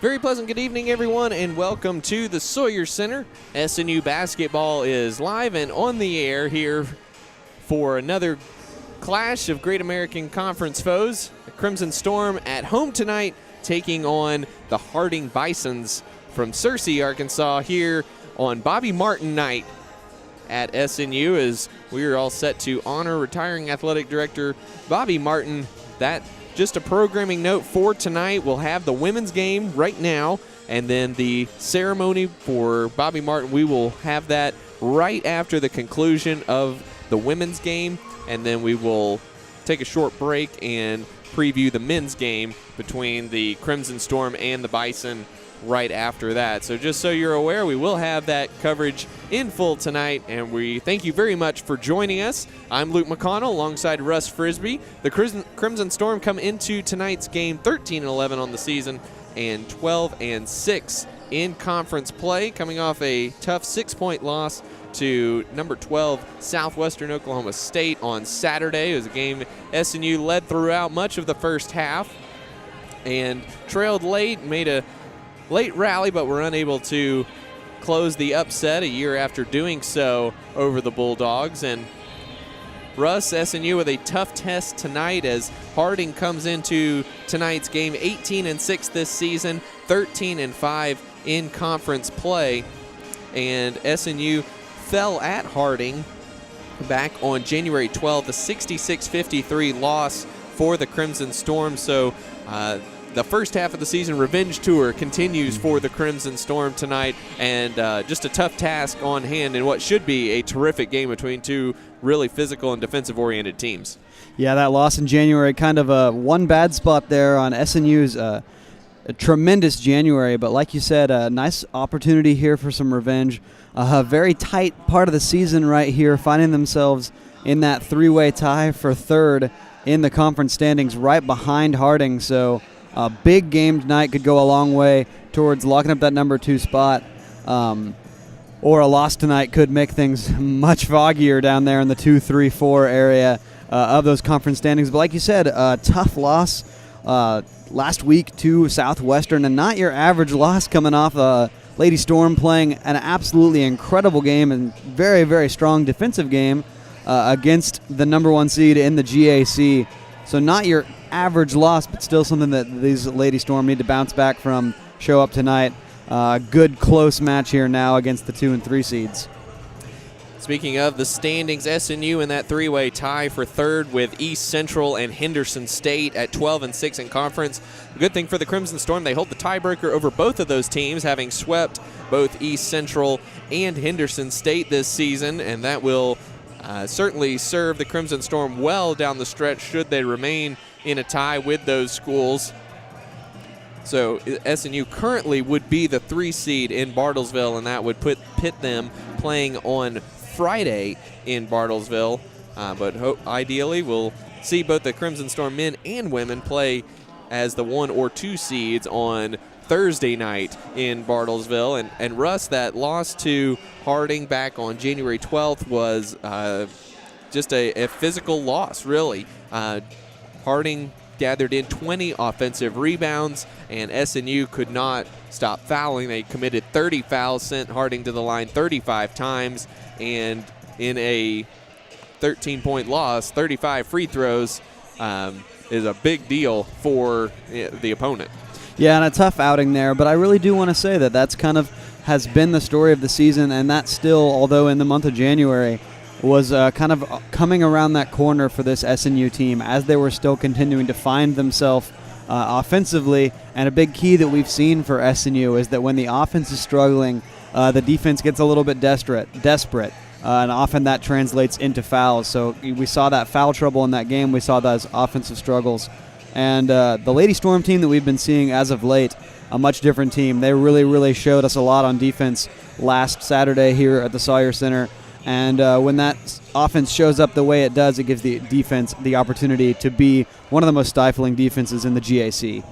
Very pleasant good evening, everyone, and welcome to the Sawyer Center. SNU basketball is live and on the air here for another clash of Great American Conference foes. The Crimson Storm at home tonight, taking on the Harding Bisons from Searcy, Arkansas, here on Bobby Martin night at SNU, as we are all set to honor retiring athletic director Bobby Martin. That just a programming note for tonight. We'll have the women's game right now, and then the ceremony for Bobby Martin, we will have that right after the conclusion of the women's game, and then we will take a short break and preview the men's game between the Crimson Storm and the Bison right after that. So just so you're aware, we will have that coverage in full tonight, and we thank you very much for joining us. I'm Luke McConnell alongside Russ Frisbee. The Crimson Storm come into tonight's game 13-11 on the season and 12-6 in conference play, coming off a tough 6-point loss to number 12 Southwestern Oklahoma State on Saturday. It was a game SNU led throughout much of the first half and trailed late, made a late rally, but were unable to close the upset a year after doing so over the Bulldogs. And Russ, SNU with a tough test tonight as Harding comes into tonight's game 18-6 this season, 13-5 in conference play. And SNU fell at Harding back on January 12th, a 66-53 loss for the Crimson Storm. So the first half of the season revenge tour continues for the Crimson Storm tonight, and just a tough task on hand in what should be a terrific game between two really physical and defensive-oriented teams. Yeah, that loss in January, kind of one bad spot there on SNU's a tremendous January, but like you said, a nice opportunity here for some revenge. A very tight part of the season right here, finding themselves in that three-way tie for third in the conference standings right behind Harding. So a big game tonight could go a long way towards locking up that number 2 spot. Or a loss tonight could make things much foggier down there in the 2, 3, 4 area of those conference standings. But like you said, a tough loss last week to Southwestern, and not your average loss coming off Lady Storm playing an absolutely incredible game and very, very strong defensive game against the number 1 seed in the GAC. So not your average loss, but still something that these Lady Storm need to bounce back from, show up tonight. Good close match here now against the 2 and 3 seeds. Speaking of the standings, SNU in that three-way tie for third with East Central and Henderson State at 12-6 in conference. The good thing for the Crimson Storm, they hold the tiebreaker over both of those teams, having swept both East Central and Henderson State this season, and that will certainly serve the Crimson Storm well down the stretch should they remain in a tie with those schools. So SNU currently would be the 3 seed in Bartlesville, and that would pit them playing on Friday in Bartlesville. But ideally, we'll see both the Crimson Storm men and women play as the 1 or 2 seeds on Thursday night in Bartlesville. And Russ, that loss to Harding back on January 12th was just a physical loss, really. Harding gathered in 20 offensive rebounds, and SNU could not stop fouling. They committed 30 fouls, sent Harding to the line 35 times, and in a 13-point loss, 35 free throws is a big deal for the opponent. Yeah, and a tough outing there, but I really do want to say that that's kind of has been the story of the season, and that still, although in the month of January, was kind of coming around that corner for this SNU team as they were still continuing to find themselves offensively. And a big key that we've seen for SNU is that when the offense is struggling, the defense gets a little bit desperate, and often that translates into fouls. So we saw that foul trouble in that game. We saw those offensive struggles. And the Lady Storm team that we've been seeing as of late, a much different team. They really, really showed us a lot on defense last Saturday here at the Sawyer Center. And when that offense shows up the way it does, it gives the defense the opportunity to be one of the most stifling defenses in the GAC.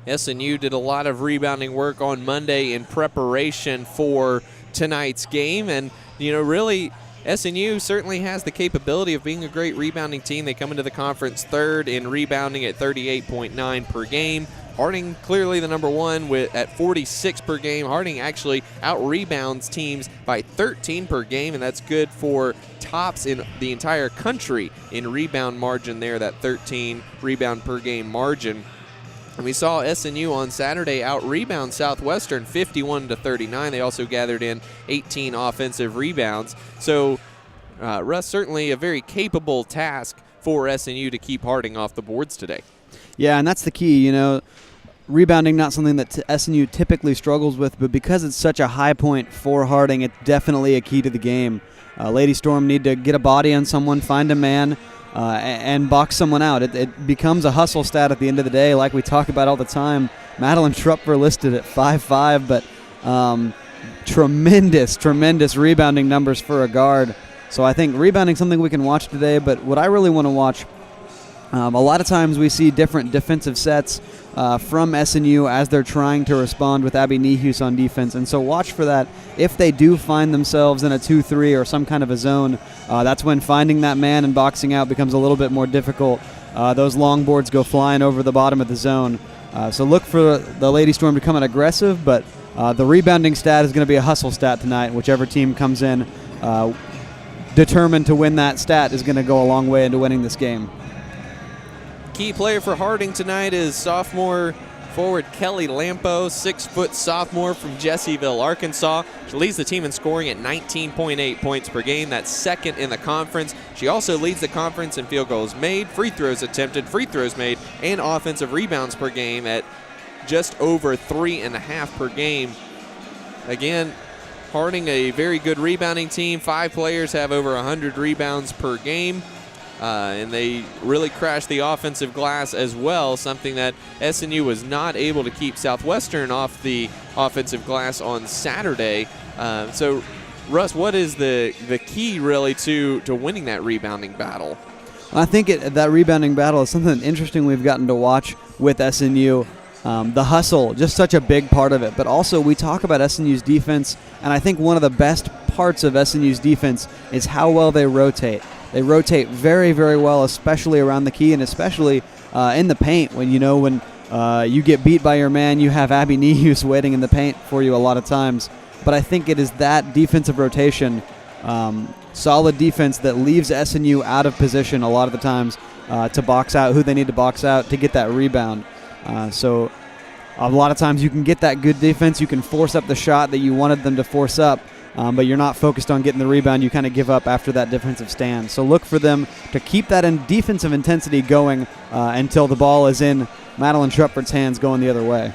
SNU did a lot of rebounding work on Monday in preparation for tonight's game. And, really SNU certainly has the capability of being a great rebounding team. They come into the conference third in rebounding at 38.9 per game. Harding clearly the number one at 46 per game. Harding actually out-rebounds teams by 13 per game, and that's good for tops in the entire country in rebound margin there, that 13 rebound per game margin. And we saw SNU on Saturday out-rebound Southwestern 51-39. They also gathered in 18 offensive rebounds. So, Russ, certainly a very capable task for SNU to keep Harding off the boards today. Yeah, and that's the key, you know. Rebounding not something that SNU typically struggles with, but because it's such a high point for Harding, it's definitely a key to the game. Lady Storm need to get a body on someone, find a man, and box someone out. It becomes a hustle stat at the end of the day, like we talk about all the time. Madeline Trupfer listed at 5'5", but tremendous rebounding numbers for a guard. So I think rebounding is something we can watch today, but what I really want to watch, a lot of times we see different defensive sets from SNU as they're trying to respond with Abby Nehus on defense. And so watch for that. If they do find themselves in a 2-3 or some kind of a zone, that's when finding that man and boxing out becomes a little bit more difficult. Those long boards go flying over the bottom of the zone. So look for the Lady Storm to come in aggressive, but the rebounding stat is going to be a hustle stat tonight. Whichever team comes in determined to win that stat is going to go a long way into winning this game. Key player for Harding tonight is sophomore forward Kelly Lampo, 6-foot sophomore from Jessieville, Arkansas. She leads the team in scoring at 19.8 points per game. That's second in the conference. She also leads the conference in field goals made, free throws attempted, free throws made, and offensive rebounds per game at just over 3.5 per game. Again, Harding, a very good rebounding team. 5 players have over 100 rebounds per game. And they really crashed the offensive glass as well, something that SNU was not able to keep Southwestern off the offensive glass on Saturday. So, Russ, what is the key really to winning that rebounding battle? I think that rebounding battle is something interesting we've gotten to watch with SNU. The hustle, just such a big part of it. But also we talk about SNU's defense, and I think one of the best parts of SNU's defense is how well they rotate. They rotate very, very well, especially around the key and especially in the paint. When you get beat by your man, you have Abby Nehus waiting in the paint for you a lot of times. But I think it is that defensive rotation, solid defense, that leaves SNU out of position a lot of the times to box out who they need to box out to get that rebound. So a lot of times you can get that good defense. You can force up the shot that you wanted them to force up. But you're not focused on getting the rebound. You kind of give up after that defensive stand. So look for them to keep that defensive intensity going until the ball is in Madeline Trupfer's hands going the other way.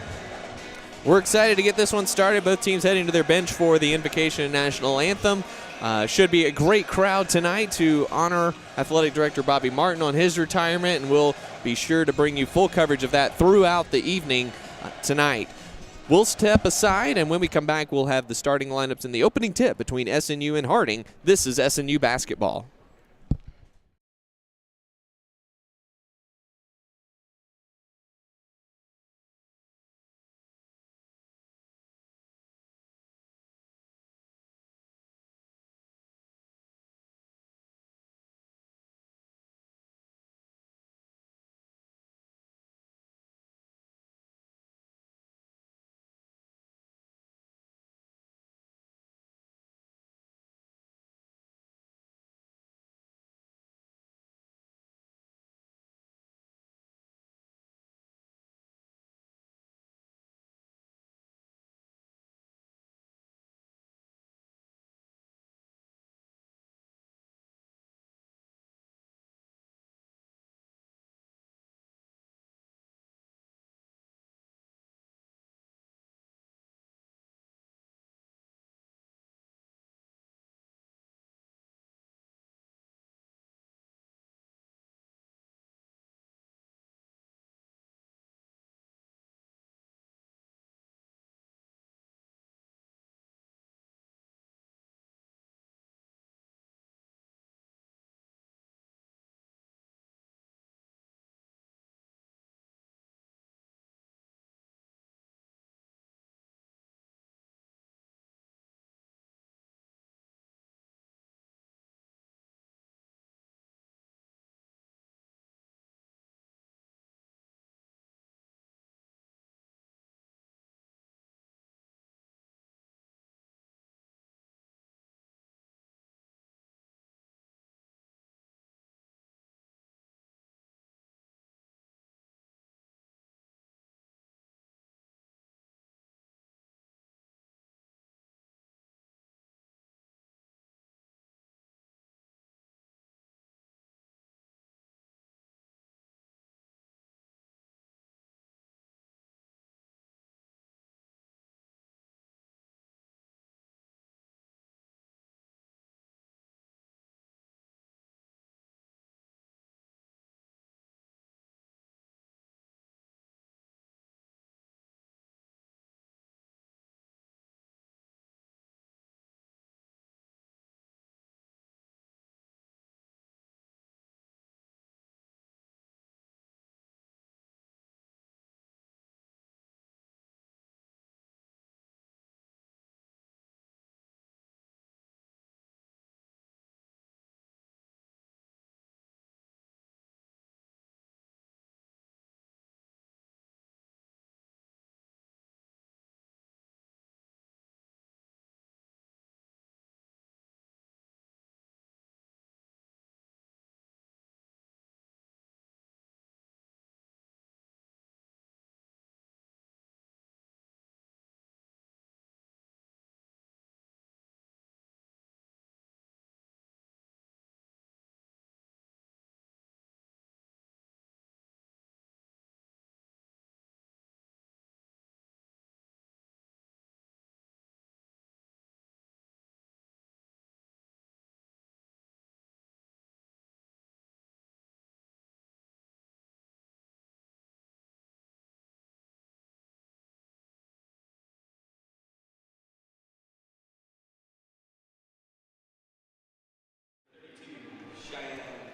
We're excited to get this one started. Both teams heading to their bench for the Invocation National Anthem. Should be a great crowd tonight to honor Athletic Director Bobby Martin on his retirement, and we'll be sure to bring you full coverage of that throughout the evening tonight. We'll step aside, and when we come back, we'll have the starting lineups in the opening tip between SNU and Harding. This is SNU basketball.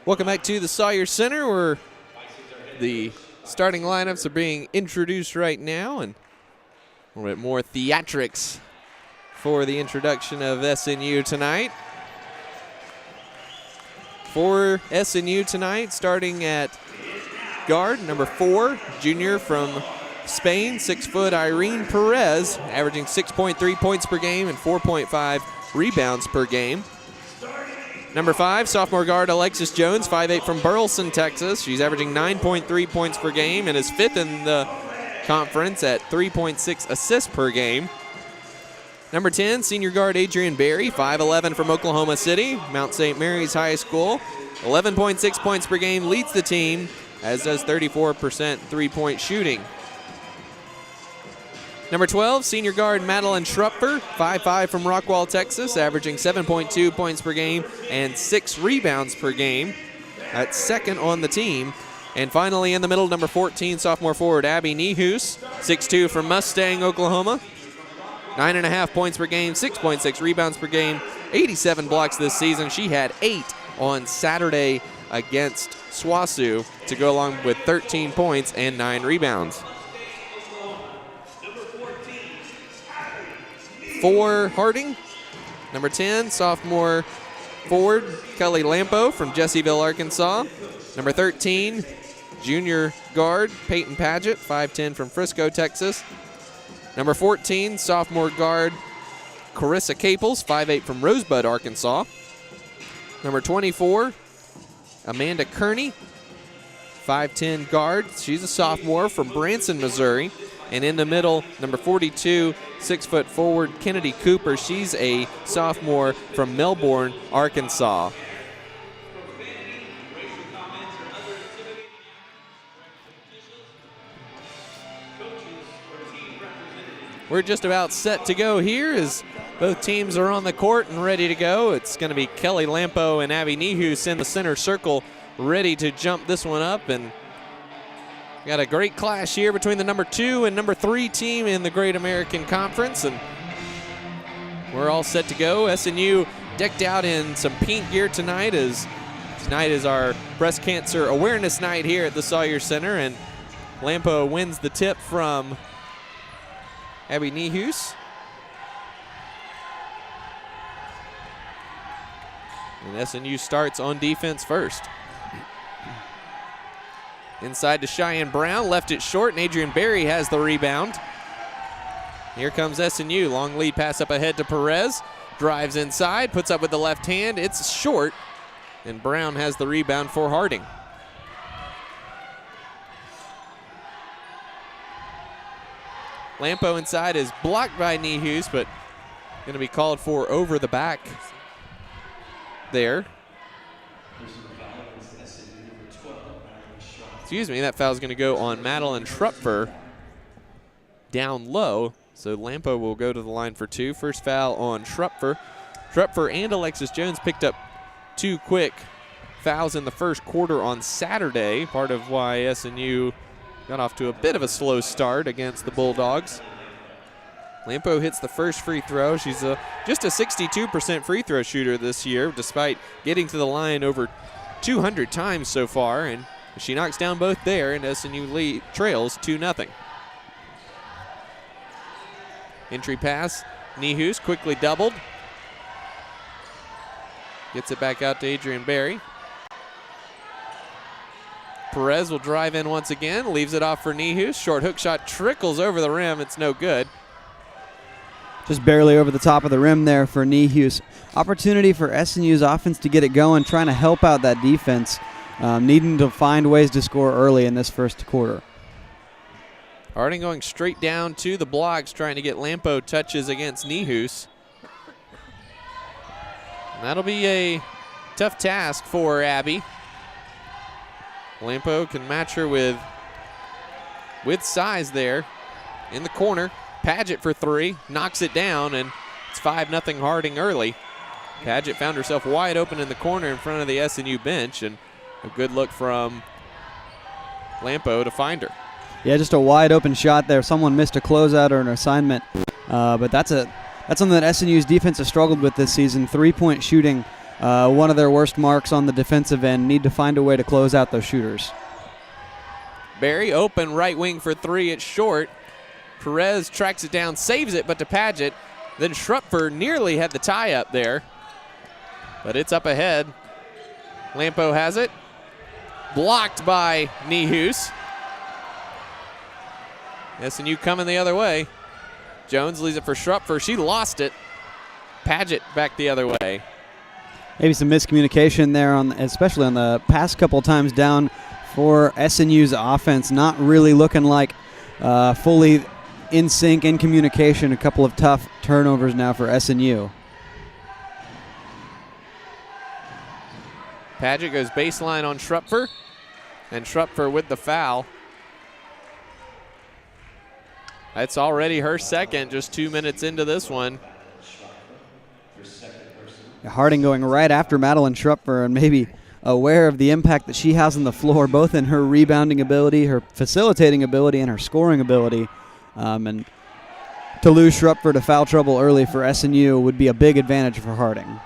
Welcome back to the Sawyer Center, where the starting lineups are being introduced right now, and a little bit more theatrics for the introduction of SNU tonight. For SNU tonight, starting at guard, number 4, junior from Spain, 6-foot Irene Perez, averaging 6.3 points per game and 4.5 rebounds per game. Number 5, sophomore guard Alexis Jones, 5'8" from Burleson, Texas. She's averaging 9.3 points per game and is 5th in the conference at 3.6 assists per game. Number 10, senior guard Adrian Berry, 5'11" from Oklahoma City, Mount St. Mary's High School. 11.6 points per game, leads the team, as does 34% three-point shooting. Number 12, senior guard Madeline Schrupfer, 5'5" from Rockwall, Texas, averaging 7.2 points per game and 6 rebounds per game. That's second on the team. And finally, in the middle, number 14, sophomore forward Abby Nehus, 6'2" from Mustang, Oklahoma. 9.5 points per game, 6.6 rebounds per game, 87 blocks this season. She had 8 on Saturday against SWASU to go along with 13 points and 9 rebounds. For Harding, number 10, sophomore forward Kelly Lampo from Jesseville, Arkansas. Number 13, junior guard Peyton Paget, 5'10" from Frisco, Texas. Number 14, sophomore guard Carissa Caples, 5'8" from Rosebud, Arkansas. Number 24, Amanda Kearney, 5'10" guard. She's a sophomore from Branson, Missouri. And in the middle, number 42, 6-foot forward Kennedy Cooper. She's a sophomore from Melbourne, Arkansas. We're just about set to go here as both teams are on the court and ready to go. It's going to be Kelly Lampo and Abby Nehus in the center circle, ready to jump this one up. And got a great clash here between the number 2 and number 3 team in the Great American Conference, and we're all set to go. SNU decked out in some pink gear tonight, as tonight is our breast cancer awareness night here at the Sawyer Center, and Lampo wins the tip from Abby Nehus. And SNU starts on defense first. Inside to Cheyenne Brown, left it short, and Adrian Berry has the rebound. Here comes SNU, long lead pass up ahead to Perez. Drives inside, puts up with the left hand. It's short, and Brown has the rebound for Harding. Lampo inside is blocked by Nehus, but going to be called for over the back there. Excuse me, that foul is going to go on Madeline Schrupfer down low. So Lampo will go to the line for 2. First foul on Schrupfer. Schrupfer and Alexis Jones picked up 2 quick fouls in the first quarter on Saturday, part of why SNU got off to a bit of a slow start against the Bulldogs. Lampo hits the first free throw. She's just a 62% free throw shooter this year, despite getting to the line over 200 times so far, and she knocks down both there, and SNU trails 2-0. Entry pass, Nehus quickly doubled. Gets it back out to Adrian Berry. Perez will drive in once again, leaves it off for Nehus. Short hook shot trickles over the rim. It's no good. Just barely over the top of the rim there for Nehus. Opportunity for SNU's offense to get it going, trying to help out that defense, needing to find ways to score early in this first quarter. Harding going straight down to the blocks, trying to get Lampo touches against Nehus. And that'll be a tough task for Abby. Lampo can match her with size there in the corner. Paget for 3, knocks it down, and it's 5-0 Harding early. Paget found herself wide open in the corner in front of the SNU bench, and a good look from Lampo to find her. Yeah, just a wide open shot there. Someone missed a closeout or an assignment, but that's something that SNU's defense has struggled with this season. 3-point shooting one of their worst marks on the defensive end, need to find a way to close out those shooters. Barry open right wing for three. It's short. Perez tracks it down, saves it, but to Paget. Then Schrupfer nearly had the tie up there, but it's up ahead. Lampo has it. Blocked by Nihus. SNU coming the other way. Jones leaves it for Schrupfer. She lost it. Paget back the other way. Maybe some miscommunication there, especially on the past couple times down for SNU's offense. Not really looking like fully in sync, in communication. A couple of tough turnovers now for SNU. Paget goes baseline on Schrupfer, and Schrupfer with the foul. That's already her second, just 2 minutes into this one. Harding going right after Madeline Schrupfer and maybe aware of the impact that she has on the floor, both in her rebounding ability, her facilitating ability, and her scoring ability. And to lose Schrupfer to foul trouble early for SNU would be a big advantage for Harding.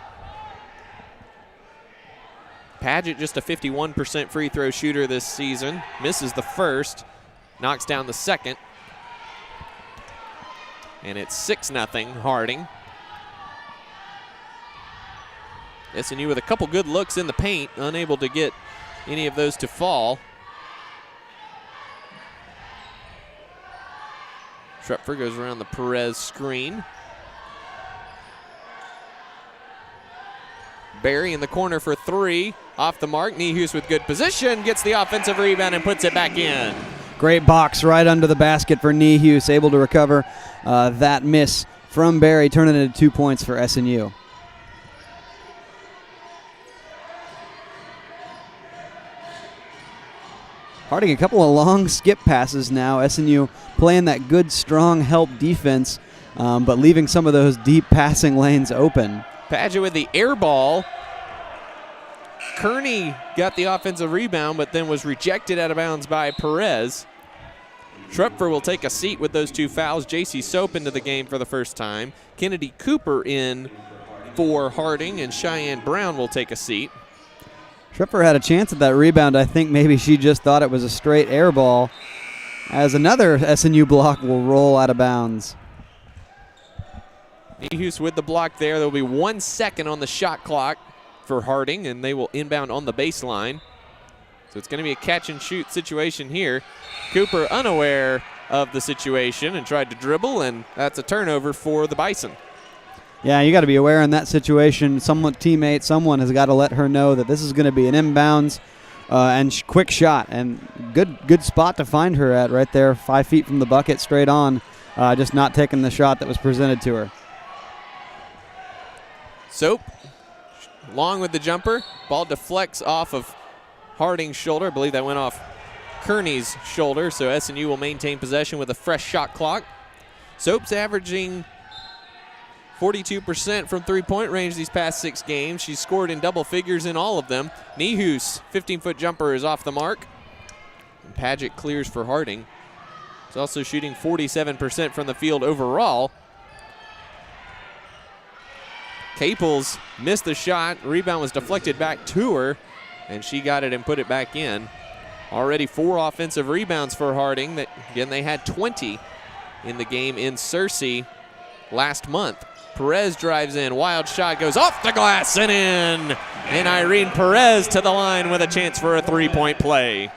Paget just a 51% free throw shooter this season. Misses the first, knocks down the second. And it's 6-0 Harding. SNU with a couple good looks in the paint, unable to get any of those to fall. Schrupfer goes around the Perez screen. Barry in the corner for three. Off the mark. Nihus with good position. Gets the offensive rebound and puts it back in. Great box right under the basket for Nihus. Able to recover that miss from Barry, turning it into 2 points for SNU. Harding a couple of long skip passes now. SNU playing that good, strong help defense, but leaving some of those deep passing lanes open. Paget with the air ball. Kearney got the offensive rebound, but then was rejected out of bounds by Perez. Schrupfer will take a seat with those two fouls. J.C. Soap into the game for the first time. Kennedy Cooper in for Harding, and Cheyenne Brown will take a seat. Schrupfer had a chance at that rebound. I think maybe she just thought it was a straight air ball, as another SNU block will roll out of bounds. Nihus with the block there. There will be 1 second on the shot clock for Harding, and they will inbound on the baseline. So it's going to be a catch and shoot situation here. Cooper unaware of the situation and tried to dribble, and that's a turnover for the Bison. Yeah, you got to be aware in that situation. Someone has got to let her know that this is going to be an inbounds and quick shot, and good spot to find her at right there, 5 feet from the bucket, straight on, just not taking the shot that was presented to her. Soap, long with the jumper. Ball deflects off of Harding's shoulder. I believe that went off Kearney's shoulder, so SNU will maintain possession with a fresh shot clock. Soap's averaging 42% from three-point range these past 6 games. She's scored in double figures in all of them. Nihus, 15-foot jumper is off the mark. And Paget clears for Harding. She's also shooting 47% from the field overall. Caples missed the shot. Rebound was deflected back to her, and she got it and put it back in. Already 4 offensive rebounds for Harding. Again, they had 20 in the game in Searcy last month. Perez drives in. Wild shot goes off the glass and in. And Irene Perez to the line with a chance for a 3-point play.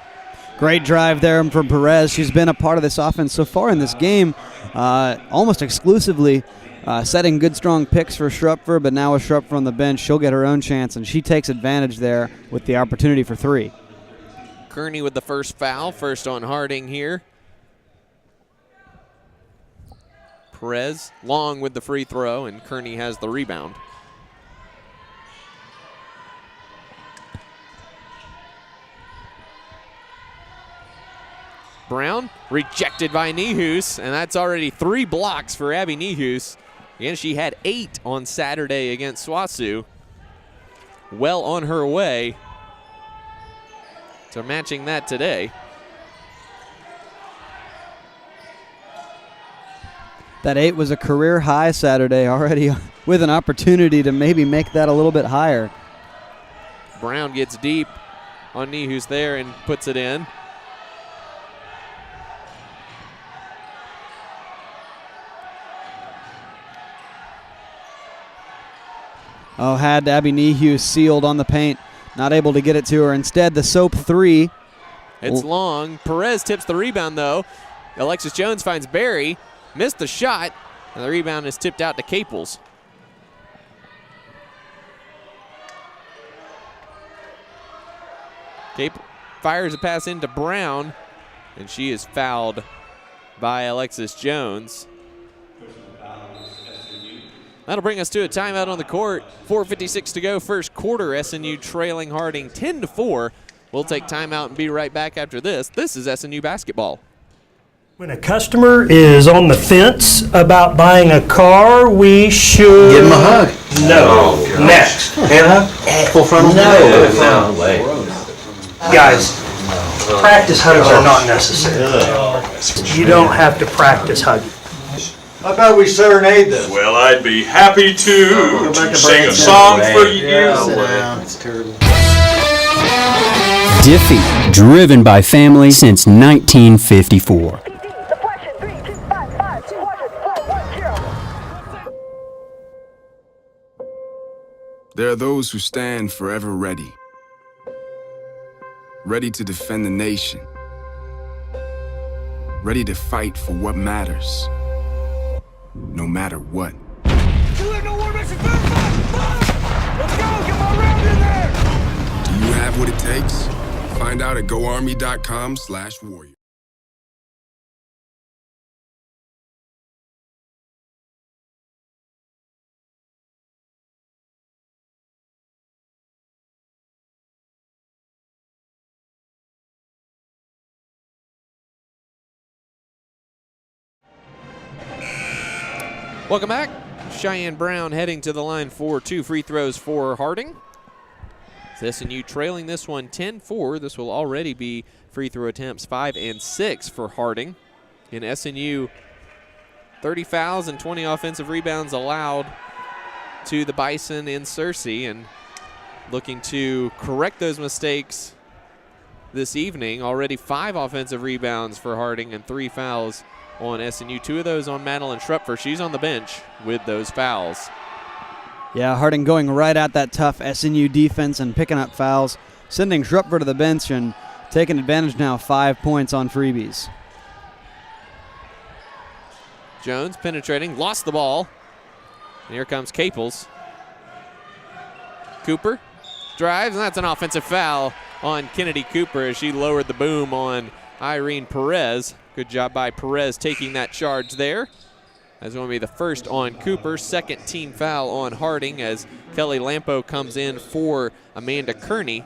Great drive there from Perez. She's been a part of this offense so far in this game, almost exclusively setting good, strong picks for Schrupfer, but now with Schrupfer on the bench, she'll get her own chance, and she takes advantage there with the opportunity for 3. Kearney with the first foul, first on Harding here. Perez long with the free throw, and Kearney has the rebound. Brown rejected by Nihus, and that's already 3 blocks for Abby Nihus. Again, she had 8 on Saturday against SWOSU. Well on her way to matching that today. That 8 was a career high Saturday, already with an opportunity to maybe make that a little bit higher. Brown gets deep on Nehus there and puts it in. Oh, had Abby Nehus sealed on the paint. Not able to get it to her. Instead, the soap three. It's long. Perez tips the rebound, though. Alexis Jones finds Barry. Missed the shot, and the rebound is tipped out to Caples. Caples fires a pass into Brown, and she is fouled by Alexis Jones. That'll bring us to a timeout on the court. 4:56 to go, first quarter. SNU trailing Harding 10-4. We'll take timeout and be right back after this. This is SNU basketball. When a customer is on the fence about buying a car, we should give them a hug. No. Oh, next. Hand hug? Full frontal? No. Way. Guys, practice hugs are not necessary. You don't have to practice hugging. How about we serenade them? Well, I'd be happy to sing a song for you. That's terrible. Diffie, driven by family since 1954. There are those who stand forever ready, ready to defend the nation, ready to fight for what matters, no matter what. Do you have what it takes? Find out at goarmy.com/warrior. Welcome back. Cheyenne Brown heading to the line for 2 free throws for Harding. SNU trailing this one 10-4. This will already be free throw attempts 5 and 6 for Harding. In SNU, 30 fouls and 20 offensive rebounds allowed to the Bison in Searcy, and looking to correct those mistakes this evening. Already 5 offensive rebounds for Harding and 3 fouls on SNU. 2 of those on Madeline Schrupfer. She's on the bench with those fouls. Yeah, Harding going right at that tough SNU defense and picking up fouls, sending Schrupfer to the bench and taking advantage now, 5 points on freebies. Jones penetrating, lost the ball. And here comes Caples. Cooper drives, and that's an offensive foul on Kennedy Cooper as she lowered the boom on Irene Perez. Good job by Perez taking that charge there. That's going to be the first on Cooper. Second team foul on Harding as Kelly Lampo comes in for Amanda Kearney.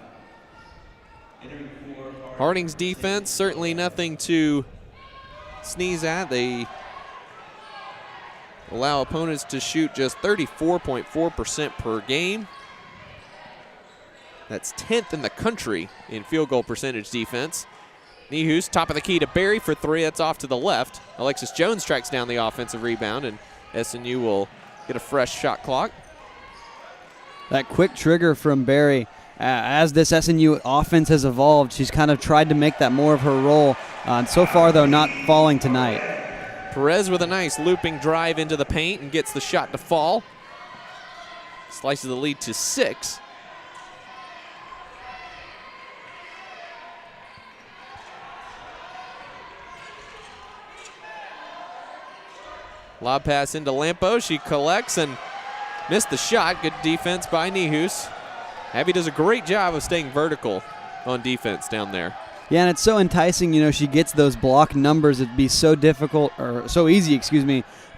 Harding's defense, certainly nothing to sneeze at. They allow opponents to shoot just 34.4% per game. That's 10th in the country in field goal percentage defense. Nehus, top of the key to Barry for 3. That's off to the left. Alexis Jones tracks down the offensive rebound, and SNU will get a fresh shot clock. That quick trigger from Barry. As this SNU offense has evolved, she's kind of tried to make that more of her role. So far, though, not falling tonight. Perez with a nice looping drive into the paint and gets the shot to fall. Slices the lead to 6. Lob pass into Lampo. She collects and missed the shot. Good defense by Nehus. Abby does a great job of staying vertical on defense down there. Yeah, and it's so enticing, you know, she gets those block numbers. It'd be so difficult, or so easy,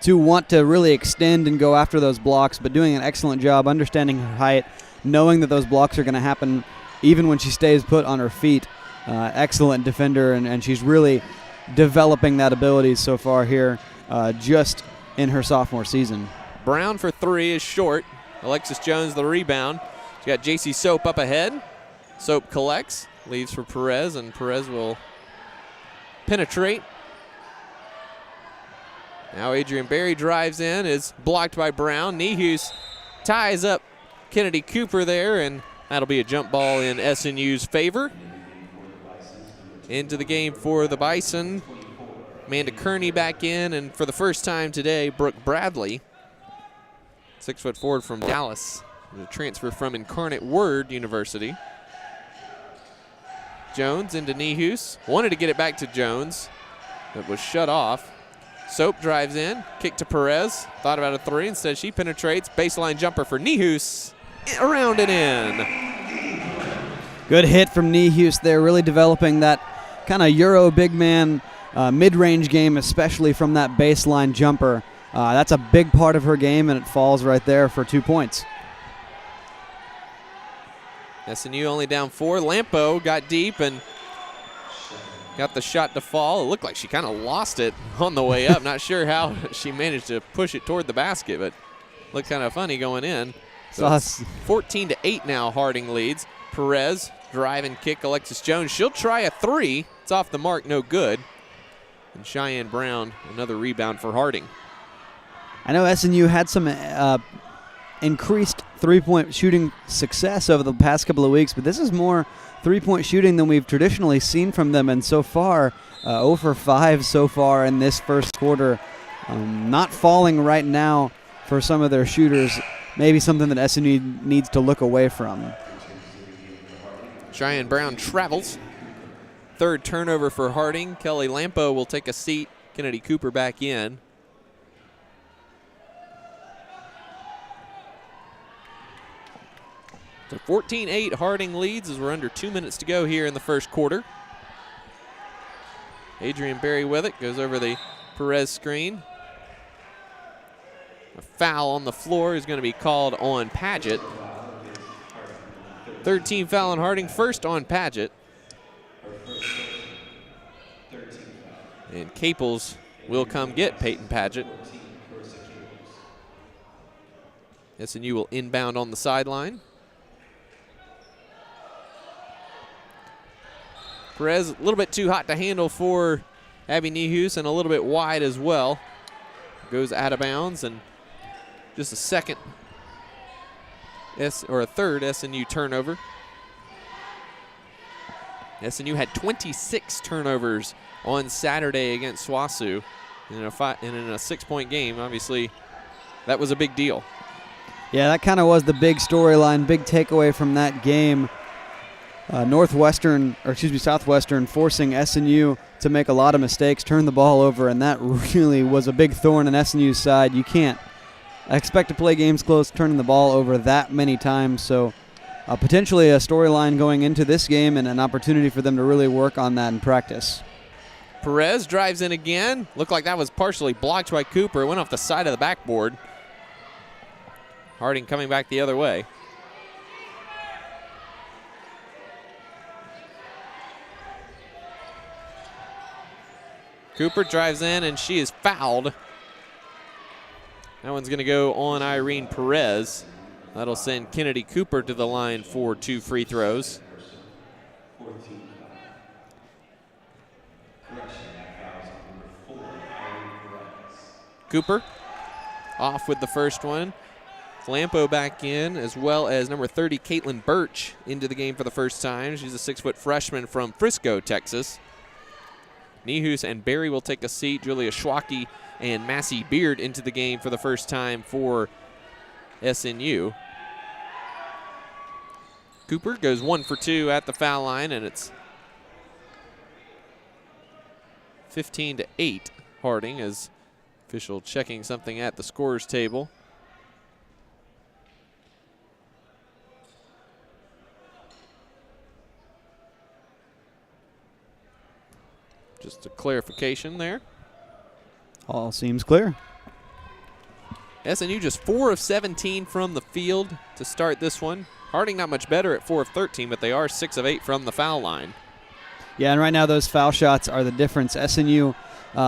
to want to really extend and go after those blocks, but doing an excellent job understanding her height, knowing that those blocks are going to happen even when she stays put on her feet. Excellent defender, and she's really developing that ability so far here just in her sophomore season. Brown for 3 is short. Alexis Jones the rebound. She got J.C. Soap up ahead. Soap collects, leaves for Perez, and Perez will penetrate. Now Adrian Berry drives in, is blocked by Brown. Nehus ties up Kennedy Cooper there, and That'll be a jump ball in SNU's favor. Into the game for the Bison. Amanda Kearney back in, and for the first time today, Brooke Bradley, 6-foot forward from Dallas, a transfer from Incarnate Word University. Jones into Nehus. Wanted to get it back to Jones. It was shut off. Soap drives in, kick to Perez. Thought about a three. Instead, she penetrates. Baseline jumper for Nehus. Around and in. Good hit from Nehus there, really developing that kind of Euro big man mid-range game, especially from that baseline jumper. That's a big part of her game, and it falls right there for 2 points. SNU only down 4. Lampo got deep and got the shot to fall. It looked like she kind of lost it on the way up. Not sure how she managed to push it toward the basket, but looked kind of funny going in. So 14-8 now, Harding leads. Perez, drive and kick, Alexis Jones. She'll try a three. It's off the mark, no good. And Cheyenne Brown, another rebound for Harding. I know SNU had some increased three-point shooting success over the past couple of weeks, but this is more three-point shooting than we've traditionally seen from them, and so far, 0 for 5 so far in this first quarter. Not falling right now for some of their shooters, maybe something that SNU needs to look away from. Cheyenne Brown travels. Third turnover for Harding. Kelly Lampo will take a seat. Kennedy Cooper back in. So 14-8, Harding leads as we're under 2 minutes to go here in the first quarter. Adrian Berry with it, goes over the Perez screen. A foul on the floor is going to be called on Padgett. Third team foul on Harding, first on Padgett. And Caples will come get Peyton Padgett. SNU will inbound on the sideline. Perez, a little bit too hot to handle for Abby Nehus and a little bit wide as well. Goes out of bounds, and just a second a third SNU turnover. SNU had 26 turnovers on Saturday against SWOSU in a 6-point game. Obviously, that was a big deal. Yeah, that kind of was the big storyline, big takeaway from that game. Southwestern forcing SNU to make a lot of mistakes, turn the ball over, and that really was a big thorn in SNU's side. You can't expect to play games close, turning the ball over that many times. So potentially a storyline going into this game and an opportunity for them to really work on that in practice. Perez drives in again. Looked like that was partially blocked by Cooper. It went off the side of the backboard. Harding coming back the other way. Cooper drives in, and she is fouled. That one's going to go on Irene Perez. That'll send Kennedy Cooper to the line for 2 free throws. Cooper off with the first one. Lampo back in, as well as number 30, Caitlin Birch, into the game for the first time. She's a 6-foot freshman from Frisco, Texas. Nehus and Berry will take a seat. Julia Schwacke and Massey Beard into the game for the first time for SNU. Cooper goes 1 for 2 at the foul line, and it's 15-8 Harding, as official checking something at the scorer's table. Just a clarification there. All seems clear. SNU just 4 of 17 from the field to start this one. Harding not much better at 4 of 13, but they are 6 of 8 from the foul line. Yeah, and right now those foul shots are the difference. SNU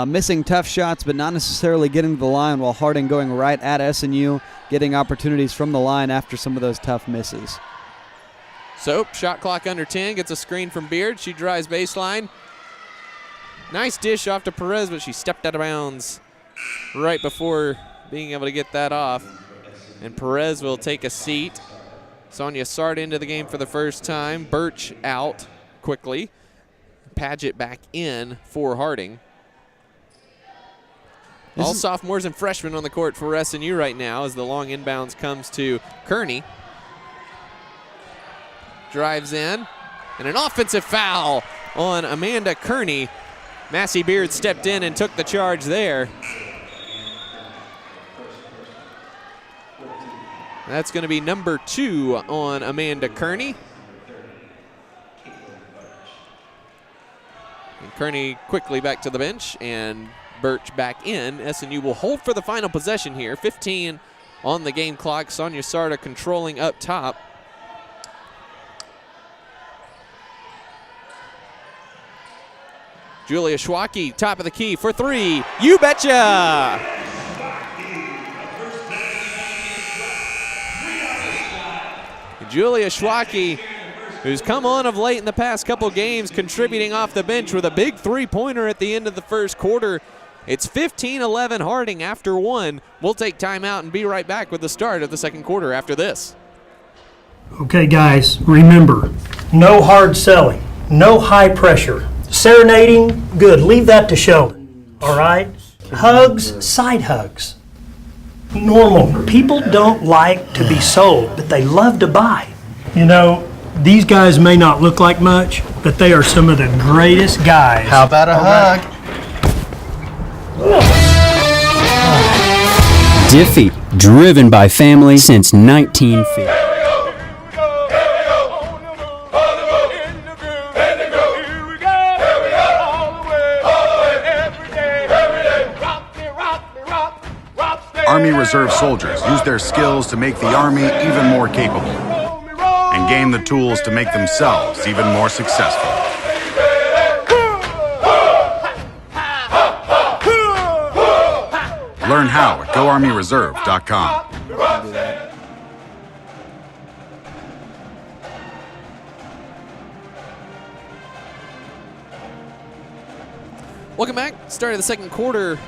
missing tough shots, but not necessarily getting to the line, while Harding going right at SNU, getting opportunities from the line after some of those tough misses. Soap, shot clock under 10, gets a screen from Beard. She drives baseline. Nice dish off to Perez, but she stepped out of bounds right before being able to get that off. And Perez will take a seat. Sonia Sarda into the game for the first time. Birch out quickly. Paget back in for Harding. All sophomores and freshmen on the court for SNU right now as the long inbounds comes to Kearney. Drives in, and an offensive foul on Amanda Kearney. Massey Beard stepped in and took the charge there. That's going to be number 2 on Amanda Kearney. And Kearney quickly back to the bench, and Birch back in. SNU will hold for the final possession here. 15 on the game clock. Sonia Sarda controlling up top. Julia Schwacke, top of the key for 3. You betcha! Julia Schwacke, who's come on of late in the past couple games, contributing off the bench with a big three-pointer at the end of the first quarter. It's 15-11 Harding after 1. We'll take timeout and be right back with the start of the second quarter after this. Okay, guys, remember, no hard selling, no high pressure. Serenading, good. Leave that to Sheldon, all right? Hugs, side hugs. Normal. People don't like to be sold, but they love to buy. You know, these guys may not look like much, but they are some of the greatest guys. How about a hug? Diffie, driven by family since 1950. Army Reserve soldiers use their skills to make the Army even more capable and gain the tools to make themselves even more successful. Learn how at GoArmyReserve.com. Welcome back. Start of the second quarter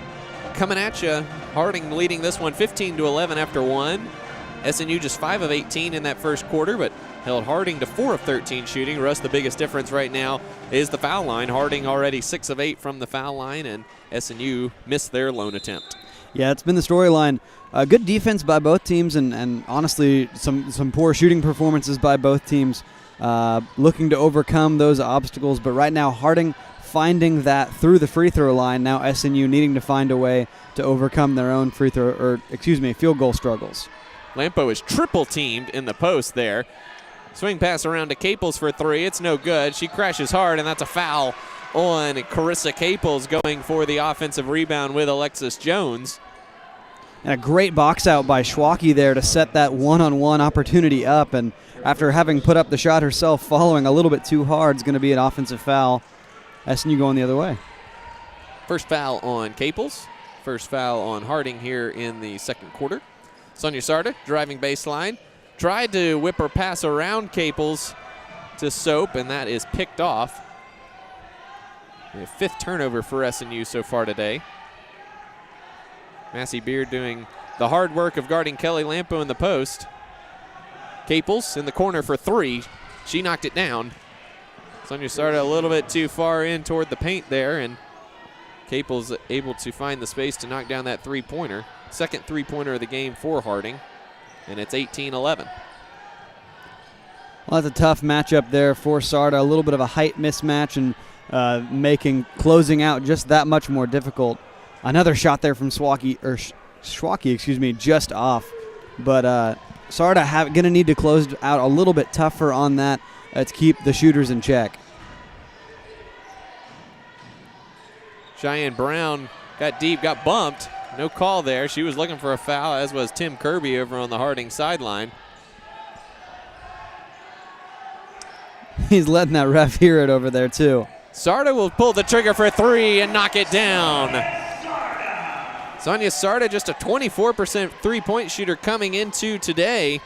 coming at you. Harding leading this one 15-11 after 1. SNU just 5 of 18 in that first quarter, but held Harding to 4 of 13 shooting. Russ, the biggest difference right now is the foul line. Harding already 6 of 8 from the foul line, and SNU missed their lone attempt. Yeah, it's been the storyline. Good defense by both teams, and honestly, some poor shooting performances by both teams, looking to overcome those obstacles. But right now, Harding finding that through the free throw line. Now SNU needing to find a way to overcome their own field goal struggles. Lampo is triple teamed in the post there. Swing pass around to Caples for 3. It's no good. She crashes hard, and that's a foul on Carissa Caples, going for the offensive rebound with Alexis Jones. And a great box out by Schwacke there to set that one-on-one opportunity up. And after having put up the shot herself, following a little bit too hard, is going to be an offensive foul. SNU going the other way. First foul on Caples. First foul on Harding here in the second quarter. Sonia Sarda driving baseline. Tried to whip her pass around Caples to Soap, and that is picked off. The 5th turnover for SNU so far today. Massey Beard doing the hard work of guarding Kelly Lampo in the post. Caples in the corner for 3. She knocked it down. Sonia Sarda a little bit too far in toward the paint there, and Caples able to find the space to knock down that three-pointer. Second three-pointer of the game for Harding, and it's 18-11. Well, that's a tough matchup there for Sarda. A little bit of a height mismatch and making closing out just that much more difficult. Another shot there from Schwacke, just off. But Sarda going to need to close out a little bit tougher on that to keep the shooters in check. Cheyenne Brown got deep, got bumped. No call there. She was looking for a foul, as was Tim Kirby over on the Harding sideline. He's letting that ref hear it over there, too. Sarda will pull the trigger for 3 and knock it down. Sonia Sarda, just a 24% three-point shooter coming into today.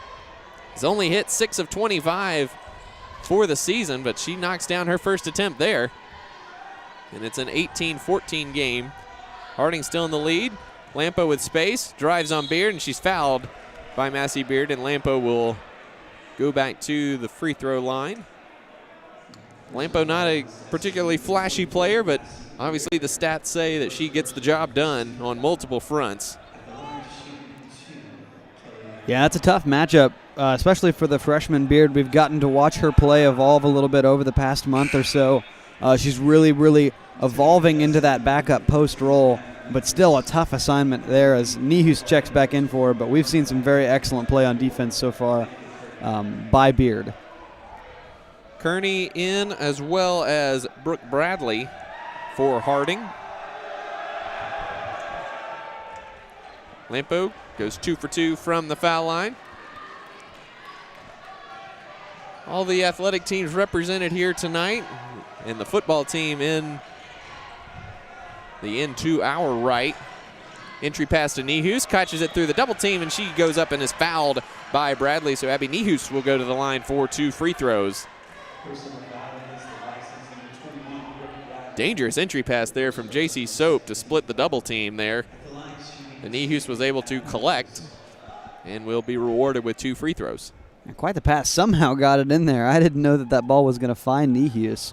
Has only hit 6 of 25 for the season, but she knocks down her first attempt there. And it's an 18-14 game. Harding still in the lead. Lampo with space, drives on Beard, and she's fouled by Massey Beard, and Lampo will go back to the free throw line. Lampo not a particularly flashy player, but obviously the stats say that she gets the job done on multiple fronts. Yeah, it's a tough matchup, especially for the freshman Beard. We've gotten to watch her play evolve a little bit over the past month or so. She's really evolving into that backup post role, but still a tough assignment there as Nihus checks back in for her, but we've seen some very excellent play on defense so far by Beard. Kearney in, as well as Brooke Bradley for Harding. Lampo goes 2 for 2 from the foul line. All the athletic teams represented here tonight, and the football team in to our right. Entry pass to Nihus, catches it through the double team, and she goes up and is fouled by Bradley. So Abby Nihus will go to the line for 2 free throws. Dangerous entry pass there from J.C. Soap to split the double team there. And Nihus was able to collect and will be rewarded with 2 free throws. And quite the pass. Somehow got it in there. I didn't know that ball was going to find Nihus.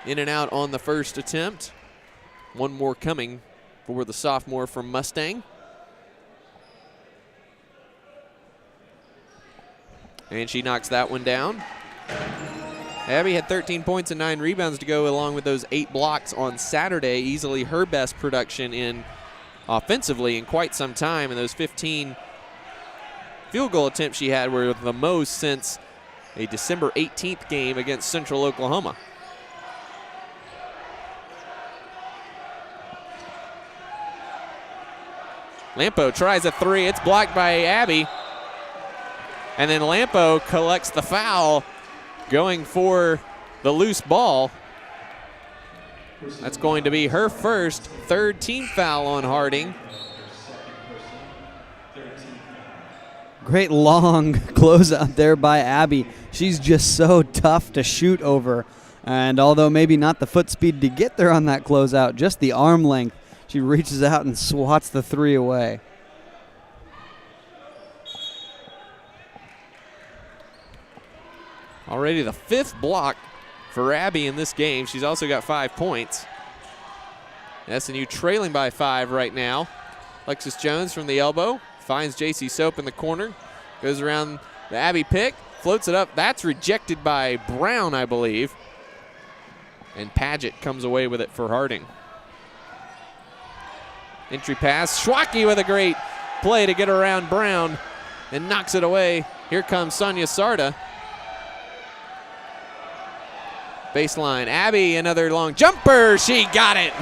In and out on the first attempt. One more coming for the sophomore from Mustang. And she knocks that one down. Abby had 13 points and 9 rebounds to go along with those 8 blocks on Saturday. Easily her best production in offensively in quite some time. And those 15 field goal attempts she had were the most since a December 18th game against Central Oklahoma. Lampo tries a 3. It's blocked by Abby. And then Lampo collects the foul, going for the loose ball. That's going to be her first, 3rd team foul on Harding. Great long closeout there by Abby. She's just so tough to shoot over. And although maybe not the foot speed to get there on that closeout, just the arm length, she reaches out and swats the 3 away. Already the 5th block for Abby in this game. She's also got 5 points. SNU trailing by 5 right now. Alexis Jones from the elbow finds J.C. Soap in the corner. Goes around the Abby pick, floats it up. That's rejected by Brown, I believe. And Paget comes away with it for Harding. Entry pass. Schwacke with a great play to get around Brown and knocks it away. Here comes Sonia Sarda. Baseline. Abby, another long jumper. She got it.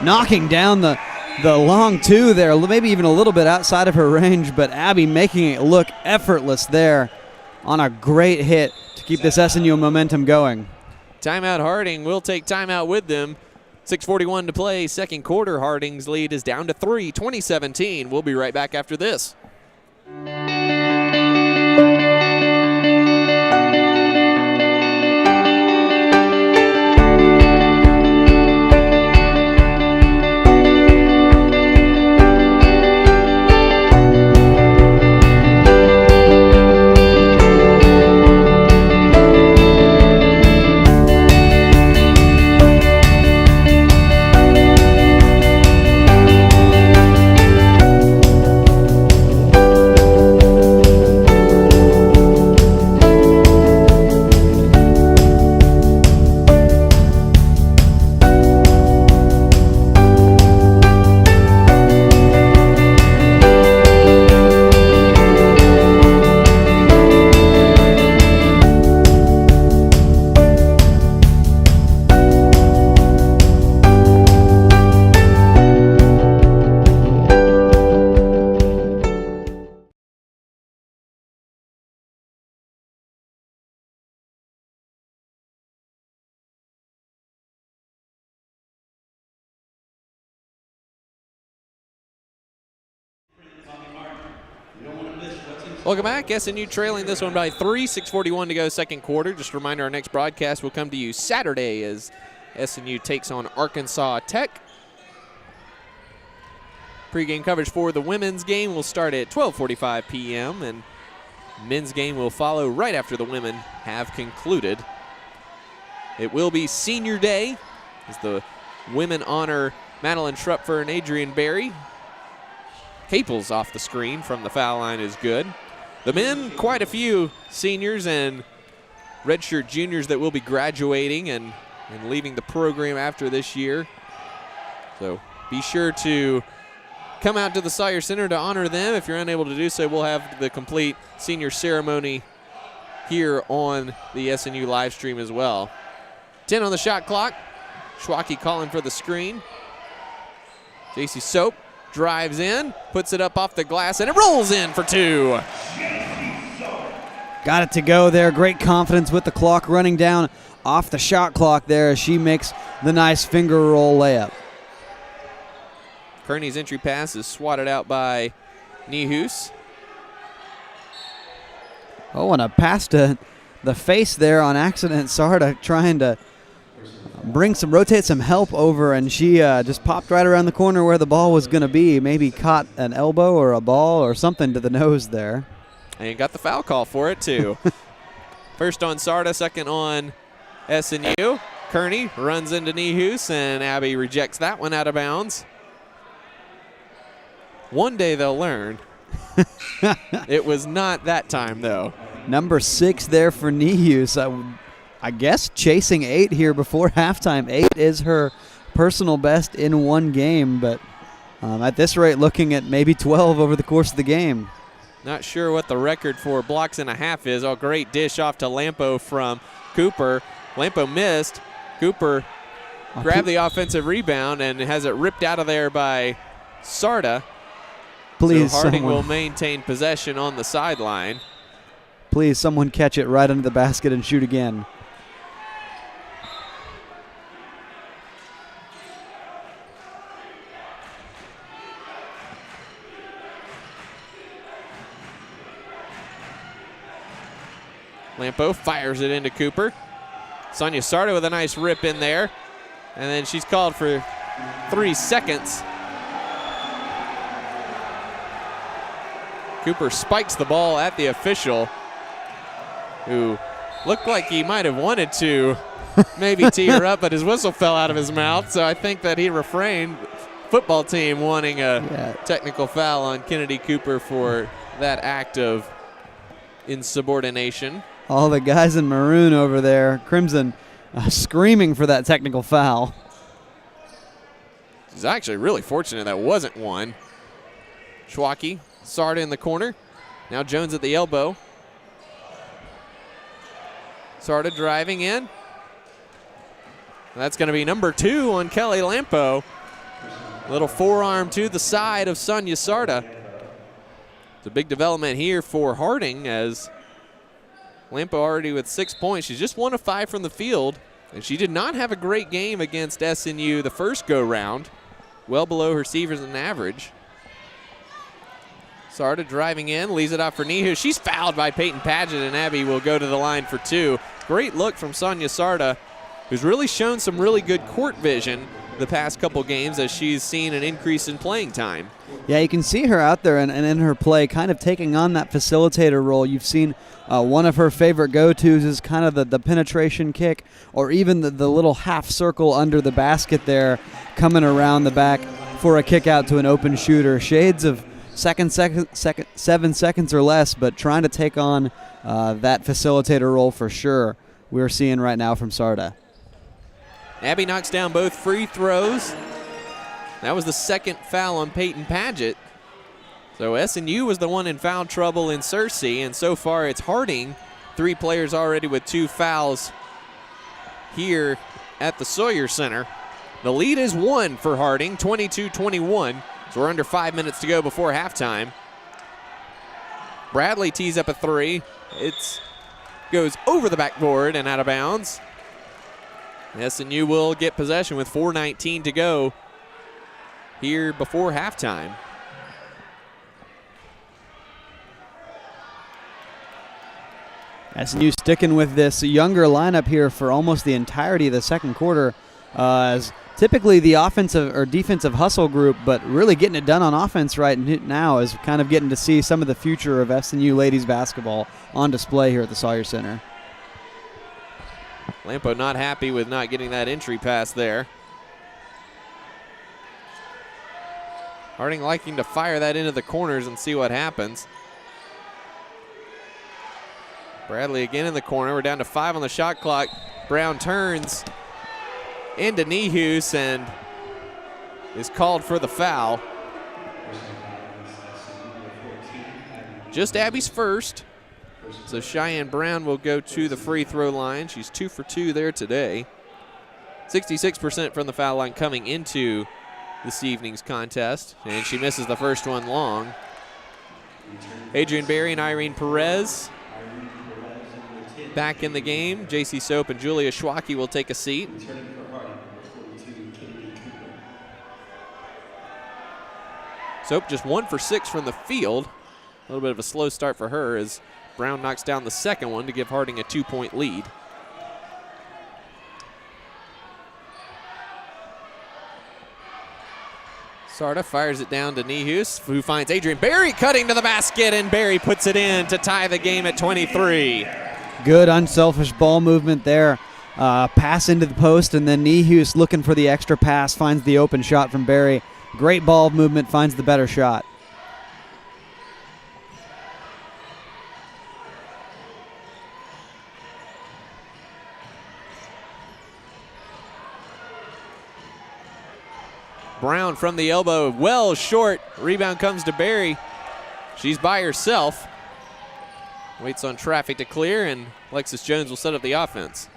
Knocking down the long 2 there, maybe even a little bit outside of her range, but Abby making it look effortless there on a great hit to keep this SNU momentum going. Timeout Harding will take timeout with them. 6:41 to play, second quarter. Harding's lead is down to 3, 20-17. We'll be right back after this. Welcome back. SNU trailing this one by 3, 6:41 to go, second quarter. Just a reminder, our next broadcast will come to you Saturday as SNU takes on Arkansas Tech. Pre-game coverage for the women's game will start at 12:45 p.m. and Men's game will follow right after the women have concluded. It will be senior day as the women honor Madeline Schrupfer and Adrian Berry. Capel's off the screen from the foul line is good. The men, quite a few seniors and redshirt juniors that will be graduating and leaving the program after this year. So be sure to come out to the Sawyer Center to honor them. If you're unable to do so, we'll have the complete senior ceremony here on the SNU live stream as well. 10 on the shot clock. Schwacke calling for the screen. JC Soap drives in, puts it up off the glass, and it rolls in for 2. Got it to go there. Great confidence with the clock running down off the shot clock there as she makes the nice finger roll layup. Kearney's entry pass is swatted out by Nihus. Oh, and a pass to the face there on accident. Sarda trying to rotate some help over, and she just popped right around the corner where the ball was going to be. Maybe caught an elbow or a ball or something to the nose there. And got the foul call for it, too. First on Sarda, second on SNU. Kearney runs into Nihus, and Abby rejects that one out of bounds. One day they'll learn. It was not that time, though. Number 6 there for Nihus. I guess chasing 8 here before halftime. 8 is her personal best in one game, but at this rate, looking at maybe 12 over the course of the game. Not sure what the record for blocks and a half is. Oh, great dish off to Lampo from Cooper. Lampo missed. Cooper grabbed the offensive rebound and has it ripped out of there by Sarda. Please, so Harding someone will maintain possession on the sideline. Please, someone catch it right under the basket and shoot again. Lampo fires it into Cooper. Sonia Sarda with a nice rip in there. And then she's called for 3 seconds. Cooper spikes the ball at the official, who looked like he might have wanted to maybe tee her up, but his whistle fell out of his mouth, so I think that he refrained. Football team wanting a technical foul on Kennedy Cooper for that act of insubordination. All the guys in maroon over there, Crimson, screaming for that technical foul. He's actually really fortunate that wasn't one. Schwacke, Sarda in the corner. Now Jones at the elbow. Sarda driving in. That's going to be number 2 on Kelly Lampo. Little forearm to the side of Sonia Sarda. It's a big development here for Harding as Lampo already with 6 points. She's just 1 of 5 from the field, and she did not have a great game against SNU the first go-round, well below her season average. Sarda driving in, leaves it off for Nihus. She's fouled by Peyton Paget, and Abby will go to the line for 2. Great look from Sonia Sarda, who's really shown some really good court vision the past couple games as she's seen an increase in playing time. Yeah, you can see her out there and in her play kind of taking on that facilitator role. You've seen one of her favorite go-tos is kind of the penetration kick, or even the little half circle under the basket there, coming around the back for a kick out to an open shooter. Shades of 7 seconds or less, but trying to take on that facilitator role for sure. We're seeing right now from Sarda. Abby knocks down both free throws. That was the second foul on Peyton Paget. So SNU was the one in foul trouble in Searcy, and so far it's Harding. 3 players already with 2 fouls here at the Sawyer Center. The lead is 1 for Harding, 22-21. So we're under 5 minutes to go before halftime. Bradley tees up a 3. It goes over the backboard and out of bounds. SNU will get possession with 4:19 to go here before halftime. SNU sticking with this younger lineup here for almost the entirety of the second quarter as typically the offensive or defensive hustle group, but really getting it done on offense right now is kind of getting to see some of the future of SNU ladies basketball on display here at the Sawyer Center. Lampo not happy with not getting that entry pass there. Harding liking to fire that into the corners and see what happens. Bradley again in the corner. We're down to 5 on the shot clock. Brown turns into Nehus and is called for the foul. Just Abby's first. So Cheyenne Brown will go to the free throw line. She's 2 for 2 there today. 66% from the foul line coming into this evening's contest, and she misses the first one long. Adrian Berry and Irene Perez back in the game. JC Soap and Julia Schwacke will take a seat. Soap just 1 for 6 from the field. A little bit of a slow start for her as Brown knocks down the second one to give Harding a 2-point lead. Sarda fires it down to Nehus, who finds Adrian Berry cutting to the basket, and Berry puts it in to tie the game at 23. Good unselfish ball movement there. Pass into the post, and then Nehus looking for the extra pass, finds the open shot from Berry. Great ball movement, finds the better shot. Brown from the elbow, well short. Rebound comes to Berry. She's by herself. Waits on traffic to clear, and Alexis Jones will set up the offense.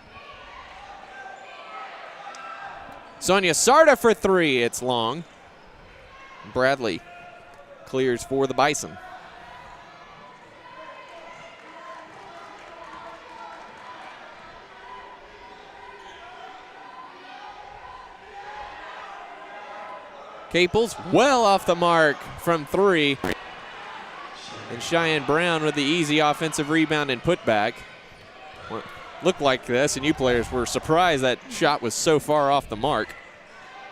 Sonia Sarda for 3. It's long. Bradley clears for the Bison. Caples well off the mark from 3. And Cheyenne Brown with the easy offensive rebound and putback. Looked like the SNU players were surprised that shot was so far off the mark.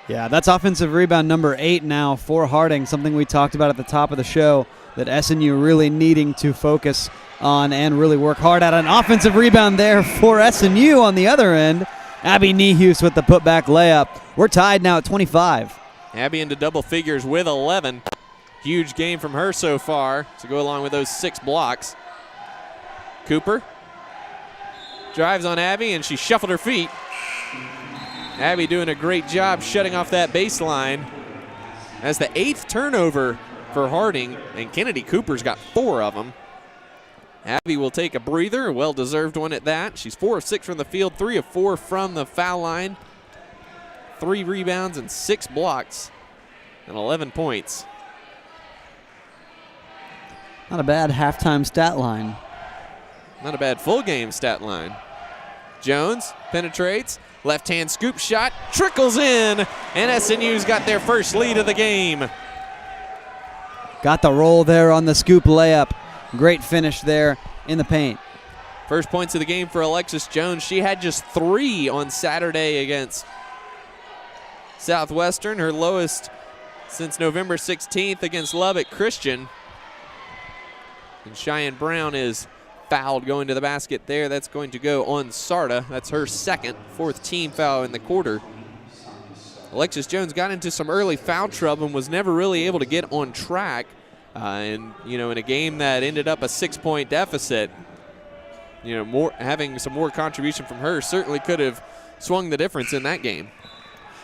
Yeah, that's offensive rebound number 8 now for Harding, something we talked about at the top of the show, that SNU really needing to focus on and really work hard at. An offensive rebound there for SNU on the other end. Abby Nehus with the putback layup. We're tied now at 25. Abby into double figures with 11. Huge game from her so far to go along with those 6 blocks. Cooper drives on Abby, and she shuffled her feet. Abby doing a great job shutting off that baseline. That's the 8th turnover for Harding, and Kennedy Cooper's got 4 of them. Abby will take a breather, a well-deserved one at that. She's 4 of 6 from the field, 3 of 4 from the foul line. 3 rebounds and 6 blocks and 11 points. Not a bad halftime stat line. Not a bad full game stat line. Jones penetrates, left-hand scoop shot, trickles in, and SNU's got their first lead of the game. Got the roll there on the scoop layup. Great finish there in the paint. First points of the game for Alexis Jones. She had just 3 on Saturday against Southwestern, her lowest since November 16th against Lubbock Christian. And Cheyenne Brown is fouled going to the basket there. That's going to go on Sarda. That's her second, 4th team foul in the quarter. Alexis Jones got into some early foul trouble and was never really able to get on track. And, you know, in a game that ended up a 6-point deficit, you know, having some more contribution from her certainly could have swung the difference in that game.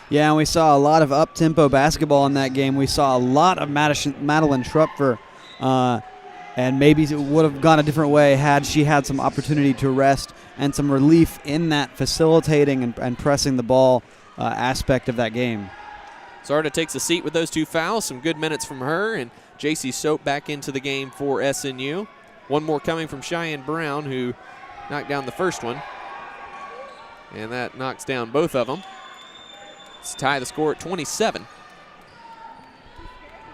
Yeah, and we saw a lot of up-tempo basketball in that game. We saw a lot of Madeline Schrupfer, and maybe it would have gone a different way had she had some opportunity to rest and some relief in that facilitating and pressing the ball aspect of that game. Sarda takes a seat with those 2 fouls. Some good minutes from her, and JC Soap back into the game for SNU. One more coming from Cheyenne Brown, who knocked down the first one. And that knocks down both of them. Let's tie the score at 27.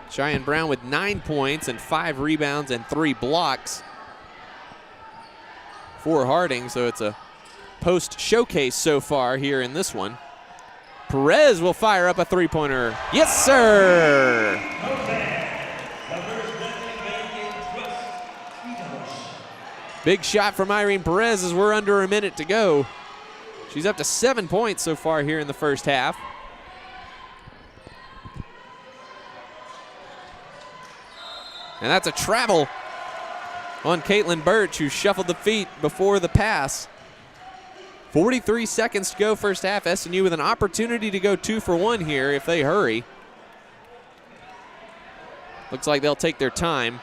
Cheyenne Brown with 9 points and 5 rebounds and 3 blocks for Harding. So it's a post showcase so far here in this one. Perez will fire up a three-pointer. Yes, sir. Big shot from Irene Perez as we're under a minute to go. She's up to 7 points so far here in the first half. And that's a travel on Caitlin Birch, who shuffled the feet before the pass. 43 seconds to go first half. SNU with an opportunity to go 2 for 1 here if they hurry. Looks like they'll take their time.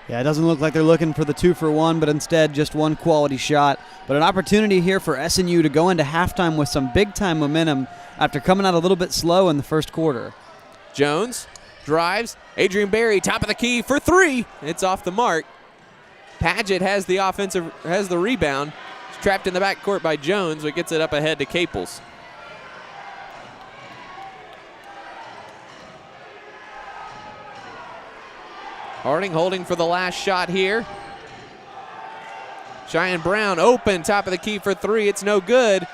Yeah, it doesn't look like they're looking for the 2 for 1, but instead just one quality shot. But an opportunity here for SNU to go into halftime with some big-time momentum after coming out a little bit slow in the first quarter. Jones drives. Adrian Berry, top of the key for 3. It's off the mark. Paget has the rebound. It's trapped in the backcourt by Jones, but gets it up ahead to Caples. Harding holding for the last shot here. Cheyenne Brown open, top of the key for 3. It's no good.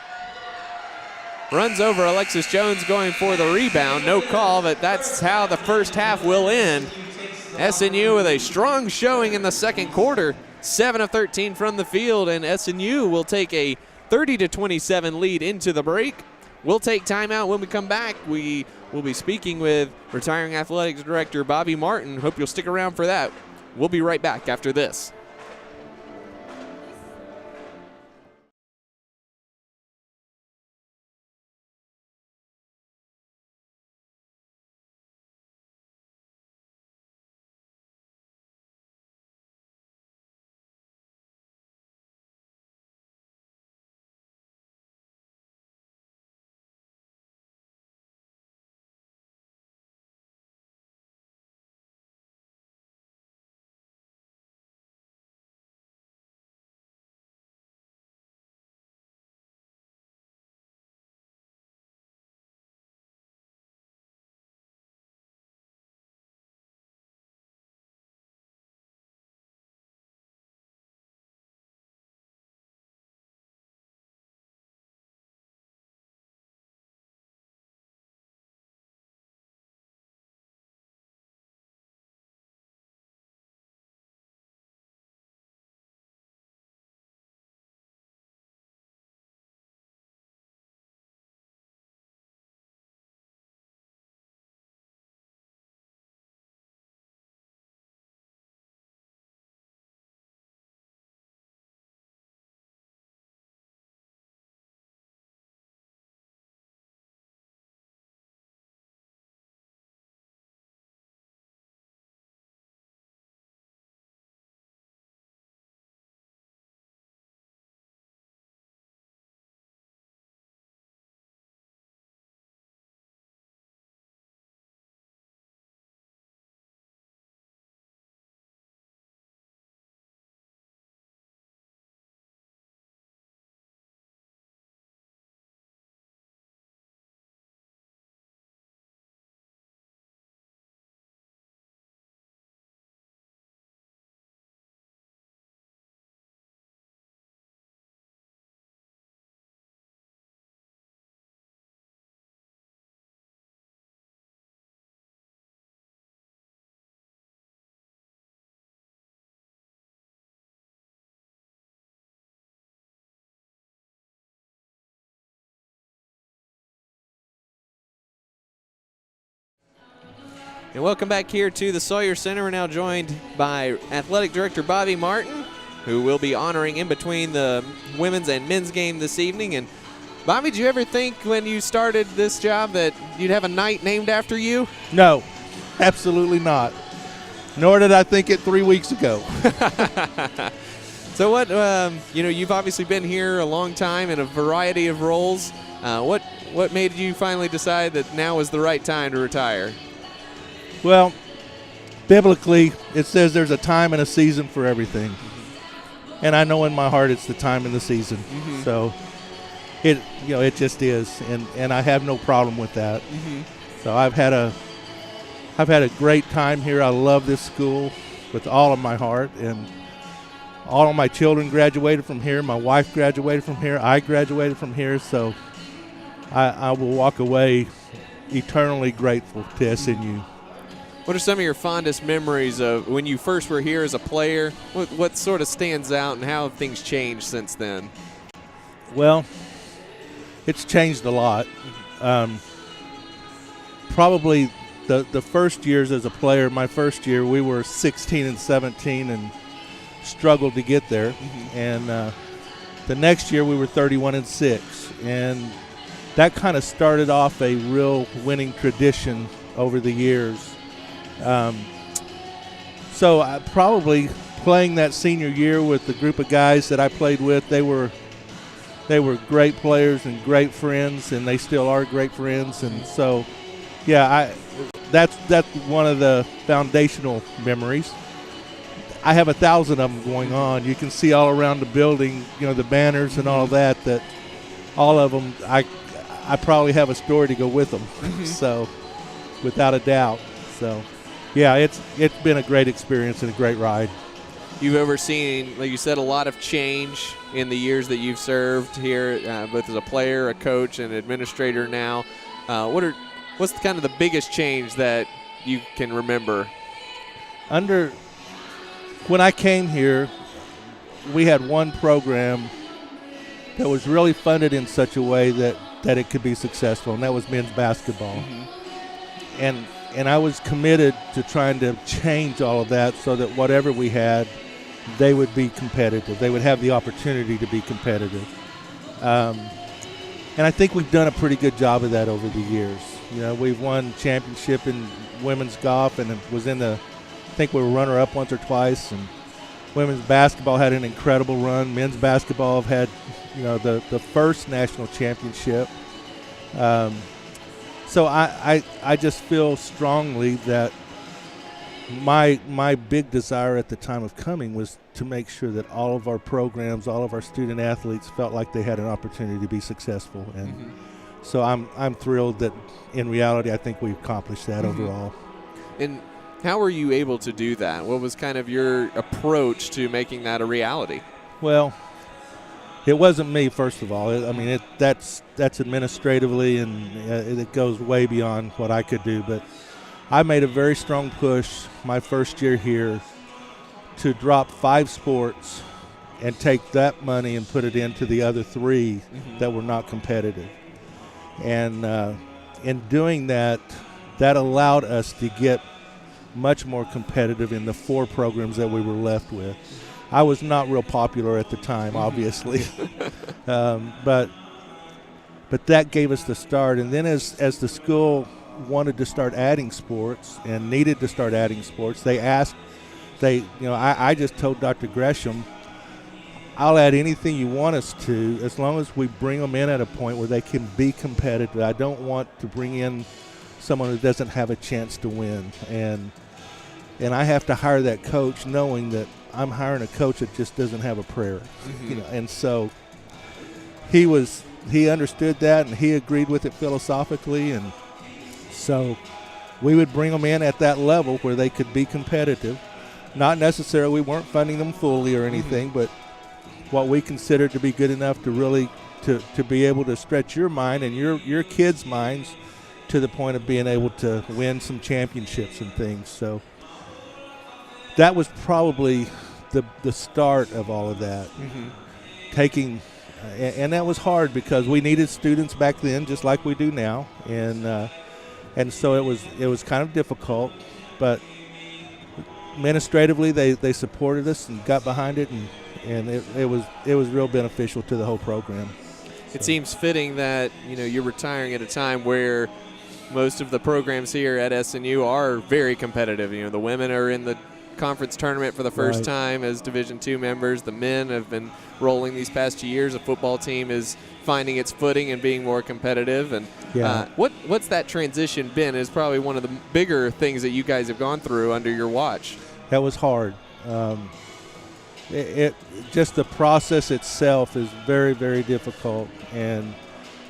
Runs over Alexis Jones going for the rebound. No call, but that's how the first half will end. SNU with a strong showing in the second quarter. 7 of 13 from the field, and SNU will take a 30-27 lead into the break. We'll take timeout. When we come back, we will be speaking with retiring athletics director Bobby Martin. Hope you'll stick around for that. We'll be right back after this. And welcome back here to the Sawyer Center. We're now joined by Athletic Director Bobby Martin, who will be honoring in between the women's and men's game this evening. And Bobby, did you ever think when you started this job that you'd have a night named after you? No, absolutely not. Nor did I think it 3 weeks ago. So what, you've obviously been here a long time in a variety of roles. What made you finally decide that now is the right time to retire? Well, biblically, it says there's a time and a season for everything. And I know in my heart it's the time and the season. Mm-hmm. So it just is, and I have no problem with that. Mm-hmm. So I've had a great time here. I love this school with all of my heart, and all of my children graduated from here. My wife graduated from here. I graduated from here. So I will walk away eternally grateful to SNU. What are some of your fondest memories of when you first were here as a player? What sort of stands out, and how have things changed since then? Well, it's changed a lot. Probably the first years as a player, my first year, we were 16 and 17 and struggled to get there. And the next year we were 31 and 6. And that kind of started off a real winning tradition over the years. So I probably playing that senior year with the group of guys that I played with, they were great players and great friends, and they still are great friends. And so, yeah, that's one of the foundational memories. I have 1,000 of them going on. You can see all around the building, the banners and all that all of them, I probably have a story to go with them. So, without a doubt. So, yeah, it's been a great experience and a great ride. You've overseen, like you said, a lot of change in the years that you've served here, both as a player, a coach, and administrator now. What's kind of the biggest change that you can remember? When I came here, we had one program that was really funded in such a way that it could be successful, and that was men's basketball. And I was committed to trying to change all of that so that whatever we had, they would be competitive. They would have the opportunity to be competitive. And I think we've done a pretty good job of that over the years. We've won championship in women's golf, and it was I think we were runner-up once or twice. And women's basketball had an incredible run. Men's basketball have had, the first national championship. So I just feel strongly that my big desire at the time of coming was to make sure that all of our programs, all of our student athletes felt like they had an opportunity to be successful. And so I'm thrilled that in reality I think we've accomplished that overall. And how were you able to do that? What was kind of your approach to making that a reality? Well, it wasn't me, first of all. I mean, that's administratively, and it goes way beyond what I could do. But I made a very strong push my first year here to drop 5 sports and take that money and put it into the other 3 that were not competitive. And in doing that, that allowed us to get much more competitive in the 4 programs that we were left with. I was not real popular at the time, obviously, but that gave us the start. And then as the school wanted to start adding sports and needed to start adding sports, I just told Dr. Gresham, I'll add anything you want us to as long as we bring them in at a point where they can be competitive. I don't want to bring in someone who doesn't have a chance to win. And I have to hire that coach knowing that I'm hiring a coach that just doesn't have a prayer. And so he understood that, and he agreed with it philosophically. And so we would bring them in at that level where they could be competitive. Not necessarily, we weren't funding them fully or anything, but what we considered to be good enough to really to be able to stretch your mind and your kids' minds to the point of being able to win some championships and things. So that was probably the start of all of that. And that was hard because we needed students back then just like we do now, and so it was kind of difficult, but administratively they supported us and got behind it, and it was real beneficial to the whole program. It seems fitting that you're retiring at a time where most of the programs here at SNU are very competitive. The women are in the conference tournament for the first time as Division II members. The men have been rolling these past 2 years. The football team is finding its footing and being more competitive. And what's that transition been? Is probably one of the bigger things that you guys have gone through under your watch. That was hard. Just the process itself is very, very difficult, and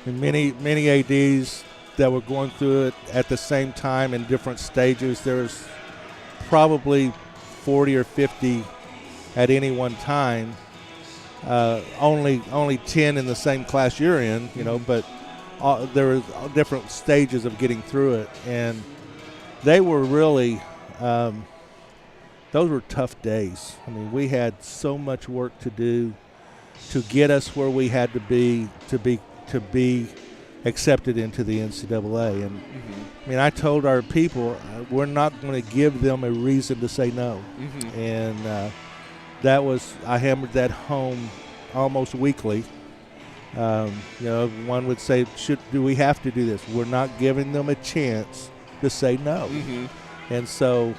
many ADs that were going through it at the same time in different stages. There's probably 40 or 50 at any one time. Only 10 in the same class you're in, but there was different stages of getting through it, and they were really those were tough days. I mean, we had so much work to do to get us where we had to be accepted into the NCAA. And I mean, I told our people we're not going to give them a reason to say no. And I hammered that home almost weekly. One would say, do we have to do this? We're not giving them a chance to say no. And so,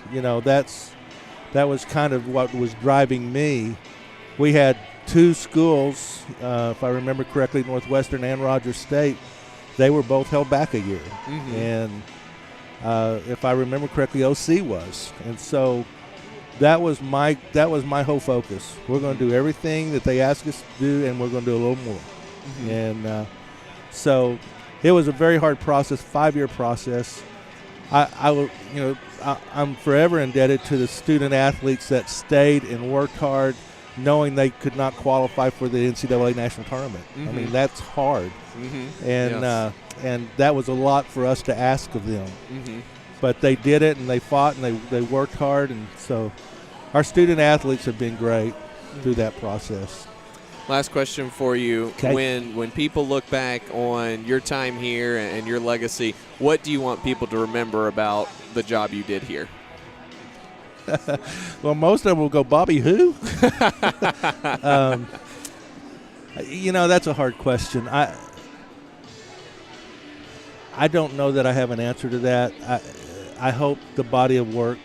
that was kind of what was driving me. We had two schools, if I remember correctly, Northwestern and Rogers State. They were both held back a year. And if I remember correctly, OC was. And so that was my whole focus. We're going to do everything that they ask us to do, and we're going to do a little more. And so it was a very hard process, 5-year process. I'm forever indebted to the student athletes that stayed and worked hard, knowing they could not qualify for the NCAA national tournament. I mean, that's hard, and and that was a lot for us to ask of them. But they did it, and they fought, and they worked hard, and so our student athletes have been great through that process. Last question for you. Okay. When people look back on your time here and your legacy, what do you want people to remember about the job you did here? Well, most of them will go, Bobby who? That's a hard question. I don't know that I have an answer to that. I hope the body of work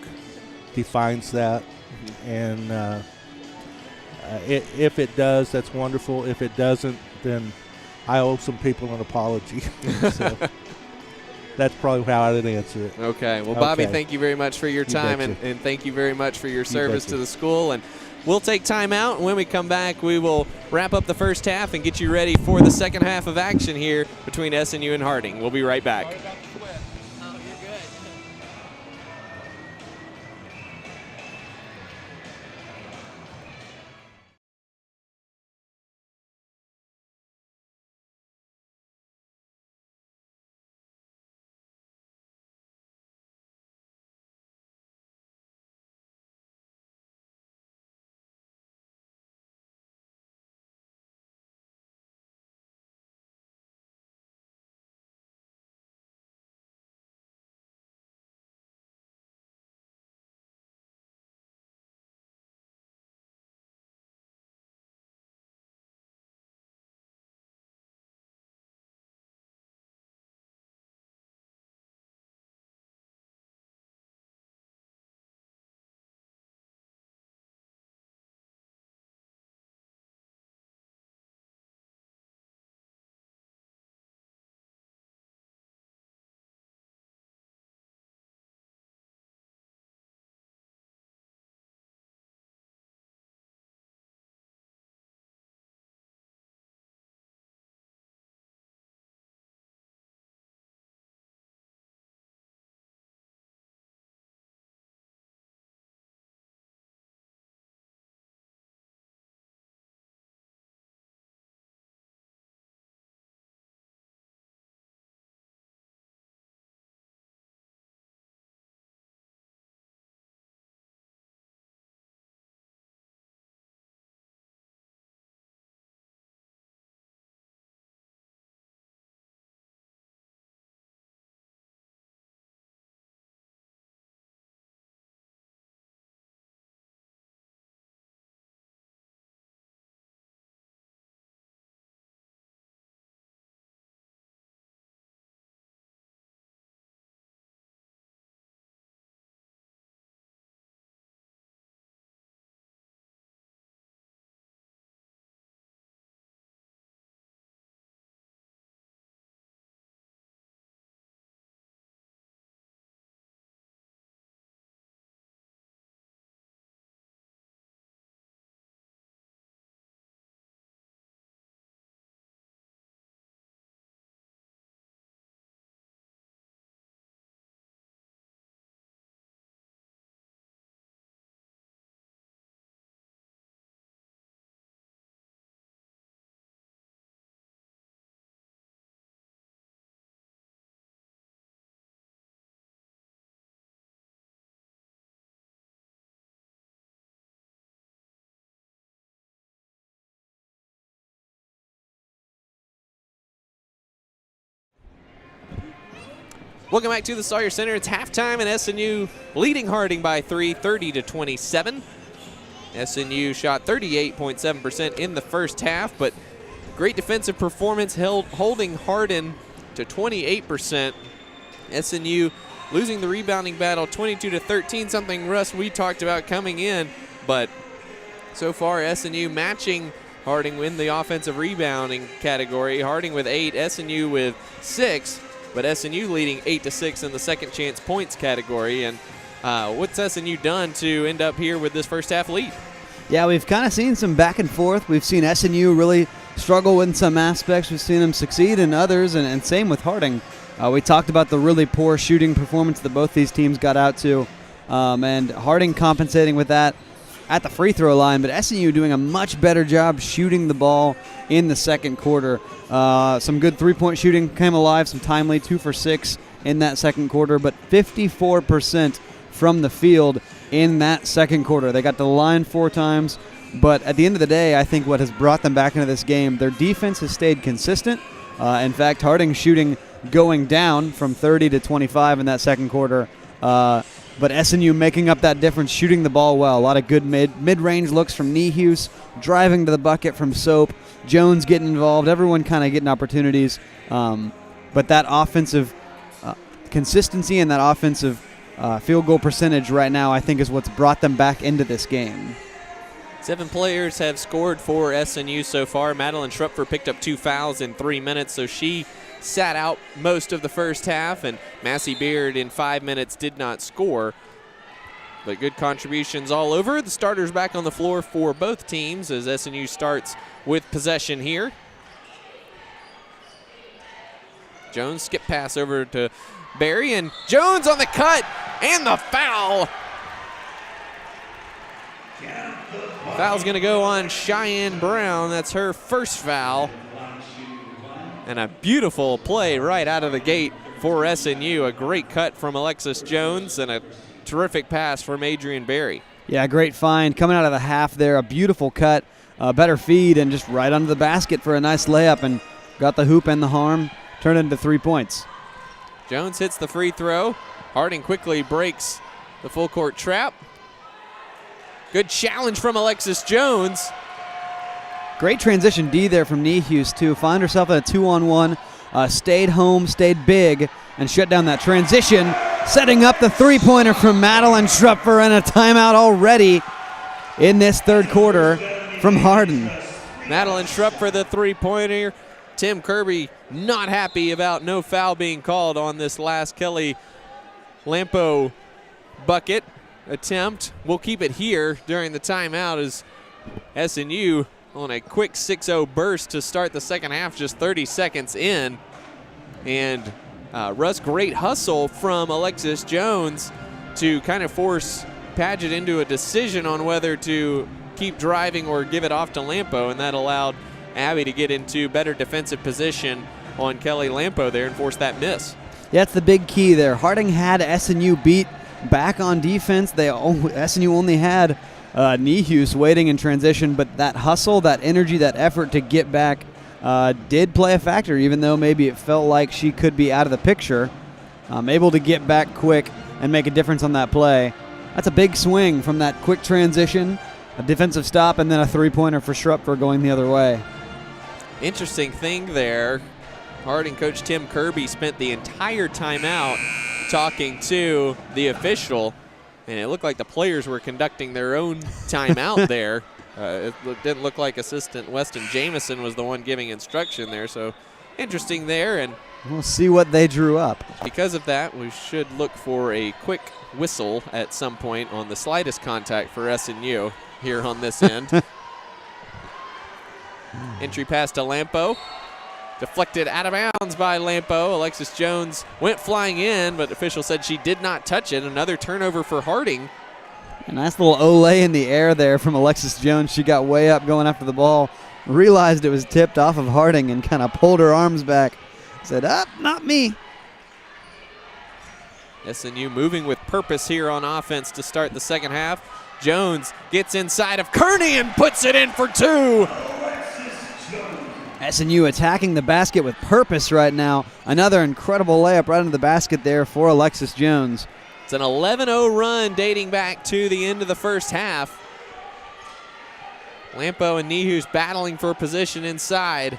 defines that. And if it does, that's wonderful. If it doesn't, then I owe some people an apology. So that's probably how I would answer it. Okay. Well, Bobby, thank you very much for your time, and thank you very much for your service to the school. And we'll take time out, and when we come back, we will wrap up the first half and get you ready for the second half of action here between SNU and Harding. We'll be right back. Welcome back to the Sawyer Center. It's halftime and SNU leading Harding by 3, 30-27. SNU shot 38.7% in the first half, but great defensive performance holding Harding to 28%. SNU losing the rebounding battle 22-13, something, Russ, we talked about coming in, but so far SNU matching Harding in the offensive rebounding category. Harding with 8, SNU with 6, but SNU leading 8-6 in the second chance points category. And what's SNU done to end up here with this first half lead? Yeah, we've kind of seen some back and forth. We've seen SNU really struggle in some aspects. We've seen them succeed in others, and same with Harding. We talked about the really poor shooting performance that both these teams got out to, and Harding compensating with that at the free throw line, but SNU doing a much better job shooting the ball in the second quarter. Some good three-point shooting came alive, some timely, 2 for 6 in that second quarter, but 54% from the field in that second quarter. They got to the line 4 times, but at the end of the day, I think what has brought them back into this game, their defense has stayed consistent. In fact, Harding shooting going down from 30 to 25 in that second quarter. But SNU making up that difference, shooting the ball well. A lot of good mid-range looks from Nehus, driving to the bucket from Soap, Jones getting involved, everyone kind of getting opportunities. But that offensive consistency and that offensive field goal percentage right now, I think, is what's brought them back into this game. 7 players have scored for SNU so far. Madeline Schrupfer picked up 2 fouls in 3 minutes, so she sat out most of the first half, and Massey Beard in 5 minutes did not score. But good contributions all over. The starters back on the floor for both teams as SNU starts with possession here. Jones skip pass over to Barry, and Jones on the cut and the foul. Foul's going to go on Cheyenne Brown. That's her first foul. And a beautiful play right out of the gate for SNU. A great cut from Alexis Jones and a terrific pass from Adrian Berry. Yeah, great find. Coming out of the half there, a beautiful cut, better feed, and just right under the basket for a nice layup, and got the hoop and the harm, turned it into 3 points. Jones hits the free throw. Harding quickly breaks the full court trap. Good challenge from Alexis Jones. Great transition D there from Nehus, too. Find herself in a 2-on-1, stayed home, stayed big, and shut down that transition, setting up the three-pointer from Madeline Schrupfer, and a timeout already in this third quarter from Harding. Madeline Schrupfer, the three-pointer. Tim Kirby not happy about no foul being called on this last Kelly Lampo bucket attempt. We'll keep it here during the timeout as SNU on a quick 6-0 burst to start the second half, just 30 seconds in. And Russ, great hustle from Alexis Jones to kind of force Padgett into a decision on whether to keep driving or give it off to Lampo, and that allowed Abby to get into better defensive position on Kelly Lampo there and force that miss. Yeah, that's the big key there. Harding had SNU beat back on defense. SNU only had Nehus waiting in transition, but that hustle, that energy, that effort to get back did play a factor, even though maybe it felt like she could be out of the picture. Able to get back quick and make a difference on that play. That's a big swing from that quick transition, a defensive stop, and then a three-pointer for Schrupfer going the other way. Interesting thing there, Harding coach Tim Kirby spent the entire timeout talking to the official, and it looked like the players were conducting their own timeout there. It didn't look like assistant Weston Jamison was the one giving instruction there, so interesting there. And we'll see what they drew up. Because of that, we should look for a quick whistle at some point on the slightest contact for SNU here on this end. Entry pass to Lampo. Deflected out of bounds by Lampo. Alexis Jones went flying in, but the official said she did not touch it. Another turnover for Harding. A nice little Olay in the air there from Alexis Jones. She got way up going after the ball, realized it was tipped off of Harding, and kind of pulled her arms back. Said, not me. SNU moving with purpose here on offense to start the second half. Jones gets inside of Kearney and puts it in for 2. SNU attacking the basket with purpose right now. Another incredible layup right into the basket there for Alexis Jones. It's an 11-0 run dating back to the end of the first half. Lampo and Nihus battling for position inside.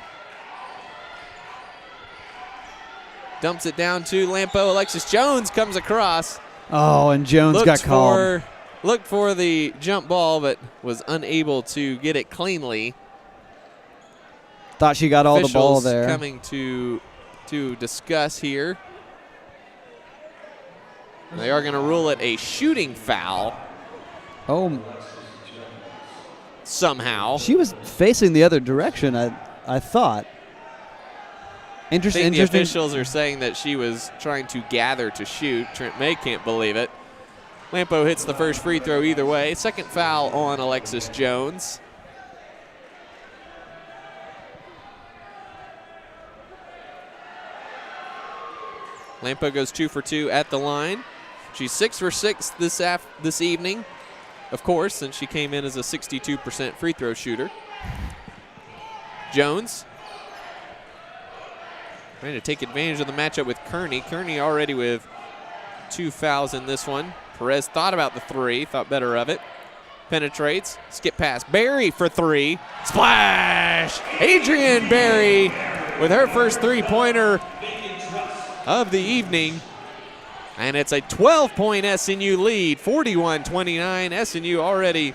Dumps it down to Lampo. Alexis Jones comes across. Oh, and Jones got called. Looked for the jump ball, but was unable to get it cleanly. Thought she got all the ball there. Coming to discuss here. They are going to rule it a shooting foul. Oh. Somehow. She was facing the other direction, I thought. Interesting. The officials are saying that she was trying to gather to shoot. Trent May can't believe it. Lampo hits the first free throw either way. Second foul on Alexis Jones. Lampo goes 2 for 2 at the line. She's 6 for 6 this evening, of course, since she came in as a 62% free throw shooter. Jones trying to take advantage of the matchup with Kearney. Kearney already with 2 fouls in this one. Perez thought about the 3, thought better of it. Penetrates, skip pass. Berry for 3. Splash! Adrian Berry with her first 3-pointer of the evening. And it's a 12-point SNU lead, 41-29. SNU already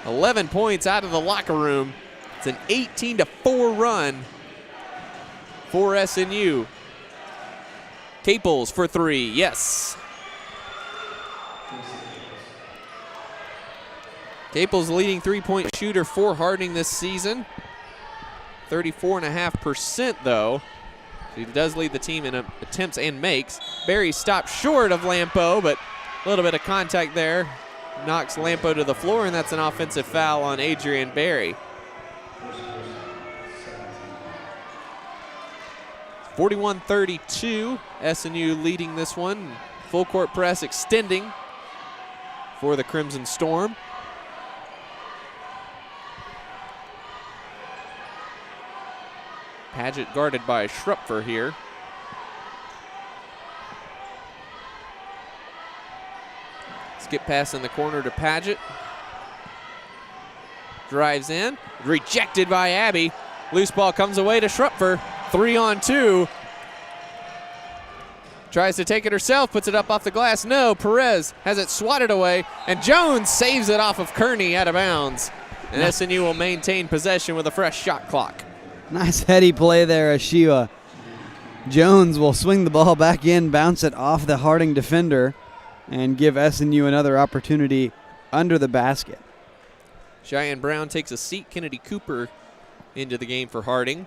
11 points out of the locker room. It's an 18-4 run for SNU. Caples for 3, yes. Caples leading 3-point shooter for Harding this season. 34.5% though. He does lead the team in attempts and makes. Berry stopped short of Lampo, but a little bit of contact there. Knocks Lampo to the floor, and that's an offensive foul on Adrian Berry. 41-32, SNU leading this one. Full court press extending for the Crimson Storm. Paget guarded by Schrupfer here. Skip pass in the corner to Paget. Drives in, rejected by Abby. Loose ball comes away to Schrupfer. 3-on-2. Tries to take it herself, puts it up off the glass. No, Perez has it swatted away, and Jones saves it off of Kearney out of bounds. And SNU will maintain possession with a fresh shot clock. Nice heady play there as Sheila. Jones will swing the ball back in, bounce it off the Harding defender, and give SNU another opportunity under the basket. Cheyenne Brown takes a seat. Kennedy Cooper into the game for Harding.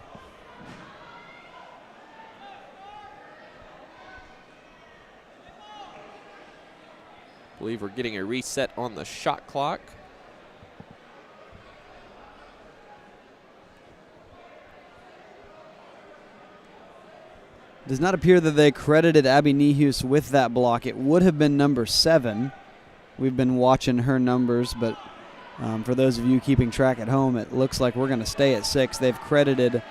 I believe we're getting a reset on the shot clock. Does not appear that they credited Abby Nihus with that block. It would have been number 7. We've been watching her numbers, but for those of you keeping track at home, it looks like we're going to stay at 6. They've credited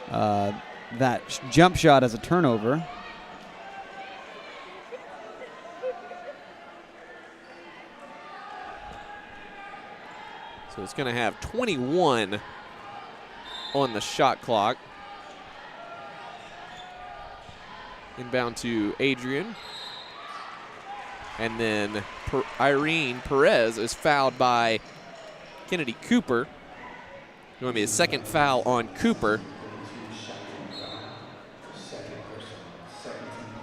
that jump shot as a turnover. So it's going to have 21 on the shot clock. Inbound to Adrian. And then Irene Perez is fouled by Kennedy Cooper. Going to be a second foul on Cooper.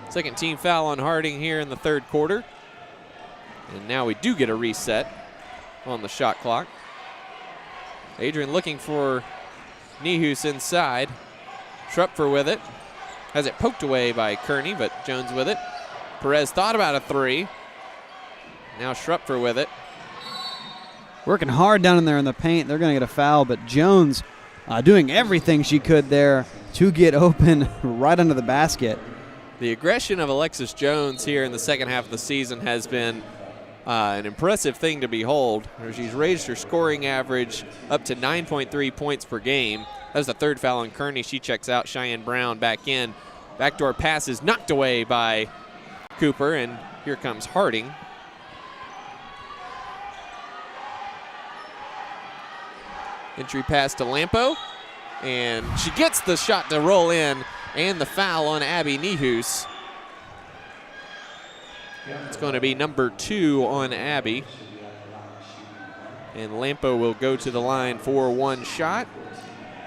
Second team foul on Harding here in the third quarter. And now we do get a reset on the shot clock. Adrian looking for Nihus inside. Schrupfer with it. Has it poked away by Kearney, but Jones with it. Perez thought about a 3. Now Schrupfer with it. Working hard down in there in the paint. They're going to get a foul, but Jones doing everything she could there to get open right under the basket. The aggression of Alexis Jones here in the second half of the season has been an impressive thing to behold. She's raised her scoring average up to 9.3 points per game. That was the third foul on Kearney. She checks out. Cheyenne Brown back in. Backdoor pass is knocked away by Cooper, and here comes Harding. Entry pass to Lampo, and she gets the shot to roll in, and the foul on Abby Nehus. It's going to be number 2 on Abby. And Lampo will go to the line for 1 shot.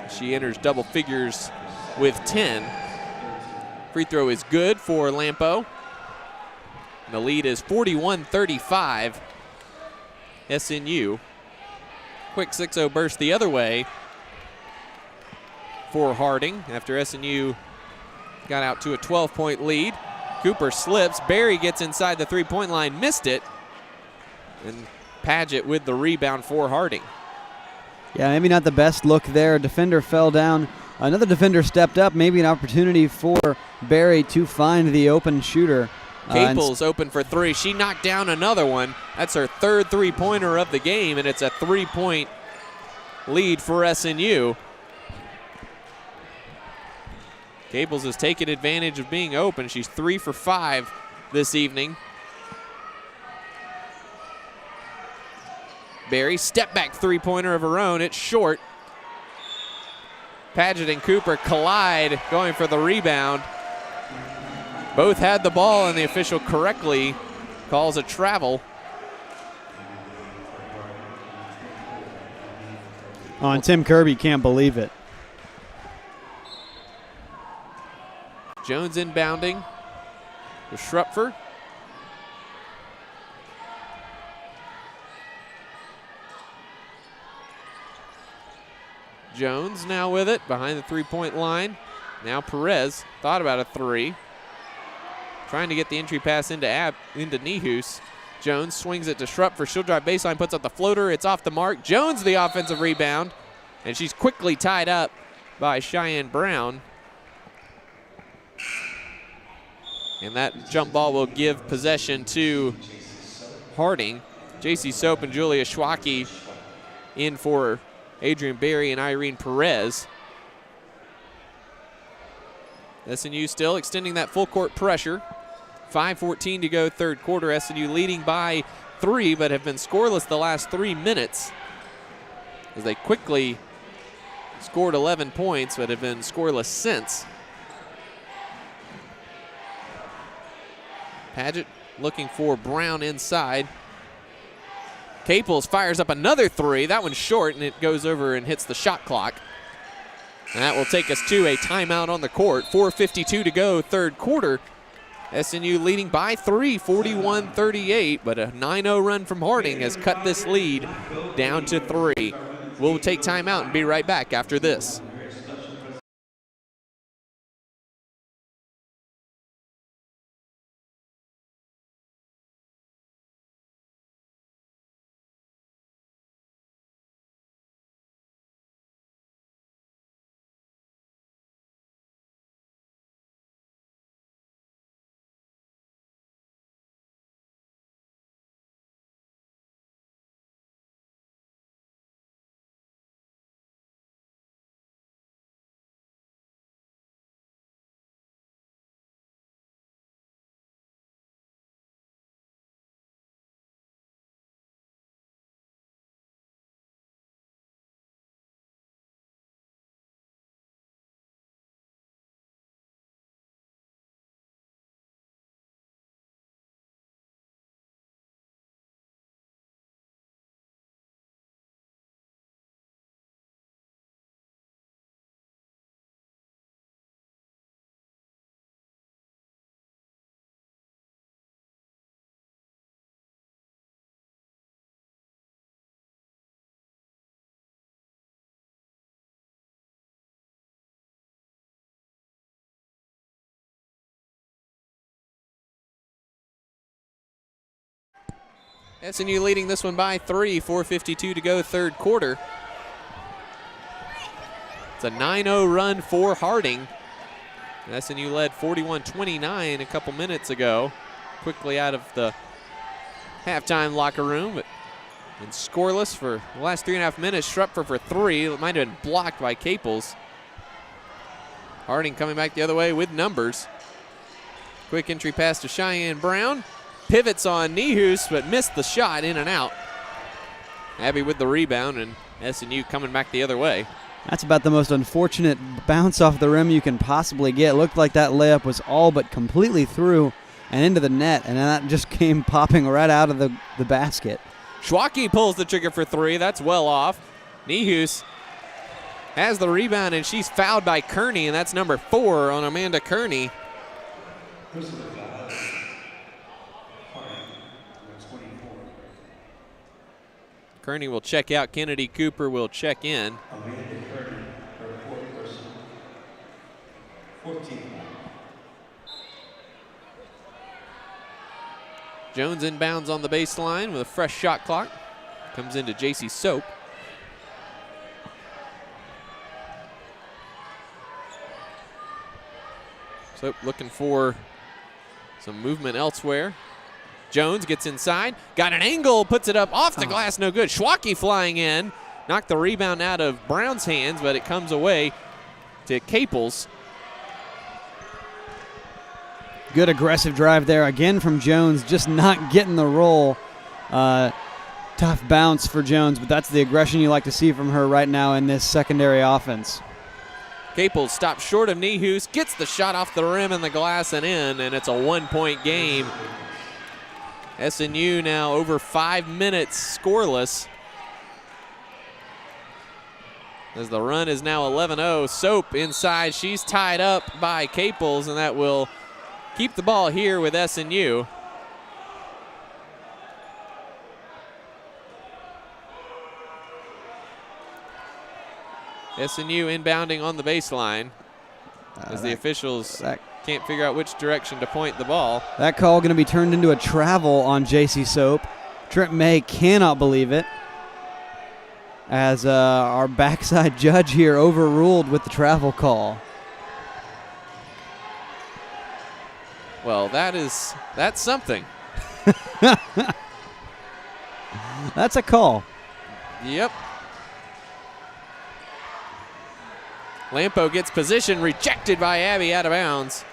She enters double figures with 10. Free throw is good for Lampo. And the lead is 41-35. SNU. Quick 6-0 burst the other way for Harding after SNU got out to a 12-point lead. Cooper slips. Barry gets inside the three-point line, missed it. And Paget with the rebound for Harding. Yeah, maybe not the best look there. A defender fell down. Another defender stepped up. Maybe an opportunity for Barry to find the open shooter. Capel's open for 3. She knocked down another one. That's her third three-pointer of the game, and it's a 3-point lead for SNU. Capels has taken advantage of being open. She's 3 for 5 this evening. Barry, step back three-pointer of her own. It's short. Paget and Cooper collide, going for the rebound. Both had the ball, and the official correctly calls a travel. Oh, and Tim Kirby can't believe it. Jones inbounding to Schrupfer. Jones now with it behind the three-point line. Now Perez thought about a 3. Trying to get the entry pass into Nehus. Jones swings it to Schrupfer. She'll drive baseline, puts up the floater. It's off the mark. Jones the offensive rebound. And she's quickly tied up by Cheyenne Brown. And that jump ball will give possession to Harding. J.C. Soap and Julia Schwacke in for Adrian Berry and Irene Perez. SNU still extending that full court pressure. 5:14 to go third quarter. SNU leading by 3, but have been scoreless the last 3 minutes as they quickly scored 11 points, but have been scoreless since. Paget looking for Brown inside. Capels fires up another 3. That one's short, and it goes over and hits the shot clock. And that will take us to a timeout on the court. 4:52 to go third quarter. SNU leading by 3, 41-38, but a 9-0 run from Harding has cut this lead down to 3. We'll take timeout and be right back after this. SNU leading this one by 3, 4:52 to go third quarter. It's a 9-0 run for Harding. SNU led 41-29 a couple minutes ago. Quickly out of the halftime locker room, but And scoreless for the last 3.5 minutes. Schrupfer for 3. It might have been blocked by Caples. Harding coming back the other way with numbers. Quick entry pass to Cheyenne Brown. Pivots on Nihus, but missed the shot, in and out. Abby with the rebound, and SNU coming back the other way. That's about the most unfortunate bounce off the rim you can possibly get. It looked like that layup was all but completely through and into the net, and then that just came popping right out of the basket. Schwacke pulls the trigger for 3. That's well off. Nihus has the rebound, and she's fouled by Kearney, and that's number 4 on Amanda Kearney. Kearney will check out. Kennedy Cooper will check in. Jones inbounds on the baseline with a fresh shot clock. Comes into JC Soap. Soap looking for some movement elsewhere. Jones gets inside, got an angle, puts it up off the glass, no good. Schwacke flying in, knocked the rebound out of Brown's hands, but it comes away to Caples. Good aggressive drive there again from Jones, just not getting the roll. Tough bounce for Jones, but that's the aggression you like to see from her right now in this secondary offense. Caples stops short of Nihus, gets the shot off the rim and the glass and in, and it's a 1-point game. SNU now over 5 minutes scoreless. As the run is now 11-0. Soap inside, she's tied up by Caples, and that will keep the ball here with SNU. SNU inbounding on the baseline as the officials can't figure out which direction to point the ball. That call going to be turned into a travel on JC Soap. Trent May cannot believe it, as our backside judge here overruled with the travel call. Well, that's something. That's a call. Yep. Lampo gets position, rejected by Abby, out of bounds.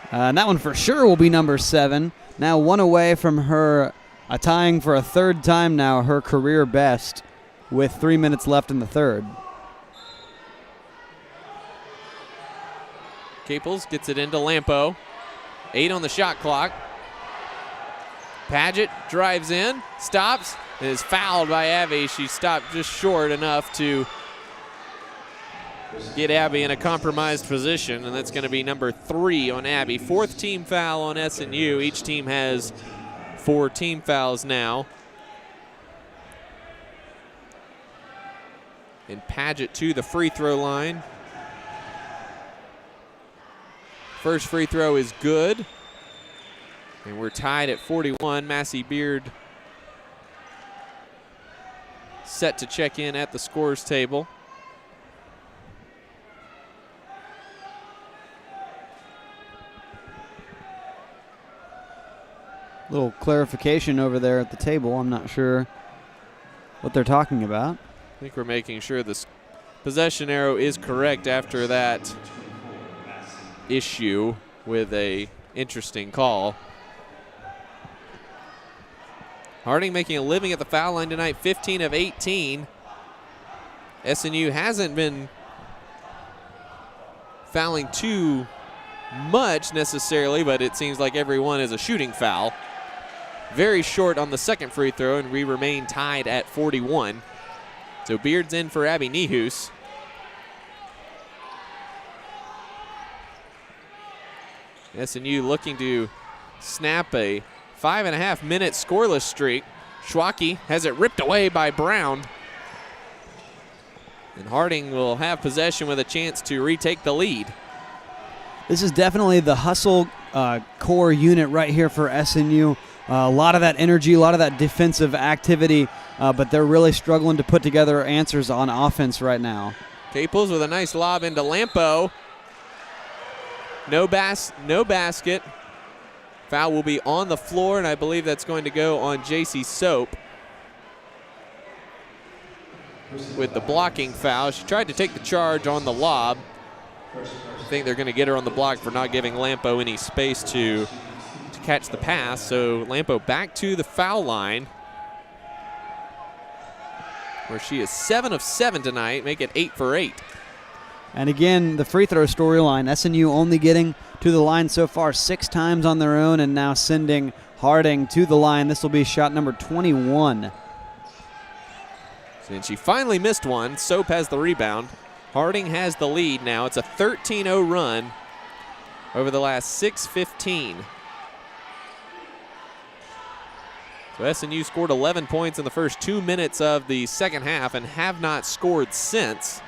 And that one for sure will be number 7. Now one away from her tying for a third time now her career best with 3 minutes left in the third. Caples gets it into Lampo. 8 on the shot clock. Paget drives in, stops, and is fouled by Abby. She stopped just short enough to get Abby in a compromised position, and that's going to be number 3 on Abby. 4th team foul on SNU. Each team has 4 team fouls now. And Paget to the free throw line. First free throw is good. And we're tied at 41. Massey Beard set to check in at the scorers table. Little clarification over there at the table. I'm not sure what they're talking about. I think we're making sure this possession arrow is correct after that issue with a interesting call. Harding making a living at the foul line tonight, 15 of 18. SNU hasn't been fouling too much necessarily, but it seems like every one is a shooting foul. Very short on the second free throw, and we remain tied at 41. So Beard's in for Abby Nihus. SNU looking to snap a 5.5 minute scoreless streak. Schwacke has it ripped away by Brown. And Harding will have possession with a chance to retake the lead. This is definitely the hustle core unit right here for SNU. A lot of that energy, a lot of that defensive activity, but they're really struggling to put together answers on offense right now. Caples with a nice lob into Lampo. No basket. Foul will be on the floor, and I believe that's going to go on JC Soap. with the blocking foul. She tried to take the charge on the lob. I think they're going to get her on the block for not giving Lampo any space to catch the pass. So Lampo back to the foul line, where she is 7 of 7 tonight, make it 8 for 8. And again, the free throw storyline, SNU only getting to the line so far 6 times on their own, and now sending Harding to the line. This will be shot number 21. And she finally missed one. Soap has the rebound. Harding has the lead now. It's a 13-0 run over the last 6:15. So SNU scored 11 points in the first 2 minutes of the second half and have not scored since.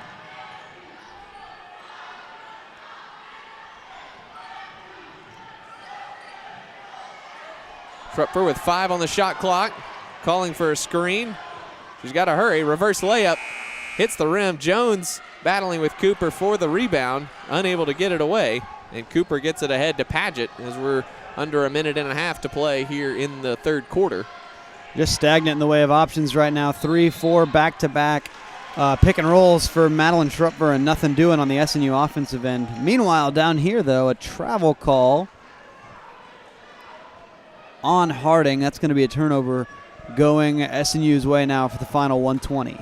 Schrupfer with 5 on the shot clock, calling for a screen. She's got to hurry. Reverse layup, hits the rim. Jones battling with Cooper for the rebound, unable to get it away. And Cooper gets it ahead to Paget as we're under a minute and a half to play here in the third quarter. Just stagnant in the way of options right now. 3-4 back-to-back pick and rolls for Madeline Schrupfer, and nothing doing on the SNU offensive end. Meanwhile, down here, though, a travel call on Harding. That's going to be a turnover going SNU's way now for the final 120.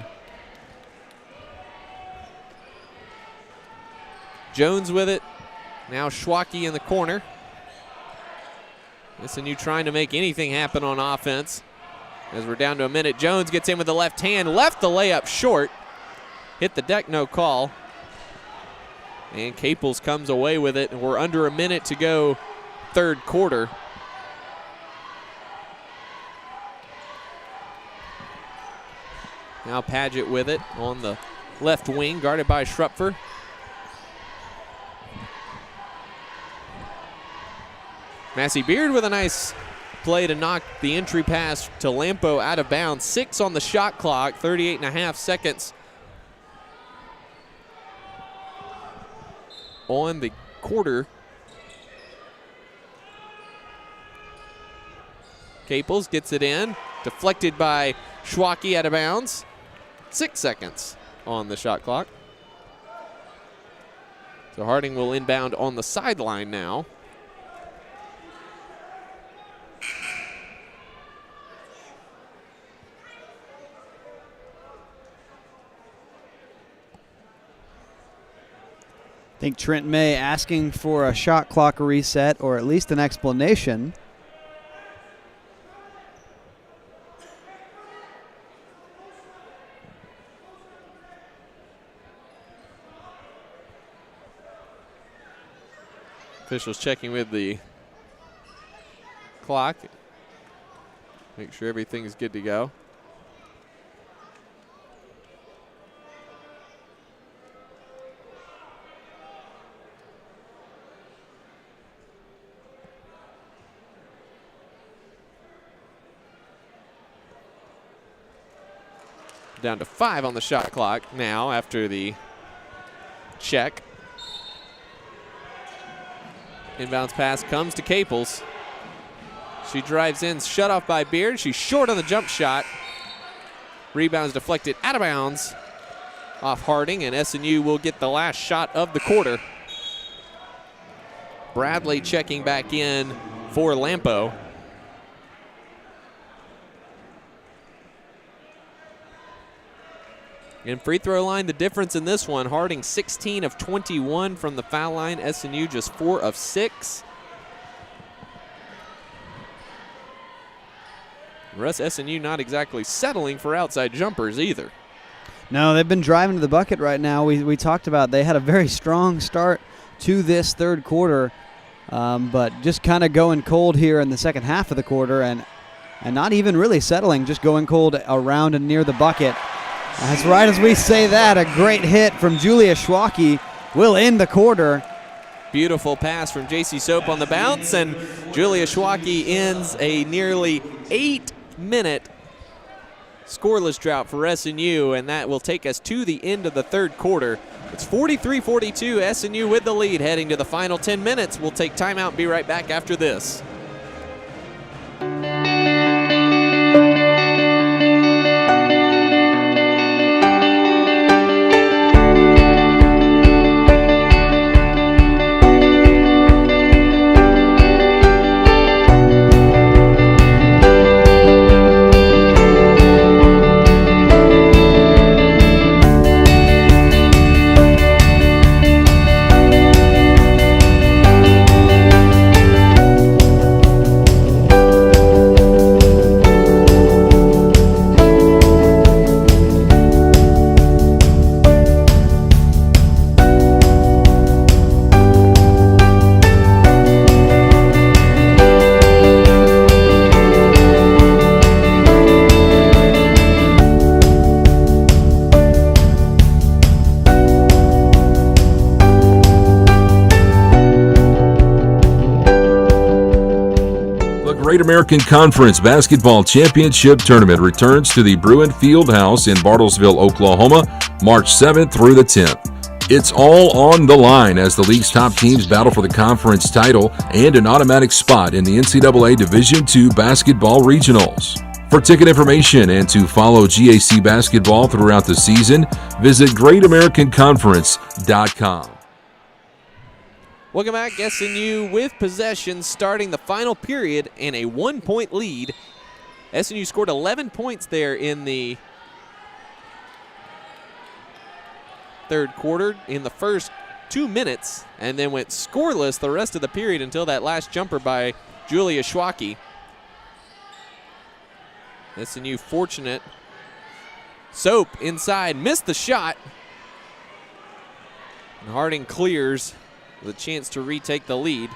Jones with it. Now Schwacke in the corner. SNU trying to make anything happen on offense. As we're down to a minute, Jones gets in with the left hand, left the layup short. Hit the deck, no call. And Caples comes away with it, and we're under a minute to go third quarter. Now Paget with it on the left wing, guarded by Schrupfer. Massey Beard with a nice play to knock the entry pass to Lampo out of bounds. 6 on the shot clock, 38.5 seconds on the quarter. Caples gets it in, deflected by Schwacke out of bounds. 6 seconds on the shot clock. So Harding will inbound on the sideline now. I think Trent May asking for a shot clock reset or at least an explanation. Officials checking with the clock. Make sure everything's good to go. Down to 5 on the shot clock now after the check. Inbounds pass comes to Caples. She drives in, shut off by Beard. She's short on the jump shot. Rebounds deflected out of bounds off Harding, and SNU will get the last shot of the quarter. Bradley checking back in for Lampo. And free throw line, the difference in this one, Harding 16 of 21 from the foul line. SNU just 4 of 6. Russ, SNU not exactly settling for outside jumpers either. No, they've been driving to the bucket right now. We talked about they had a very strong start to this third quarter, but just kind of going cold here in the second half of the quarter and not even really settling, just going cold around and near the bucket. As right as we say that, a great hit from Julia Schwacke will end the quarter. Beautiful pass from J.C. Soap on the bounce, and Julia Schwacke ends a nearly 8-minute scoreless drought for SNU, and that will take us to the end of the third quarter. It's 43-42, SNU with the lead heading to the final 10 minutes. We'll take timeout and be right back after this. Great American Conference Basketball Championship Tournament returns to the Bruin Fieldhouse in Bartlesville, Oklahoma, March 7th through the 10th. It's all on the line as the league's top teams battle for the conference title and an automatic spot in the NCAA Division II Basketball Regionals. For ticket information and to follow GAC basketball throughout the season, visit GreatAmericanConference.com. Welcome back, SNU with possession starting the final period and a 1-point lead. SNU scored 11 points there in the third quarter in the first 2 minutes and then went scoreless the rest of the period until that last jumper by Julia Schwacke. SNU fortunate. Soap inside, missed the shot. And Harding clears with a chance to retake the lead.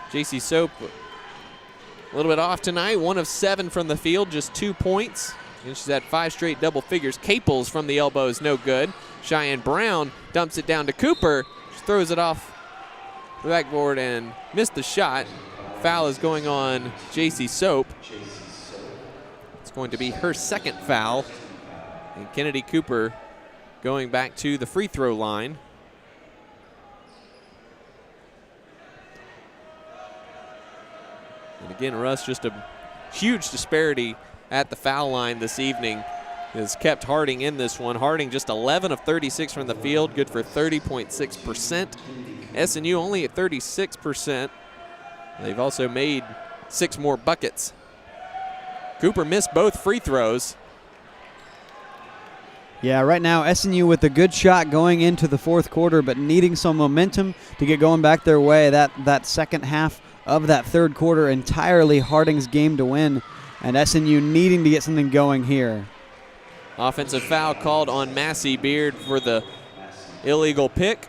JC Soap a little bit off tonight, 1 of 7 from the field, just 2 points. And she's at 5 straight double figures. Caples from the elbow is no good. Cheyenne Brown dumps it down to Cooper. She throws it off the backboard and missed the shot. Foul is going on JC Soap. It's going to be her second foul. And Kennedy Cooper going back to the free throw line. And again, Russ, just a huge disparity at the foul line this evening has kept Harding in this one. Harding just 11 of 36 from the field, good for 30.6%. SNU only at 36%. They've also made 6 more buckets. Cooper missed both free throws. Yeah, right now SNU with a good shot going into the fourth quarter, but needing some momentum to get going back their way. That second half of that third quarter entirely Harding's game to win, and SNU needing to get something going here. Offensive foul called on Massey Beard for the illegal pick.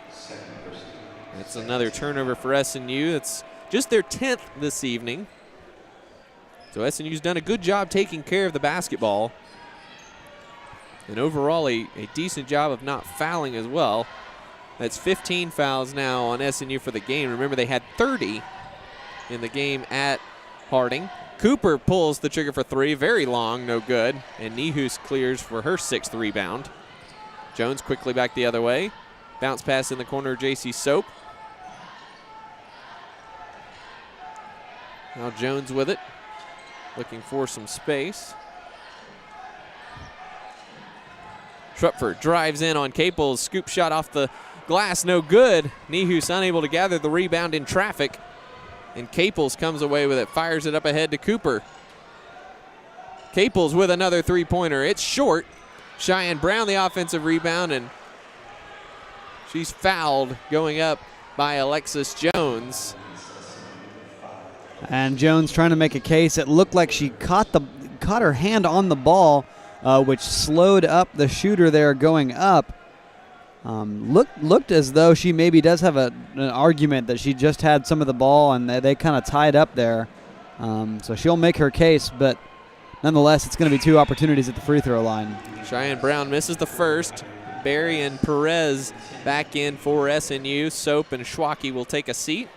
It's another turnover for SNU. It's just their 10th this evening. So SNU's done a good job taking care of the basketball. And overall a decent job of not fouling as well. That's 15 fouls now on SNU for the game. Remember, they had 30 in the game at Harding. Cooper pulls the trigger for 3, very long, no good. And Nihus clears for her 6th rebound. Jones quickly back the other way. Bounce pass in the corner, JC Soap. Now Jones with it, looking for some space. Schrupfer drives in on Caples, scoop shot off the glass, no good. Nihus unable to gather the rebound in traffic. And Caples comes away with it, fires it up ahead to Cooper. Caples with another three-pointer. It's short. Cheyenne Brown the offensive rebound, and she's fouled going up by Alexis Jones. And Jones trying to make a case. It looked like she caught her hand on the ball, which slowed up the shooter there going up. Looked as though she maybe does have an argument that she just had some of the ball and they kind of tied up there. So she'll make her case, but nonetheless, it's going to be 2 opportunities at the free throw line. Cheyenne Brown misses the first. Barry and Perez back in for SNU. Soap and Schwacke will take a seat.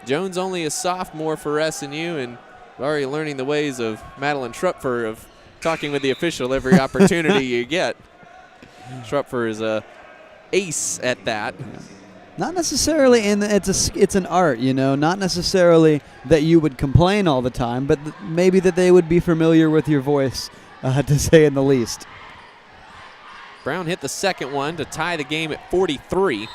Jones only a sophomore for SNU and already learning the ways of Madeline Schrupfer of talking with the official every opportunity you get. Schrupfer is a ace at that. Not necessarily, and it's an art, you know. Not necessarily that you would complain all the time, but maybe that they would be familiar with your voice, to say in the least. Brown hit the second one to tie the game at 43.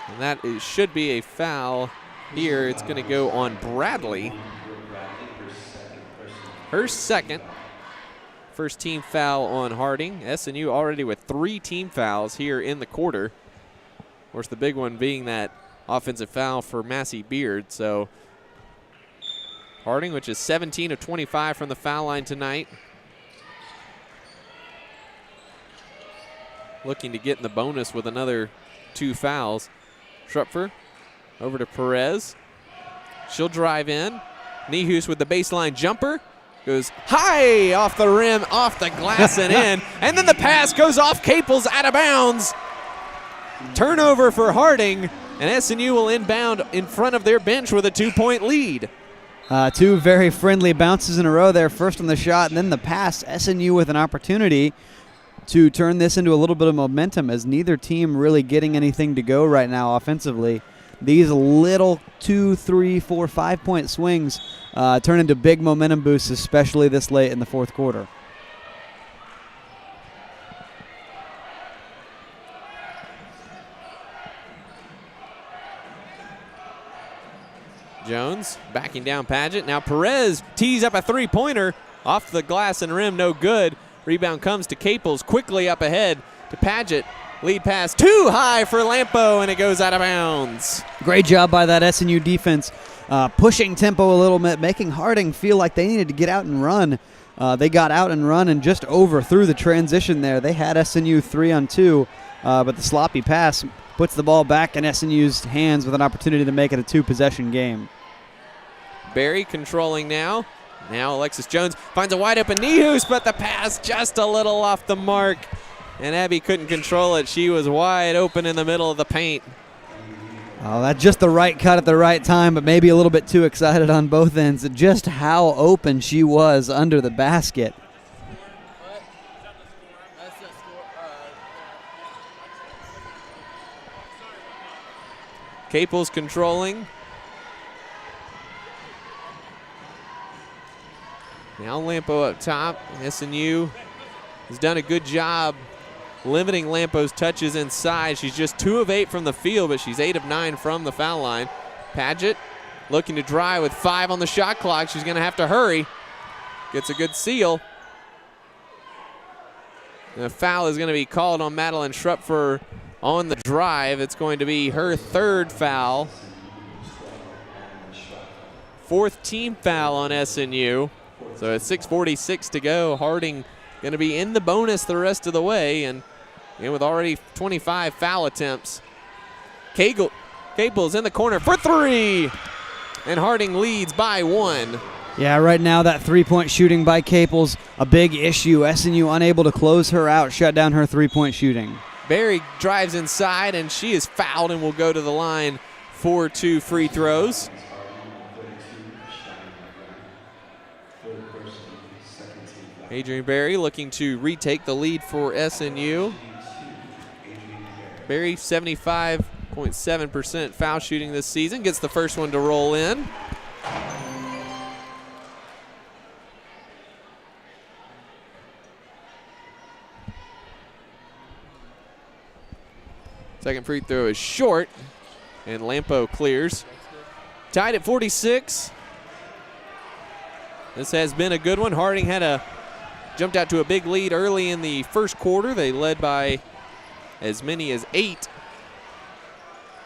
And that should be a foul here. It's going to go on Bradley. Her second. First team foul on Harding. SNU already with 3 team fouls here in the quarter. Of course, the big one being that offensive foul for Massey Beard. So Harding, which is 17 of 25 from the foul line tonight. Looking to get in the bonus with another 2 fouls. Schrupfer over to Perez. She'll drive in. Nihus with the baseline jumper. Goes high off the rim, off the glass and in. And then the pass goes off Caples out of bounds. Turnover for Harding, and SNU will inbound in front of their bench with a 2-point lead. Two very friendly bounces in a row there, first on the shot and then the pass. SNU with an opportunity to turn this into a little bit of momentum, as neither team really getting anything to go right now offensively. These little 2, 3, 4, 5-point swings turn into big momentum boosts, especially this late in the fourth quarter. Jones backing down Paget. Now Perez tees up a three-pointer off the glass and rim, no good. Rebound comes to Caples, quickly up ahead to Paget. Lead pass too high for Lampo, and it goes out of bounds. Great job by that SNU defense, pushing tempo a little bit, making Harding feel like they needed to get out and run. They got out and run and just overthrew the transition there. They had SNU 3-on-2, but the sloppy pass puts the ball back in SNU's hands with an opportunity to make it a two-possession game. Barry controlling now. Now Alexis Jones finds a wide-open Nehus, but the pass just a little off the mark. And Abby couldn't control it. She was wide open in the middle of the paint. Oh, that's just the right cut at the right time, but maybe a little bit too excited on both ends. Just how open she was under the basket. Caples controlling. Now Lampo up top. SNU has done a good job limiting Lampo's touches inside. She's just 2 of 8 from the field, but she's 8 of 9 from the foul line. Paget looking to drive with 5 on the shot clock. She's going to have to hurry. Gets a good seal. And a foul is going to be called on Madeline Schrupfer on the drive. It's going to be her 3rd foul. 4th team foul on SNU. So at 6:46 to go, Harding going to be in the bonus the rest of the way, and with already 25 foul attempts. Caples in the corner for 3, and Harding leads by 1. Yeah, right now that three-point shooting by Caples, a big issue. SNU unable to close her out, shut down her three-point shooting. Barry drives inside, and she is fouled and will go to the line for 2 free throws. Adrian Barry looking to retake the lead for SNU. Barry, 75.7% foul shooting this season, gets the first one to roll in. Second free throw is short, and Lampo clears. Tied at 46. This has been a good one. Harding jumped out to a big lead early in the first quarter. They led by as many as 8.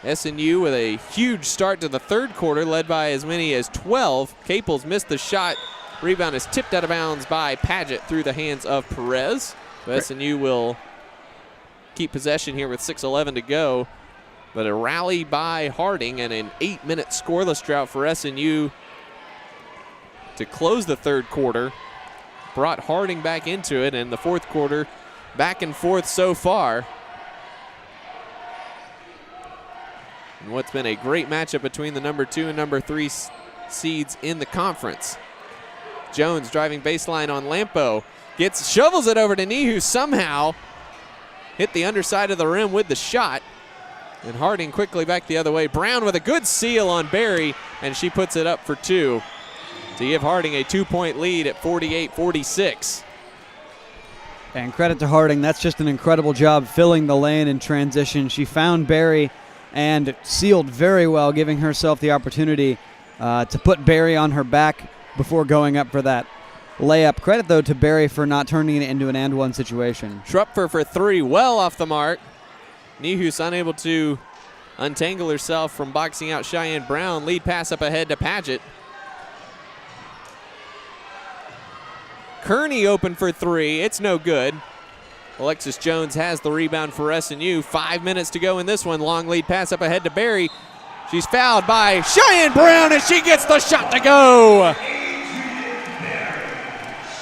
SNU with a huge start to the third quarter, led by as many as 12. Caples missed the shot. Rebound is tipped out of bounds by Paget through the hands of Perez. So SNU will keep possession here with 6:11 to go. But a rally by Harding and an 8-minute scoreless drought for SNU to close the third quarter brought Harding back into it, and the fourth quarter back and forth so far. And what's been a great matchup between the number 2 and number 3 seeds in the conference. Jones driving baseline on Lampo. Shovels it over to Nehus, somehow hit the underside of the rim with the shot. And Harding quickly back the other way. Brown with a good seal on Barry, and she puts it up for 2 to give Harding a 2-point lead at 48-46. And credit to Harding. That's just an incredible job filling the lane in transition. She found Barry and sealed very well, giving herself the opportunity to put Barry on her back before going up for that layup. Credit, though, to Barry for not turning it into an and-one situation. Schrupfer for 3, well off the mark. Nehus unable to untangle herself from boxing out Cheyenne Brown. Lead pass up ahead to Paget. Kearney open for 3. It's no good. Alexis Jones has the rebound for SNU. 5 minutes to go in this one. Long lead pass up ahead to Barry. She's fouled by Cheyenne Brown, and she gets the shot to go.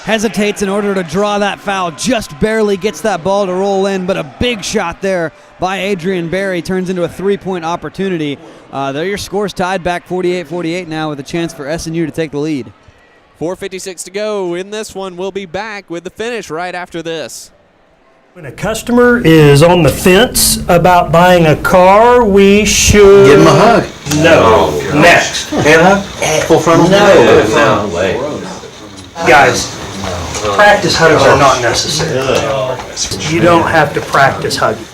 hesitates in order to draw that foul, just barely gets that ball to roll in, but a big shot there by Adrian Berry turns into a three-point opportunity. There your score's tied back 48-48 now with a chance for SNU to take the lead. 4:56 to go in this one. We'll be back with the finish right after this. When a customer is on the fence about buying a car, we should... Give him a hug. No. Next. Hand hug? Full frontal? No way. Guys, practice hugs are not necessary. You don't have to practice hugging.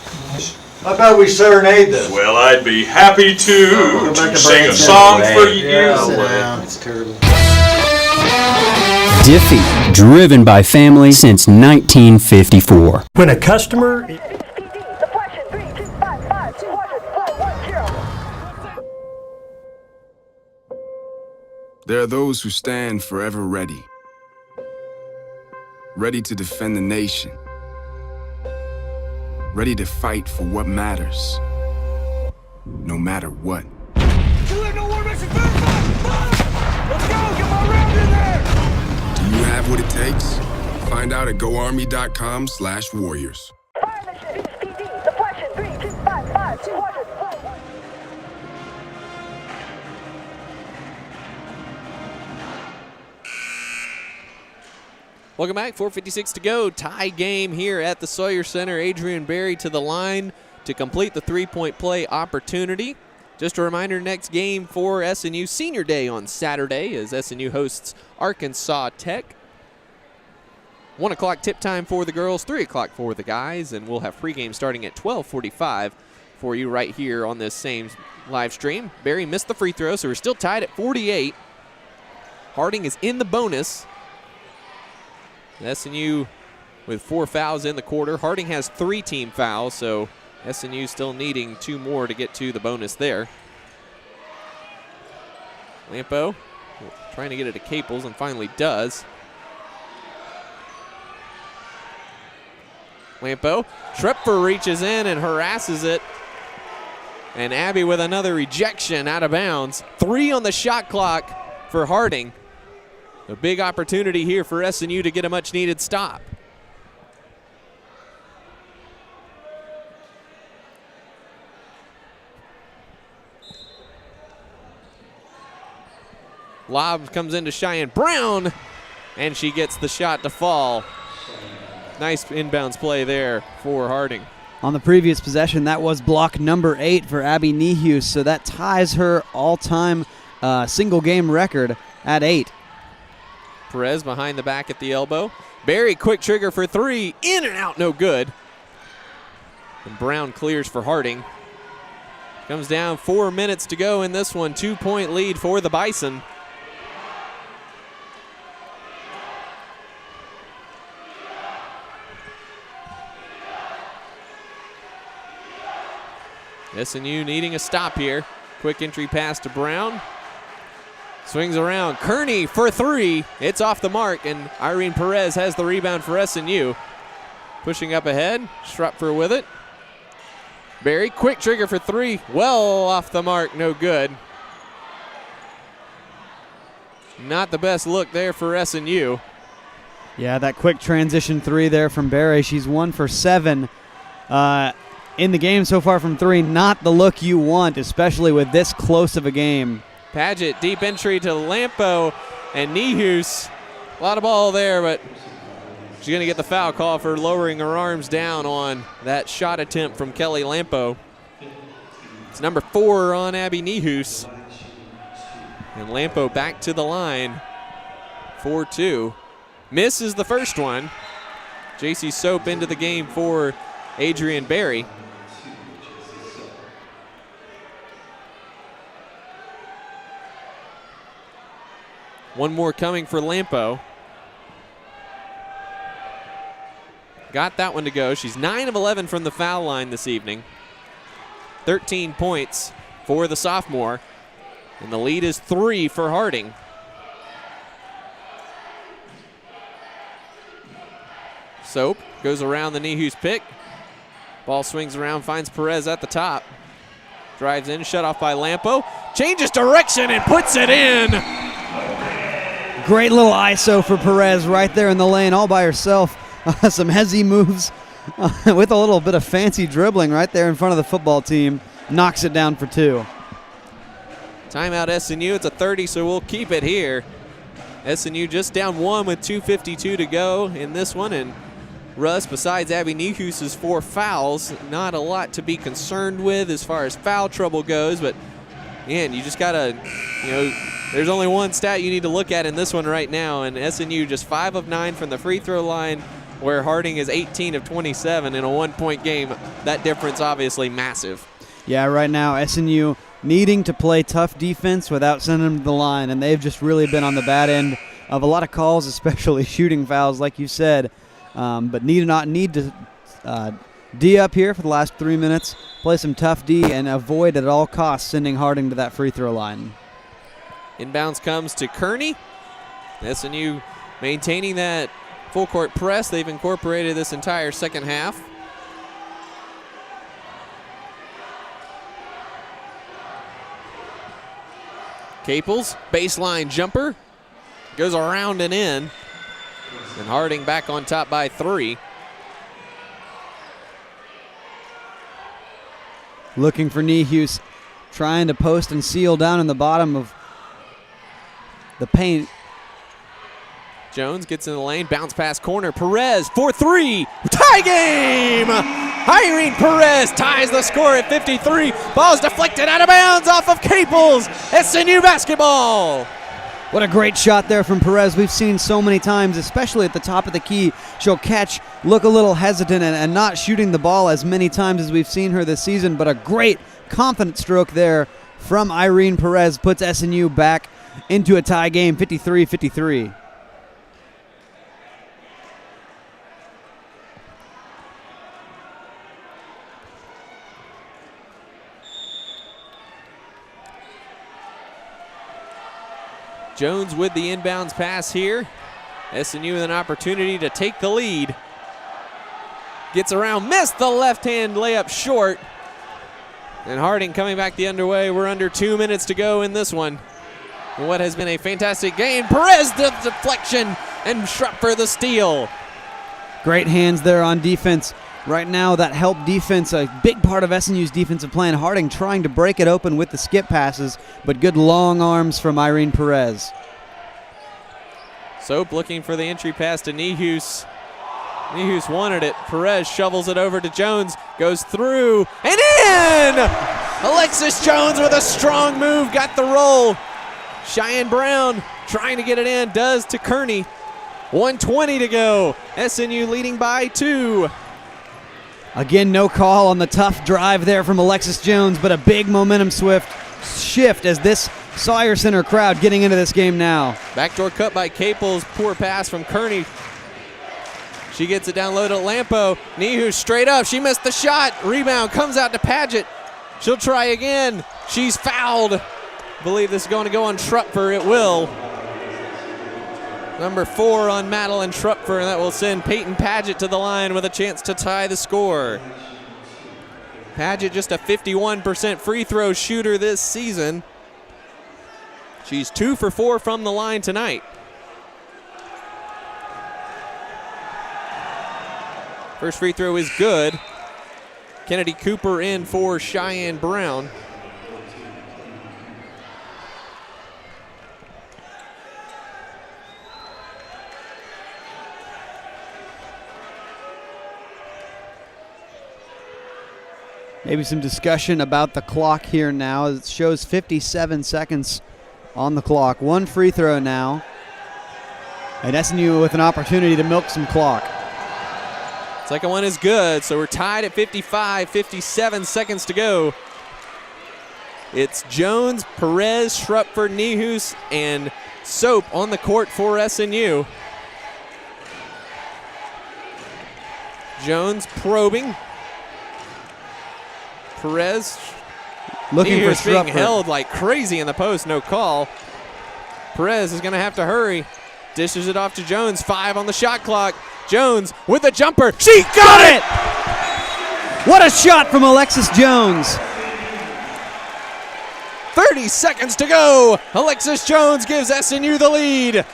How about we serenade them? Well, I'd be happy to sing a song for you. It's terrible. Diffie, driven by family since 1954. When a customer... There are those who stand forever ready. Ready to defend the nation. Ready to fight for what matters. No matter what. Do you have what it takes? Find out at GoArmy.com/warriors. Welcome back. 4:56 to go. Tie game here at the Sawyer Center. Adrian Berry to the line to complete the three-point play opportunity. Just a reminder, next game for SNU Senior Day on Saturday as SNU hosts Arkansas Tech. 1 o'clock tip time for the girls, 3 o'clock for the guys, and we'll have pregame starting at 12:45 for you right here on this same live stream. Berry missed the free throw, so we're still tied at 48. Harding is in the bonus. SNU with 4 fouls in the quarter. Harding has 3 team fouls, so SNU still needing 2 more to get to the bonus there. Lampo trying to get it to Caples and finally does. Lampo, Trepfer reaches in and harasses it. And Abby with another rejection out of bounds. 3 on the shot clock for Harding. A big opportunity here for SNU to get a much-needed stop. Lob comes into Cheyenne Brown, and she gets the shot to fall. Nice inbounds play there for Harding. On the previous possession, that was block number 8 for Abby Nehus, so that ties her all-time single-game record at 8. Perez behind the back at the elbow. Berry, quick trigger for 3. In and out, no good. And Brown clears for Harding. Comes down 4 minutes to go in this one. 2-point lead for the Bison. SNU needing a stop here. Quick entry pass to Brown. Swings around. Kearney for 3. It's off the mark, and Irene Perez has the rebound for SNU. Pushing up ahead. Strupfer with it. Berry, quick trigger for 3. Well off the mark, no good. Not the best look there for SNU. Yeah, that quick transition 3 there from Berry. She's 1 for 7 in the game so far from 3. Not the look you want, especially with this close of a game. Paget, deep entry to Lampo and Nehus. A lot of ball there, but she's going to get the foul call for lowering her arms down on that shot attempt from Kelly Lampo. It's number 4 on Abby Nehus. And Lampo back to the line. 4-2. Misses the first one. JC Soap into the game for Adrian Berry. One more coming for Lampo. Got that one to go. She's 9 of 11 from the foul line this evening. 13 points for the sophomore. And the lead is 3 for Harding. Soap goes around the Nehus pick. Ball swings around, finds Perez at the top. Drives in, shut off by Lampo. Changes direction and puts it in. Great little ISO for Perez right there in the lane all by herself. Some hezzy moves with a little bit of fancy dribbling right there in front of the football team. Knocks it down for 2. Timeout SNU. It's a 30, so we'll keep it here. SNU just down 1 with 2:52 to go in this one. And Russ, besides Abby Niehuse's 4 fouls, not a lot to be concerned with as far as foul trouble goes. But, man, you just got to, there's only one stat you need to look at in this one right now. And SNU just 5 of 9 from the free throw line, where Harding is 18 of 27 in a 1-point game. That difference obviously massive. Yeah, right now SNU needing to play tough defense without sending them to the line, and they've just really been on the bad end of a lot of calls, especially shooting fouls, like you said. But need to D up here for the last 3 minutes, play some tough D, and avoid at all costs sending Harding to that free throw line. Inbounds comes to Kearney. SNU maintaining that full court press they've incorporated this entire second half. Caples, baseline jumper, goes around and in. And Harding back on top by 3. Looking for Niehuse, trying to post and seal down in the bottom of the paint. Jones gets in the lane, bounce pass corner. Perez for 3, tie game! Irene Perez ties the score at 53. Ball's deflected out of bounds off of Caples. SNU basketball. What a great shot there from Perez. We've seen so many times, especially at the top of the key. She'll catch, look a little hesitant, and not shooting the ball as many times as we've seen her this season, but a great, confident stroke there from Irene Perez puts SNU back into a tie game, 53-53. Jones with the inbounds pass here. SNU with an opportunity to take the lead. Gets around, missed the left-hand layup short. And Harding coming back the underway. We're under 2 minutes to go in this one. And what has been a fantastic game. Perez the deflection and Schrupfer the steal. Great hands there on defense. Right now, that help defense, a big part of SNU's defensive plan. Harding trying to break it open with the skip passes, but good long arms from Irene Perez. Soap looking for the entry pass to Niehuse. Niehuse wanted it. Perez shovels it over to Jones, goes through and in! Alexis Jones with a strong move, got the roll. Cheyenne Brown trying to get it in, does to Kearney. 1:20 to go. SNU leading by 2. Again, no call on the tough drive there from Alexis Jones, but a big momentum shift as this Sawyer Center crowd getting into this game now. Backdoor cut by Caples, poor pass from Kearney. She gets it down low to Lampo. Niehuse straight up, she missed the shot. Rebound comes out to Paget. She'll try again. She's fouled. Believe this is going to go on Schrupfer. It will. Number 4 on Madeline Schrupfer, and that will send Peyton Paget to the line with a chance to tie the score. Paget just a 51% free throw shooter this season. She's 2 for 4 from the line tonight. First free throw is good. Kennedy Cooper in for Cheyenne Brown. Maybe some discussion about the clock here now. It shows 57 seconds on the clock. 1 free throw now. And SNU with an opportunity to milk some clock. Second one is good, so we're tied at 55, 57 seconds to go. It's Jones, Perez, Schrupfer, Niehuse, and Soap on the court for SNU. Jones probing. Perez looking for Niehuse being Schrupfer. held like crazy in the post, no call. Perez is going to have to hurry. Dishes it off to Jones, 5 on the shot clock. Jones with the jumper. She got it! What a shot from Alexis Jones. 30 seconds to go. Alexis Jones gives SNU the lead.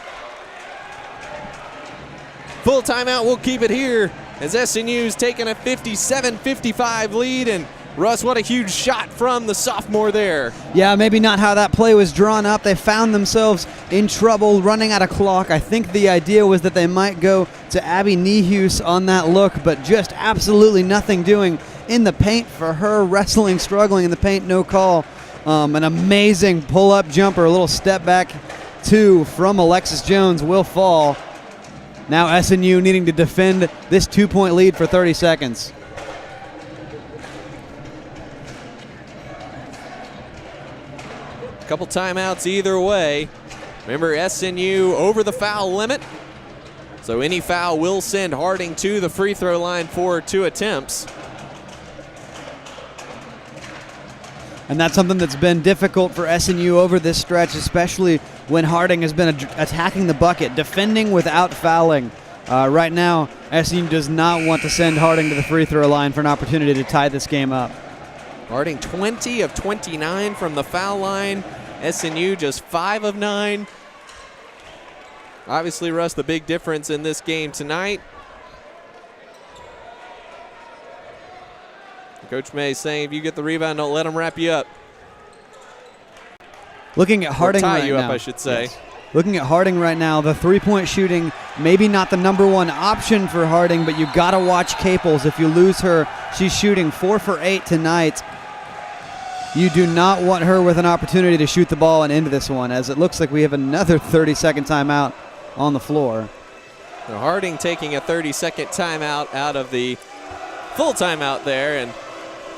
Full timeout, we'll keep it here as SNU's taking a 57-55 lead. And Russ, what a huge shot from the sophomore there. Yeah, maybe not how that play was drawn up. They found themselves in trouble, running out of clock. I think the idea was that they might go to Abby Niehus on that look, but just absolutely nothing doing in the paint for her, wrestling, struggling in the paint, no call. An amazing pull-up jumper, a little step back two from Alexis Jones will fall. Now SNU needing to defend this 2-point lead for 30 seconds. Couple timeouts either way. Remember, SNU over the foul limit, so any foul will send Harding to the free throw line for 2 attempts. And that's something that's been difficult for SNU over this stretch, especially when Harding has been attacking the bucket, defending without fouling. Right now, SNU does not want to send Harding to the free throw line for an opportunity to tie this game up. Harding 20 of 29 from the foul line. SNU just 5 of 9. Obviously, Russ, the big difference in this game tonight. Coach May saying if you get the rebound, don't let them wrap you up. Looking at Harding or tie right you now, up, I should say. Yes. Looking at Harding right now, the three-point shooting, maybe not the number one option for Harding, but you got to watch Caples. If you lose her, she's shooting 4 for 8 tonight. You do not want her with an opportunity to shoot the ball and into this one, as it looks like we have another 30-second timeout on the floor. Now Harding taking a 30-second timeout out of the full timeout there, and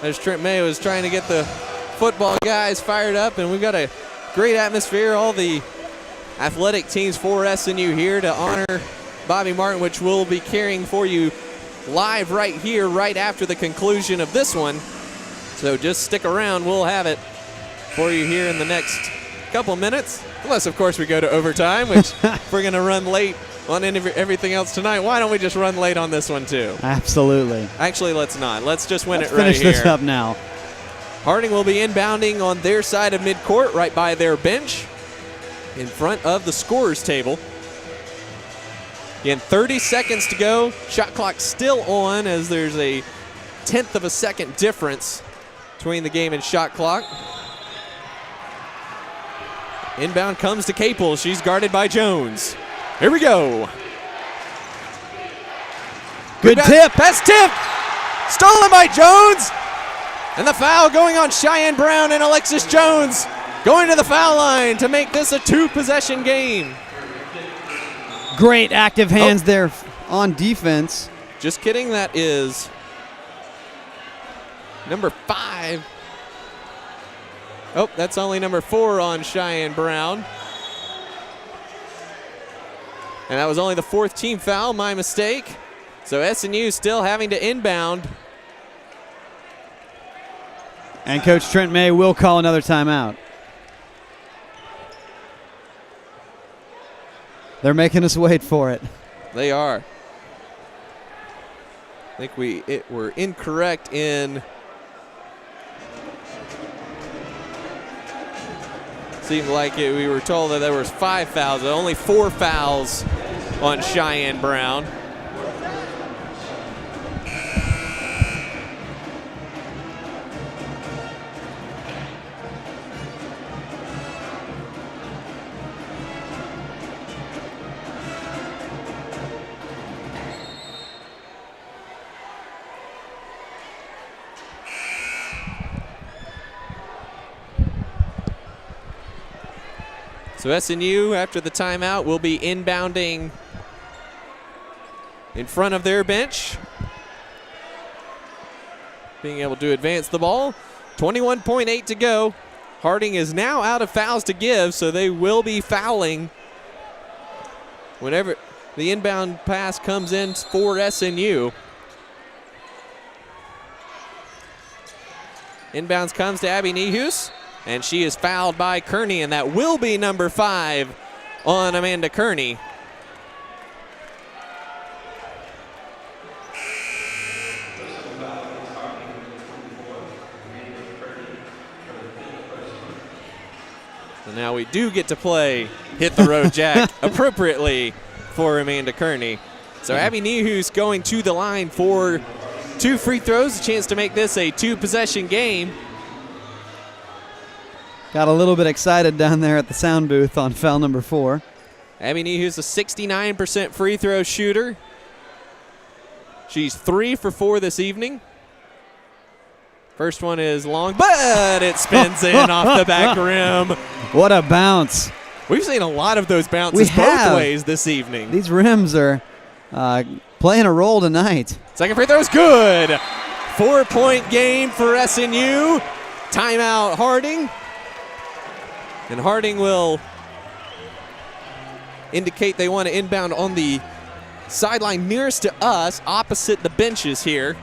as Trent May was trying to get the football guys fired up, and we've got a great atmosphere. All the athletic teams for SNU here to honor Bobby Martin, which we'll be carrying for you live right here, right after the conclusion of this one. So just stick around. We'll have it for you here in the next couple minutes. Unless, of course, we go to overtime, which if we're going to run late on everything else tonight, why don't we just run late on this one too? Absolutely. Actually, let's not. Let's just win it right finish here. This up now. Harding will be inbounding on their side of midcourt, right by their bench, in front of the scorer's table. Again, 30 seconds to go. Shot clock still on, as there's a 1/10 of a second difference between the game and shot clock. Inbound comes to Caples. She's guarded by Jones. Here we go. Good tip. Pass tip. Stolen by Jones. And the foul going on Cheyenne Brown, and Alexis Jones going to the foul line to make this a 2-possession game. Great active hands there on defense. Just kidding. That is number 5. Oh, that's only number 4 on Cheyenne Brown. And that was only the 4th team foul, my mistake. So SNU still having to inbound. And Coach Trent May will call another timeout. They're making us wait for it. They are. I think we were incorrect in. Seemed like we were told that there was 5 fouls, but only 4 fouls on Cheyenne Brown. So SNU, after the timeout, will be inbounding in front of their bench, being able to advance the ball. 21.8 to go. Harding is now out of fouls to give, so they will be fouling whenever the inbound pass comes in for SNU. Inbounds comes to Abby Niehus. And she is fouled by Kearney, and that will be number 5 on Amanda Kearney. So now we do get to play Hit the Road Jack appropriately for Amanda Kearney. So Abby Nehus going to the line for 2 free throws, a chance to make this a 2-possession game. Got a little bit excited down there at the sound booth on foul number 4. Abby Nehus, a 69% free throw shooter. She's 3 for 4 this evening. First one is long, but it spins in off the back rim. What a bounce. We've seen a lot of those bounces both ways this evening. These rims are playing a role tonight. Second free throw is good. 4-point game for SNU. Timeout Harding. And Harding will indicate they want to inbound on the sideline nearest to us, opposite the benches here.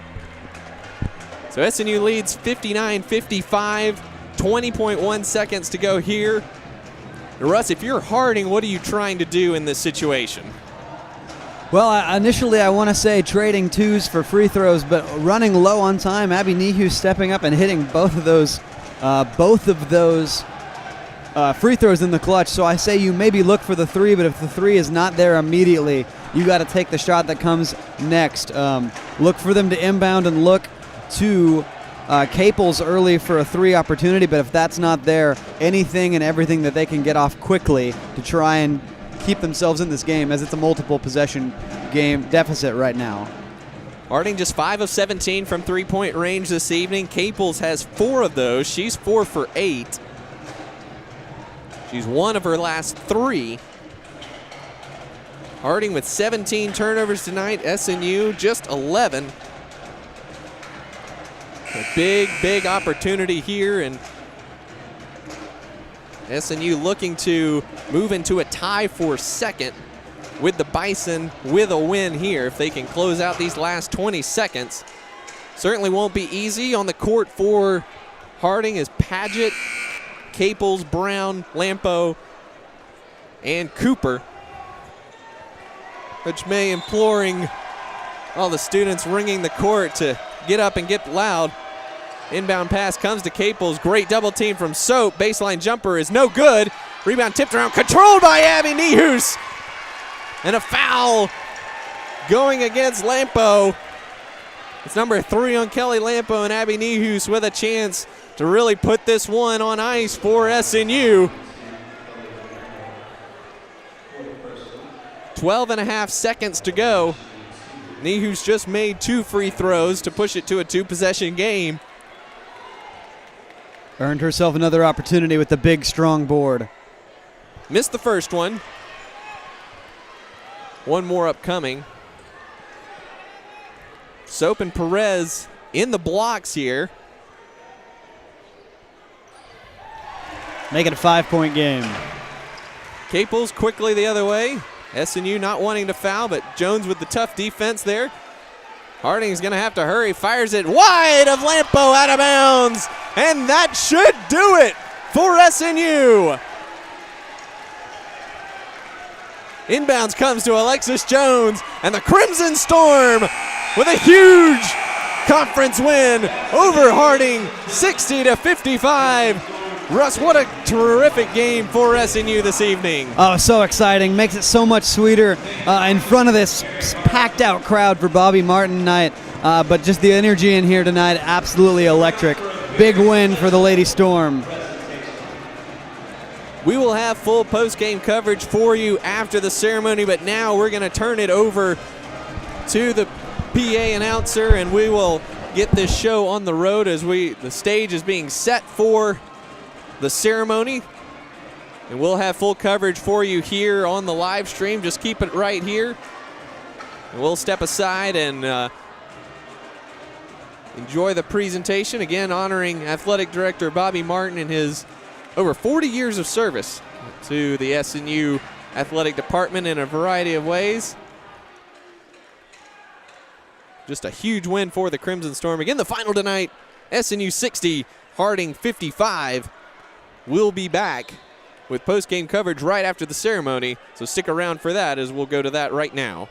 So SNU leads 59-55, 20.1 seconds to go here. Russ, if you're Harding, what are you trying to do in this situation? Well, initially I want to say trading 2s for free throws, but running low on time, Abby Nehus stepping up and hitting both of those free throws in the clutch. So I say you maybe look for the 3, but if the 3 is not there immediately, you got to take the shot that comes next. Look for them to inbound and look to Caples early for a 3 opportunity, but if that's not there, anything and everything that they can get off quickly to try and keep themselves in this game, as it's a multiple possession game deficit right now. Harding just 5 of 17 from 3-point range this evening. Caples has 4 of those. She's 4 for 8. She's 1 of her last 3. Harding with 17 turnovers tonight. SNU just 11. A big opportunity here, and SNU looking to move into a tie for second with the Bison with a win here. If they can close out these last 20 seconds, certainly won't be easy. On the court for Harding is Paget, Caples, Brown, Lampo, and Cooper. Coach May imploring all the students ringing the court to get up and get loud. Inbound pass comes to Caples. Great double team from Soap. Baseline jumper is no good. Rebound tipped around, controlled by Abby Nehus. And a foul going against Lampo. It's number 3 on Kelly Lampo, and Abby Nehus with a chance to really put this one on ice for SNU. 12.5 seconds to go. Nehus just made 2 free throws to push it to a 2-possession game. Earned herself another opportunity with the big, strong board. Missed the first one. One more upcoming. Soap and Perez in the blocks here. Make it a 5-point game. Caples quickly the other way. SNU not wanting to foul, but Jones with the tough defense there. Harding's going to have to hurry. Fires it wide of Lampo, out of bounds. And that should do it for SNU. Inbounds comes to Alexis Jones, and the Crimson Storm with a huge conference win over Harding, 60-55. Russ, what a terrific game for SNU this evening. Oh, so exciting. Makes it so much sweeter in front of this packed out crowd for Bobby Martin night. But just the energy in here tonight, absolutely electric. Big win for the Lady Storm. We will have full post-game coverage for you after the ceremony, but now we're going to turn it over to the PA announcer, and we will get this show on the road as the stage is being set for the ceremony, and we'll have full coverage for you here on the live stream. Just keep it right here, and we'll step aside and enjoy the presentation. Again, honoring Athletic Director Bobby Martin and his over 40 years of service to the SNU Athletic Department in a variety of ways. Just a huge win for the Crimson Storm. Again, the final tonight, SNU 60, Harding 55. We'll be back with post-game coverage right after the ceremony, so stick around for that as we'll go to that right now.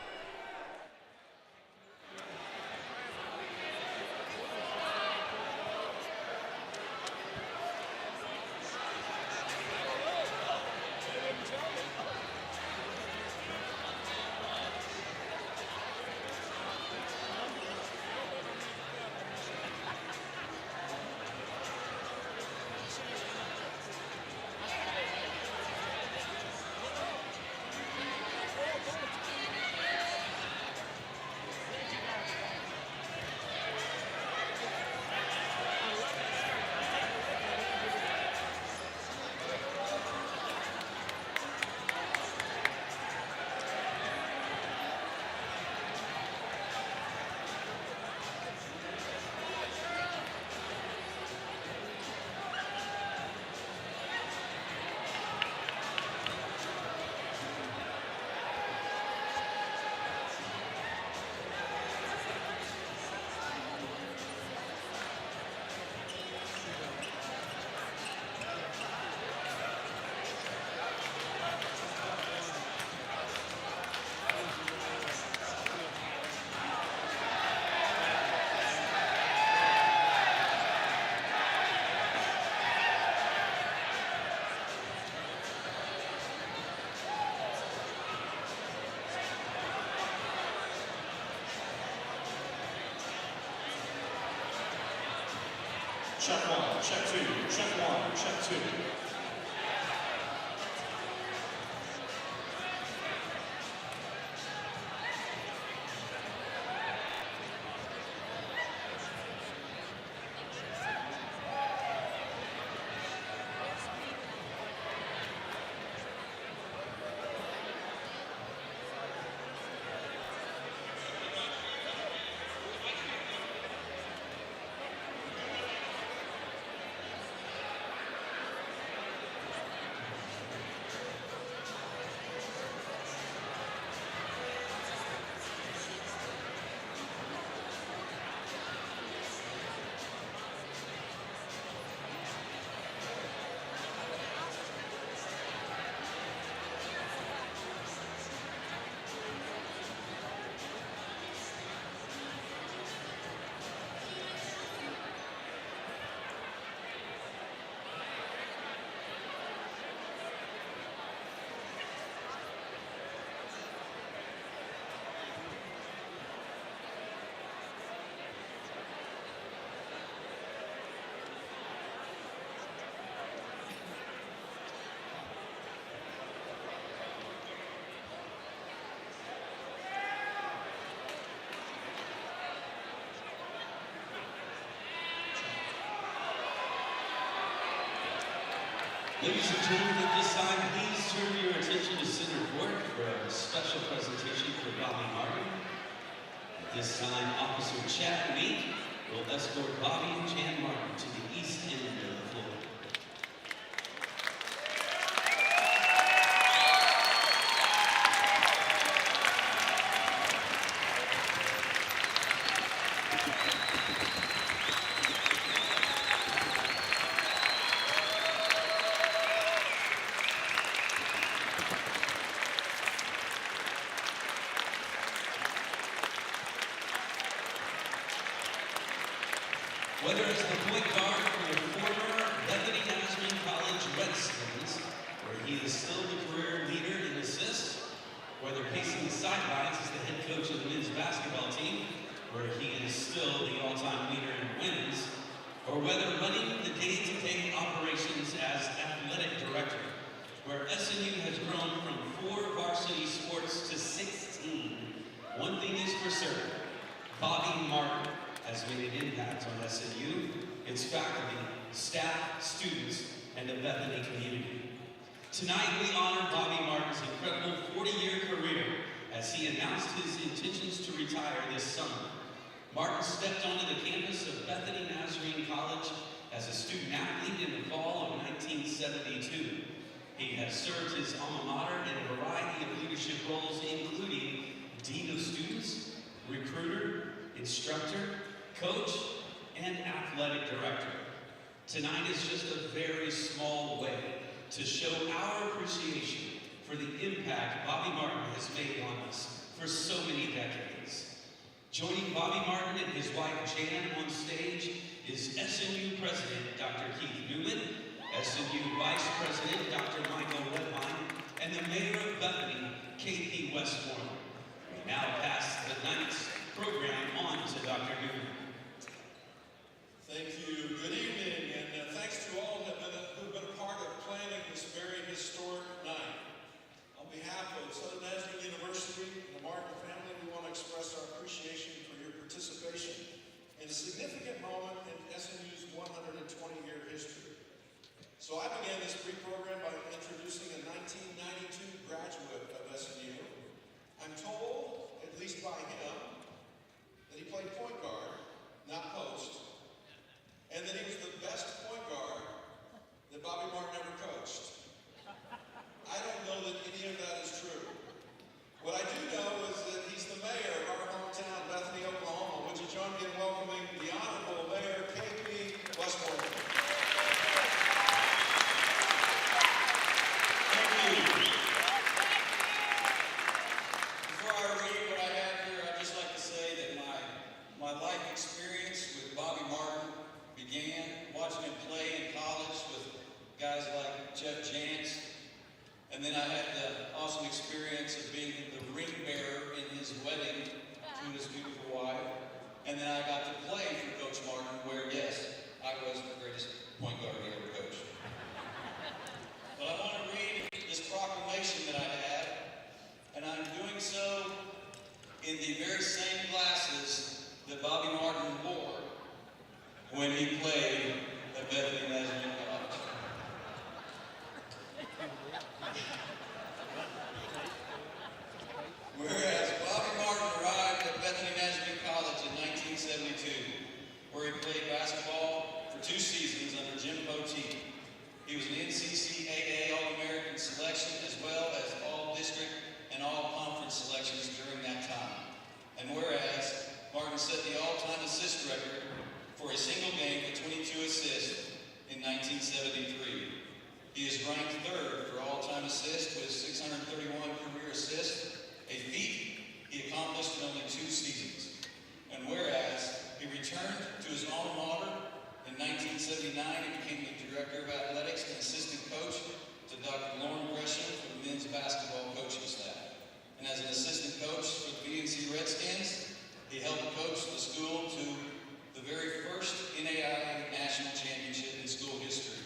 Check one, check two, check one, check two. Ladies and gentlemen, at this time, please turn your attention to center court for a special presentation for Bobby Martin. At this time, Officer Chad Meek will escort Bobby and Jan Martin to the east end of the floor. Whether it's the point guard for the former Bethany College Redskins, where he is still the career leader in assists, whether pacing the sidelines as the head coach of the men's basketball team, where he is still the all-time leader in wins, or whether running the day-to-day operations as athletic director, where SNU has grown from 4 varsity sports to 16, one thing is for certain: Bobby Martin has made an impact on SNU, its faculty, staff, students, and the Bethany community. Tonight, we honor Bobby Martin's incredible 40-year career as he announced his intentions to retire this summer. Martin stepped onto the campus of Bethany Nazarene College as a student athlete in the fall of 1972. He has served his alma mater in a variety of leadership roles, including Dean of Students, Recruiter, Instructor, Coach, and Athletic Director. Tonight is just a very small way to show our appreciation for the impact Bobby Martin has made on us for so many decades. Joining Bobby Martin and his wife Jan on stage is SNU President Dr. Keith Newman, SNU Vice President Dr. Michael Redline, and the Mayor of Bethany, K.P. Westmoreland. We now pass the night's program on to Dr. Newman. Thank you. Good evening, and thanks to all who've been a part of planning this very historic night. On behalf of Southern Nazarene University and the Martin family, we want to express our appreciation for your participation in a significant moment in SNU's 120-year history. So I began this brief program by introducing a 1992 graduate of SNU. I'm told, at least by him, that he played point guard, not post, and that he was the best point guard that Bobby Martin ever coached. I don't know that any of that is true. What I do know is that he's the mayor of our hometown, Bethany, Oklahoma. Would you join me in welcoming the Honorable Mayor K.P. Westmoreland? Thank you. Before I read what I have here, I'd just like to say that my life experience with Bobby Martin began watching him play in college with guys like Jeff Jantz, and then I had the awesome experience of being the ring bearer in his wedding to his beautiful wife, and then I got to play for Coach Martin, where yes, I was the greatest point guard he ever coached. But I want to read this proclamation that I have, and I'm doing so in the very same glasses that Bobby Martin wore when he played at Bethany Nazarene College. Whereas Bobby Martin arrived at Bethany Nazarene College in 1972, where he played basketball for 2 seasons under Jim Poteet. He was an NCCAA All-American selection as well as All-District and All-Conference selections during that time. And whereas Martin set the all-time assist record for a single game with 22 assists in 1973. He is ranked 3rd for all-time assists with 631 career assists, a feat he accomplished in only 2 seasons. And whereas he returned to his alma mater in 1979 and became the director of athletics and assistant coach to Dr. Lauren Gresham for the men's basketball coaching staff. And as an assistant coach for the BNC Redskins, he helped coach the school to the very first NAIA national championship in school history.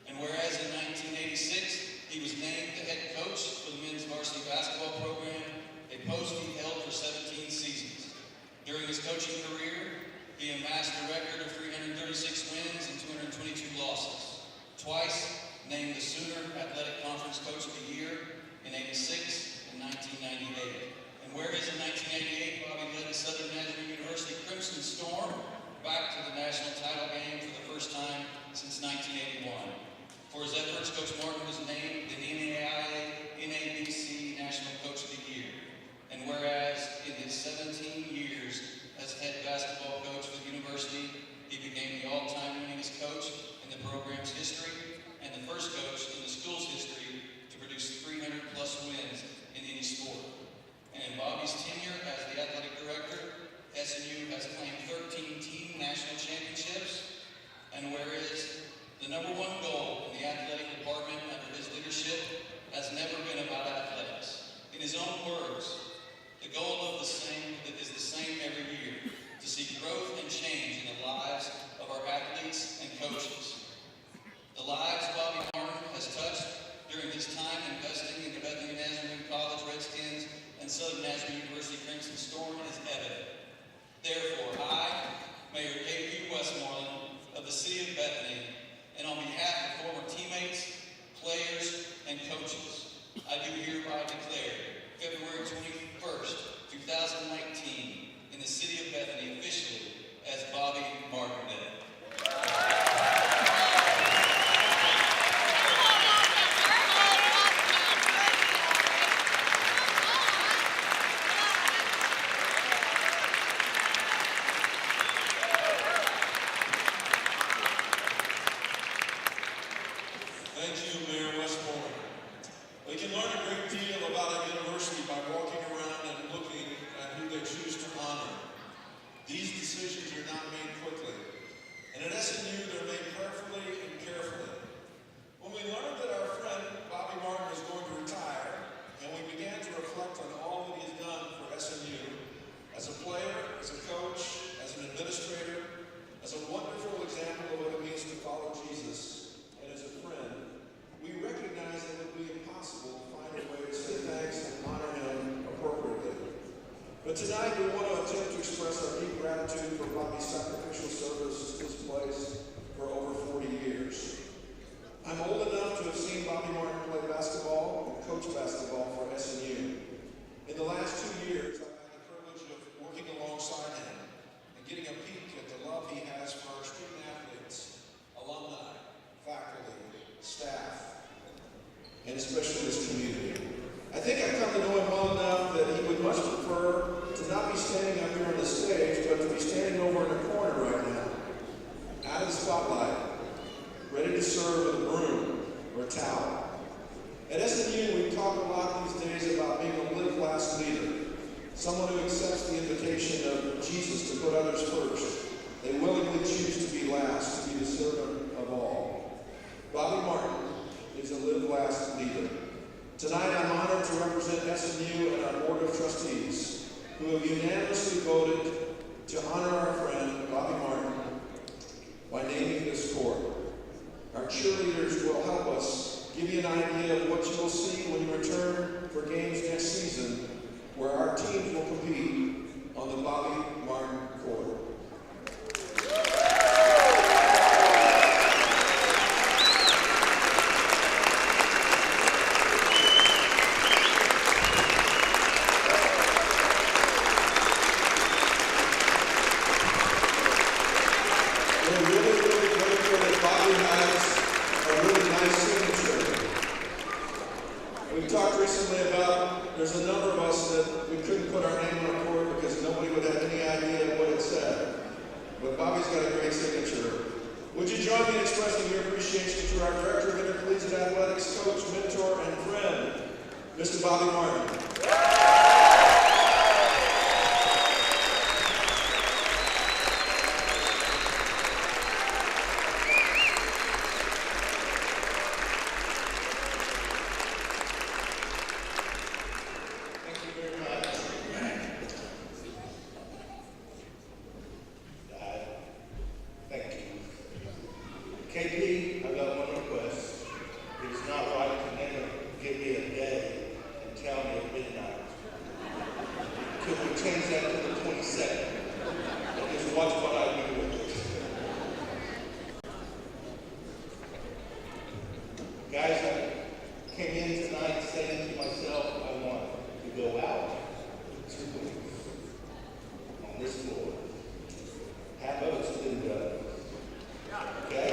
And whereas in 1986, he was named the head coach for the men's varsity basketball program, a post he held for 17 seasons. During his coaching career, he amassed a record of 336 wins and 222 losses. Twice named the Sooner Athletic Conference Coach of the Year in '86 and 1998. And whereas in 1988, Bobby led the Southern Nazarene University Crimson Storm back to the national title game for the first time since 1981. For his efforts, Coach Martin was named the NAIA NABC National Coach of the Year. And whereas in his 17 years as head basketball coach for the university, he became the all-time winningest coach in the program's history and the first coach in the school's history to produce 300-plus wins in any sport. And in Bobby's tenure as the athletic director, SNU has claimed 13 team national championships. And whereas the #1 goal in the athletic department under his leadership has never been about athletics. In his own words, the goal is the same every year, to see growth and change in the lives of our athletes and coaches. The lives Bobby Martin has touched during his time investing in the Bethany Nazarene College Redskins and Southern Nazarene University Crimson Storm is evident. Therefore, I, Mayor K.P. Westmoreland of the City of Bethany, and on behalf of former teammates, players, and coaches, I do hereby declare February 21st, 2019, in the City of Bethany officially as Bobby Martin Day. Thank you, Mayor Westmoreland. We can learn a great deal about a university by walking around and looking at who they choose to honor. These decisions are not made quickly. And at SNU, they're made prayerfully and carefully. When we learned that our friend Bobby Martin was going to retire, and we began to reflect on all that he's done for SNU, as a player, as a coach, as an administrator, as a wonderful example of what it means to follow Jesus, and as a friend, we recognize that it would be impossible to find a way to say thanks and honor him appropriately. But tonight we want to attempt to express our deep gratitude for Bobby's sacrificial service to this place for over 40 years. I'm old enough to have seen Bobby Martin play basketball and coach basketball for SNU. In the last 2 years, I've had the privilege of working alongside him and getting a peek at the love he has for our student athletes, alumni, faculty, staff, and especially this community. I think I've come to know him well enough that he would much prefer to not be standing up here on the stage, but to be standing over in the corner right now, out of the spotlight, ready to serve with a broom or a towel. At SNU, we talk a lot these days about being a live last leader, someone who accepts the invitation of Jesus to put others first. They willingly choose to be last, to be the servant of all. Bobby Martin is a live last leader. Tonight, I'm honored to represent SNU and our Board of Trustees, who have unanimously voted to honor our friend, Bobby Martin, by naming Our cheerleaders will help us give you an idea of what you will see when you return for games next season, where our teams will compete on the Bobby Martin court. We're really grateful that Bobby has a really nice signature. We've talked recently about there's a number of us that we couldn't put our name on a court because nobody would have any idea what it said. But Bobby's got a great signature. Would you join me in expressing your appreciation to our Director of Intercollegiate Athletics, coach, mentor, and friend, Mr. Bobby Martin. KP, I've got one request. It's not right to never give me a day and tell me at midnight. Could we change that to the 22nd? And just watch what I do with it. Guys, I came in tonight saying to myself, I want to go out for 2 weeks on this floor. Half of it's been done. Okay?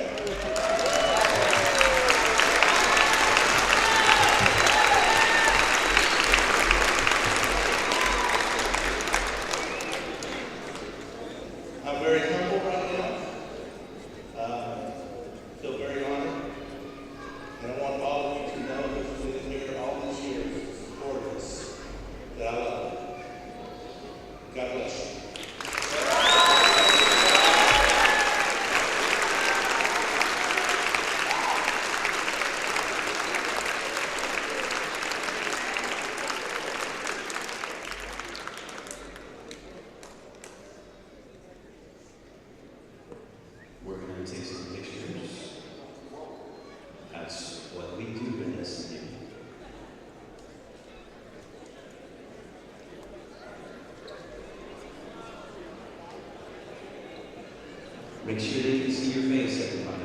I'm very humble right now. Feel very honored. And I want all of you to know that who've been here all these years to support us, that I love you. God bless you. We're going to take some pictures. That's what we do in SNU. Make sure they can see your face, everybody.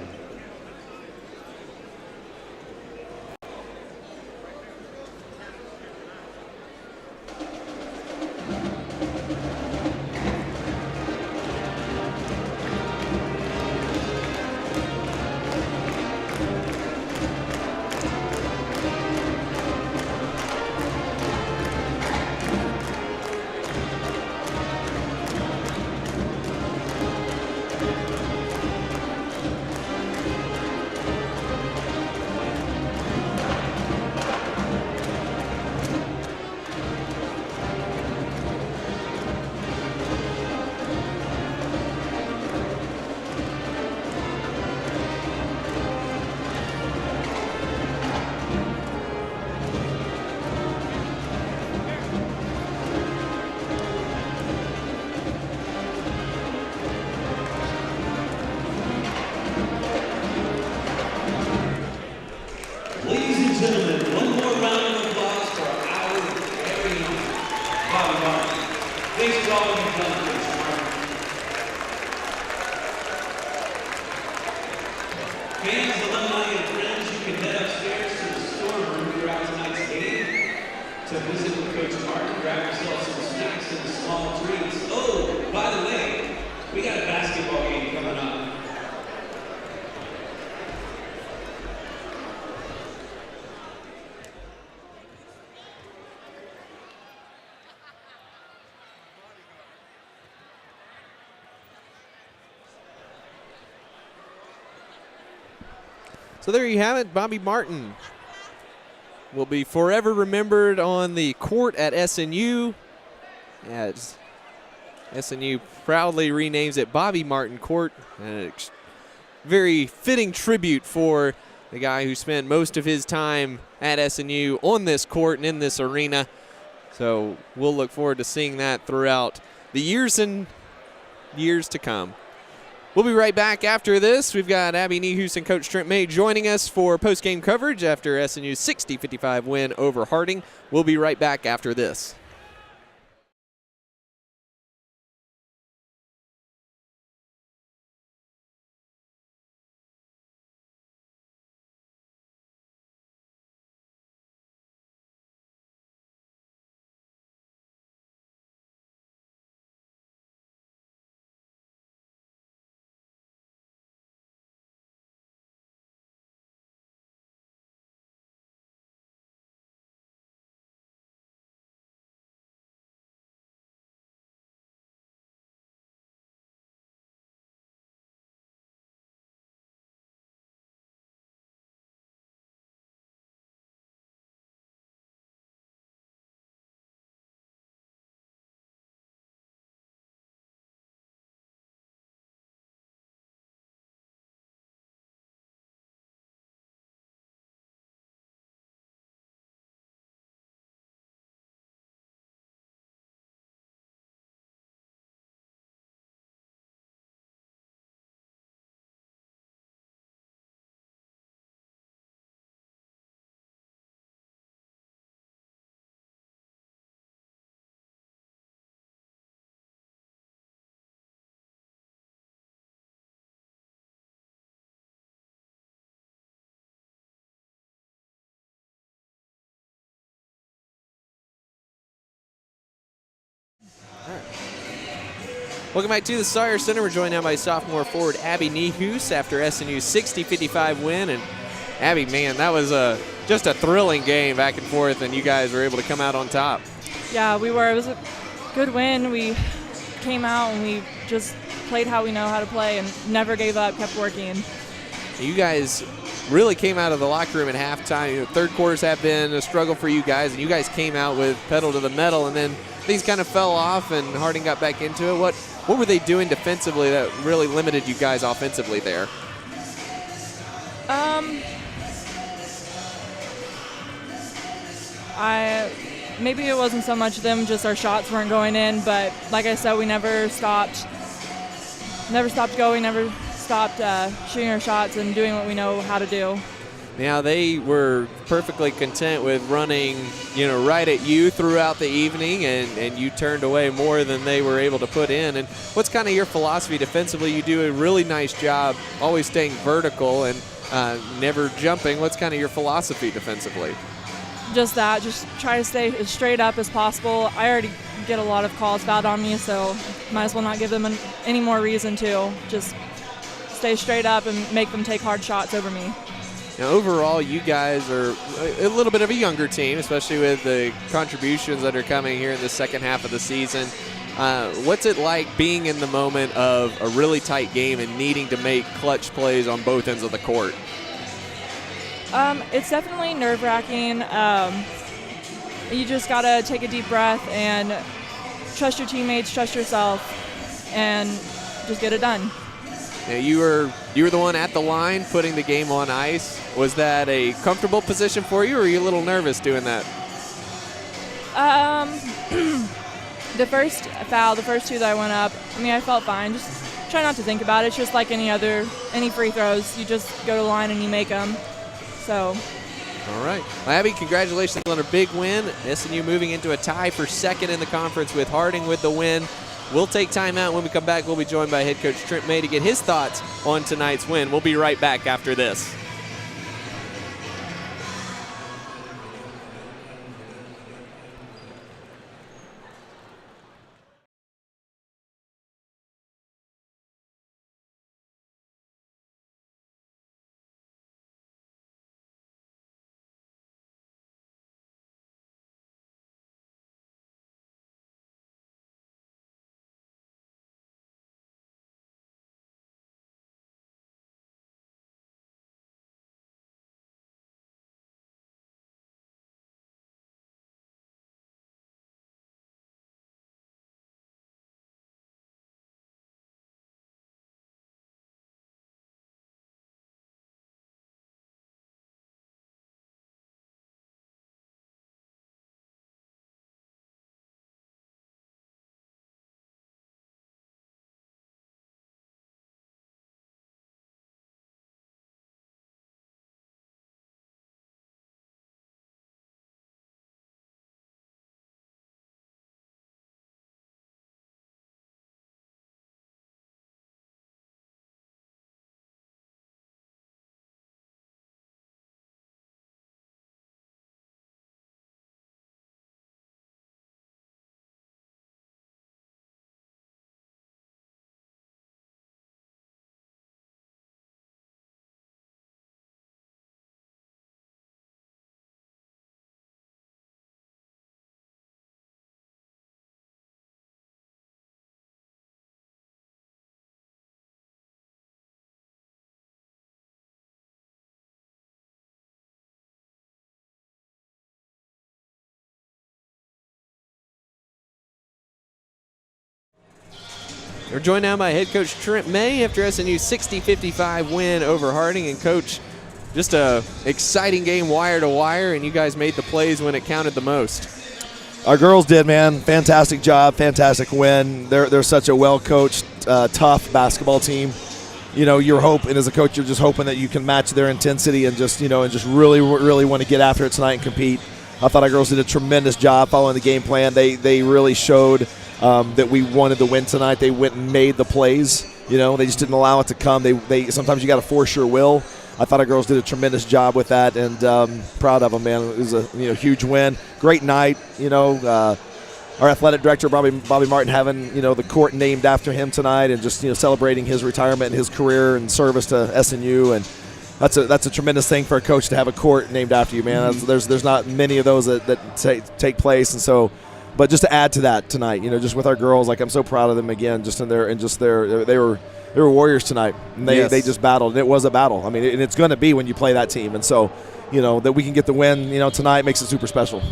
Ladies and gentlemen, one more round of applause for our very Bobby Martin. Thanks for all you've done for us, Martin. Fans, alumni, and friends, you can head upstairs to the storeroom throughout tonight's game to visit with Coach Martin, grab yourself some snacks and small treats. Oh, by the way, we got a basketball game coming up. So there you have it. Bobby Martin will be forever remembered on the court at SNU, as SNU proudly renames it Bobby Martin Court. And a very fitting tribute for the guy who spent most of his time at SNU on this court and in this arena. So we'll look forward to seeing that throughout the years and years to come. We'll be right back after this. We've got Abby Nehus and Coach Trent May joining us for post-game coverage after SNU's 60-55 win over Harding. We'll be right back after this. Welcome back to the Sawyer Center. We're joined now by sophomore forward Abby Nehus after SNU's 60-55 win. And Abby, man, that was just a thrilling game back and forth, and you guys were able to come out on top. Yeah, we were. It was a good win. We came out and we just played how we know how to play and never gave up, kept working. You guys really came out of the locker room at halftime. You know, third quarters have been a struggle for you guys, and you guys came out with pedal to the metal, and then things kind of fell off and Harding got back into it. What were they doing defensively that really limited you guys offensively there? Maybe it wasn't so much them, just our shots weren't going in, but like I said, we never stopped going, never stopped shooting our shots and doing what we know how to do. Now, they were perfectly content with running, right at you throughout the evening, and you turned away more than they were able to put in. And what's kind of your philosophy defensively? You do a really nice job always staying vertical and never jumping. What's kind of your philosophy defensively? Just try to stay as straight up as possible. I already get a lot of calls fouled on me, so might as well not give them any more reason to. Just stay straight up and make them take hard shots over me. Now, overall, you guys are a little bit of a younger team, especially with the contributions that are coming here in the second half of the season. What's it like being in the moment of a really tight game and needing to make clutch plays on both ends of the court? It's definitely nerve-wracking. You just got to take a deep breath and trust your teammates, trust yourself, and just get it done. Now, you were the one at the line putting the game on ice. Was that a comfortable position for you, or were you a little nervous doing that? The first foul, the first two that I went up, I felt fine. Just try not to think about it. It's just like any free throws. You just go to the line and you make them. So. All right. Well, Abby, congratulations on a big win. SNU moving into a tie for second in the conference with Harding with the win. We'll take time out. When we come back, we'll be joined by head coach Trent May to get his thoughts on tonight's win. We'll be right back after this. We're joined now by head coach Trent May after SNU's 60-55 win over Harding. And, Coach, just a exciting game wire to wire, and you guys made the plays when it counted the most. Our girls did, man. Fantastic job, fantastic win. They're such a well-coached, tough basketball team. You're hoping, as a coach, you're just hoping that you can match their intensity and just really, really want to get after it tonight and compete. I thought our girls did a tremendous job following the game plan. They really showed that we wanted to win tonight. They went and made the plays. They just didn't allow it to come. They sometimes you got to force your will. I thought our girls did a tremendous job with that, and proud of them, man. It was a huge win, great night. Our athletic director, Bobby Martin, having the court named after him tonight, and just celebrating his retirement and his career and service to SNU, and that's a tremendous thing for a coach to have a court named after you, man. There's not many of those that take place, and so. But just to add to that tonight, just with our girls, I'm so proud of them again. They were warriors tonight, and they just battled. And it was a battle. I mean, and it's going to be when you play that team, and so that we can get the win, tonight makes it super special.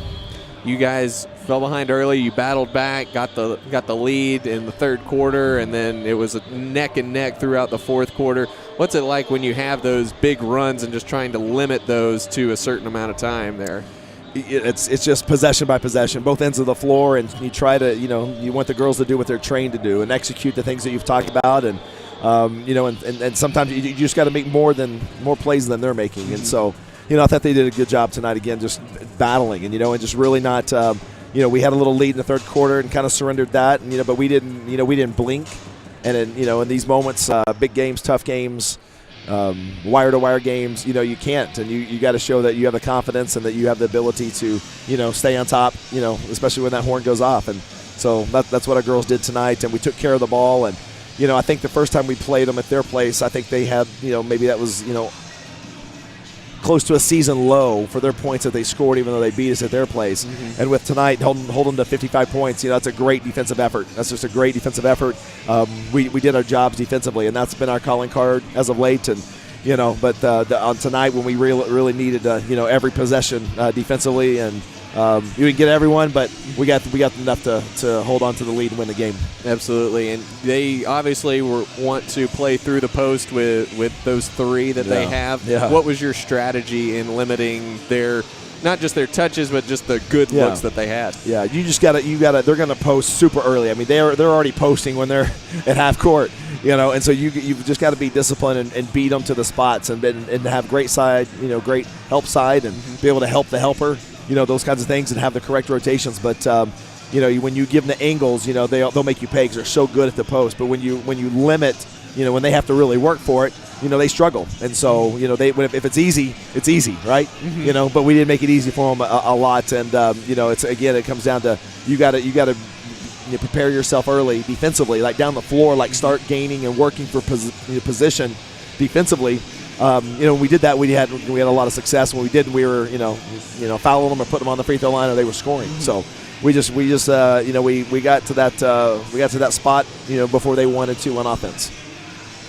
You guys fell behind early. You battled back, got the lead in the third quarter, and then it was a neck and neck throughout the fourth quarter. What's it like when you have those big runs and just trying to limit those to a certain amount of time there? It's just possession by possession, both ends of the floor, and you try to you want the girls to do what they're trained to do and execute the things that you've talked about, and and sometimes you just got to make more plays than they're making, and so I thought they did a good job tonight again, just battling and just really not we had a little lead in the third quarter and kind of surrendered that, and but we didn't blink, and in these moments, big games, tough games. Wire-to-wire games, you can't, and you got to show that you have the confidence and that you have the ability to, stay on top, especially when that horn goes off. And so that's what our girls did tonight, and we took care of the ball. And, I think the first time we played them at their place, I think they had, maybe that was, close to a season low for their points that they scored, even though they beat us at their place. And with tonight, hold them to 55 points, that's a great defensive effort. That's just a great defensive effort. We did our jobs defensively, and that's been our calling card as of late. And but on tonight, when we really needed every possession defensively, and you didn't get everyone, but we got enough to hold on to the lead and win the game. Absolutely, and they obviously want to play through the post with those three that they have. Yeah. What was your strategy in limiting not just their touches, but just the good looks that they had? Yeah, you gotta. They're gonna post super early. I mean, they're already posting when they're at half court. And so you've just got to be disciplined and beat them to the spots, and have great side, great help side, and be able to help the helper. Those kinds of things, and have the correct rotations. But when you give them the angles, they'll make you pay because they're so good at the post. But when you limit, when they have to really work for it, they struggle. And so if it's easy, it's easy, right? But we didn't make it easy for them a lot. And it comes down to you got to prepare yourself early defensively, like down the floor, like start gaining and working for position defensively. When we did that, we had a lot of success. When we didn't, we were fouling them or putting them on the free throw line, or they were scoring. So we got to that spot before they wanted to on offense.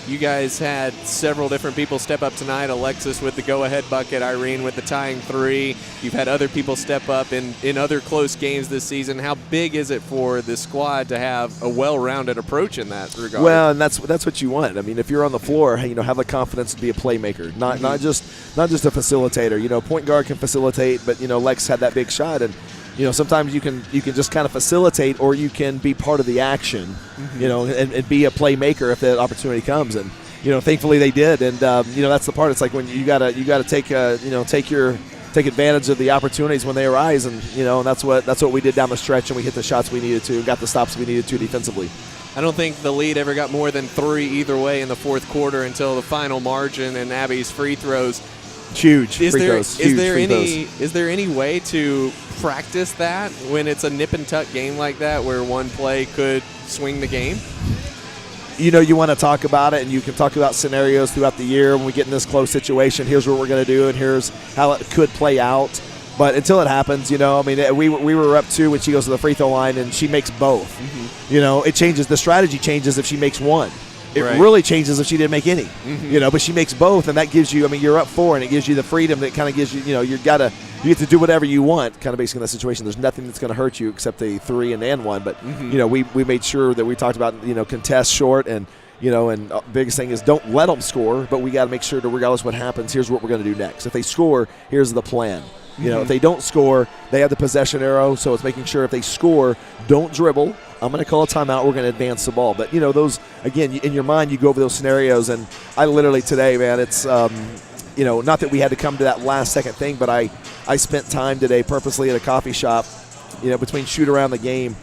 You guys had several different people step up tonight. Alexis with the go-ahead bucket, Irene with the tying three. You've had other people step up in other close games this season. How big is it for the squad to have a well-rounded approach in that regard? Well, and that's what you want. I mean, if you're on the floor, have the confidence to be a playmaker, not just a facilitator. Point guard can facilitate, but Lex had that big shot, and sometimes you can just kind of facilitate, or you can be part of the action, and be a playmaker if the opportunity comes. And thankfully they did. And that's the part. It's like when you gotta take take advantage of the opportunities when they arise. And and that's what we did down the stretch. And we hit the shots we needed to, and got the stops we needed to defensively. I don't think the lead ever got more than 3 either way in the fourth quarter until the final margin and Abby's free throws. Huge. Is there any way to practice that when it's a nip and tuck game like that, where one play could swing the game? You want to talk about it, and you can talk about scenarios throughout the year. When we get in this close situation, here's what we're going to do, and here's how it could play out. But until it happens, we were up 2 when she goes to the free throw line, and she makes both. It changes. The strategy changes if she makes one. It Right. really changes if she didn't make any, but she makes both, and that gives you, you're up 4, and it gives you the freedom that kind of gives you, you get to do whatever you want, kind of basically in that situation. There's nothing that's going to hurt you except a 3 and 1, but, we made sure that we talked about, contest short, and, and biggest thing is don't let them score, but we got to make sure that regardless what happens, here's what we're going to do next. If they score, here's the plan. If they don't score, they have the possession arrow, so it's making sure if they score, don't dribble. I'm going to call a timeout. We're going to advance the ball. But, those, again, in your mind, you go over those scenarios. And I literally today, man, it's, not that we had to come to that last-second thing, but I spent time today purposely at a coffee shop, between shoot around the game,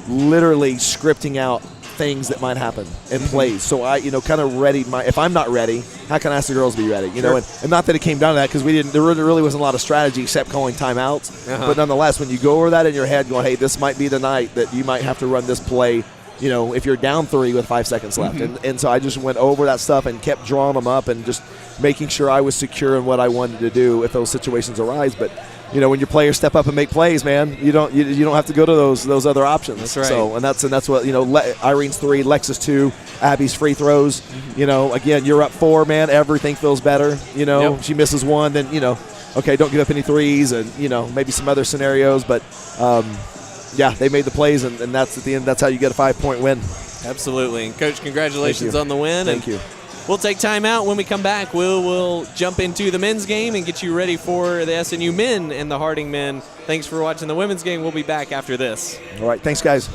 literally scripting out things that might happen and plays. So I, kind of readied if I'm not ready, how can I ask the girls to be ready? Sure. And not that it came down to that because there really wasn't a lot of strategy except calling timeouts. But nonetheless, when you go over that in your head going, hey, this might be the night that you might have to run this play, if you're down 3 with 5 seconds left. And so I just went over that stuff and kept drawing them up and just making sure I was secure in what I wanted to do if those situations arise. But when your players step up and make plays, man, you don't have to go to those other options. That's right. So and that's what Irene's 3, Lex's 2, Abby's free throws. Again, you're up 4, man. Everything feels better. Yep. She misses 1, then okay, don't give up any threes, and maybe some other scenarios. But yeah, they made the plays, and that's at the end. That's how you get a 5-point win. Absolutely, and Coach, congratulations on the win. Thank you. We'll take time out. When we come back, we'll jump into the men's game and get you ready for the SNU men and the Harding men. Thanks for watching the women's game. We'll be back after this. All right. Thanks, guys.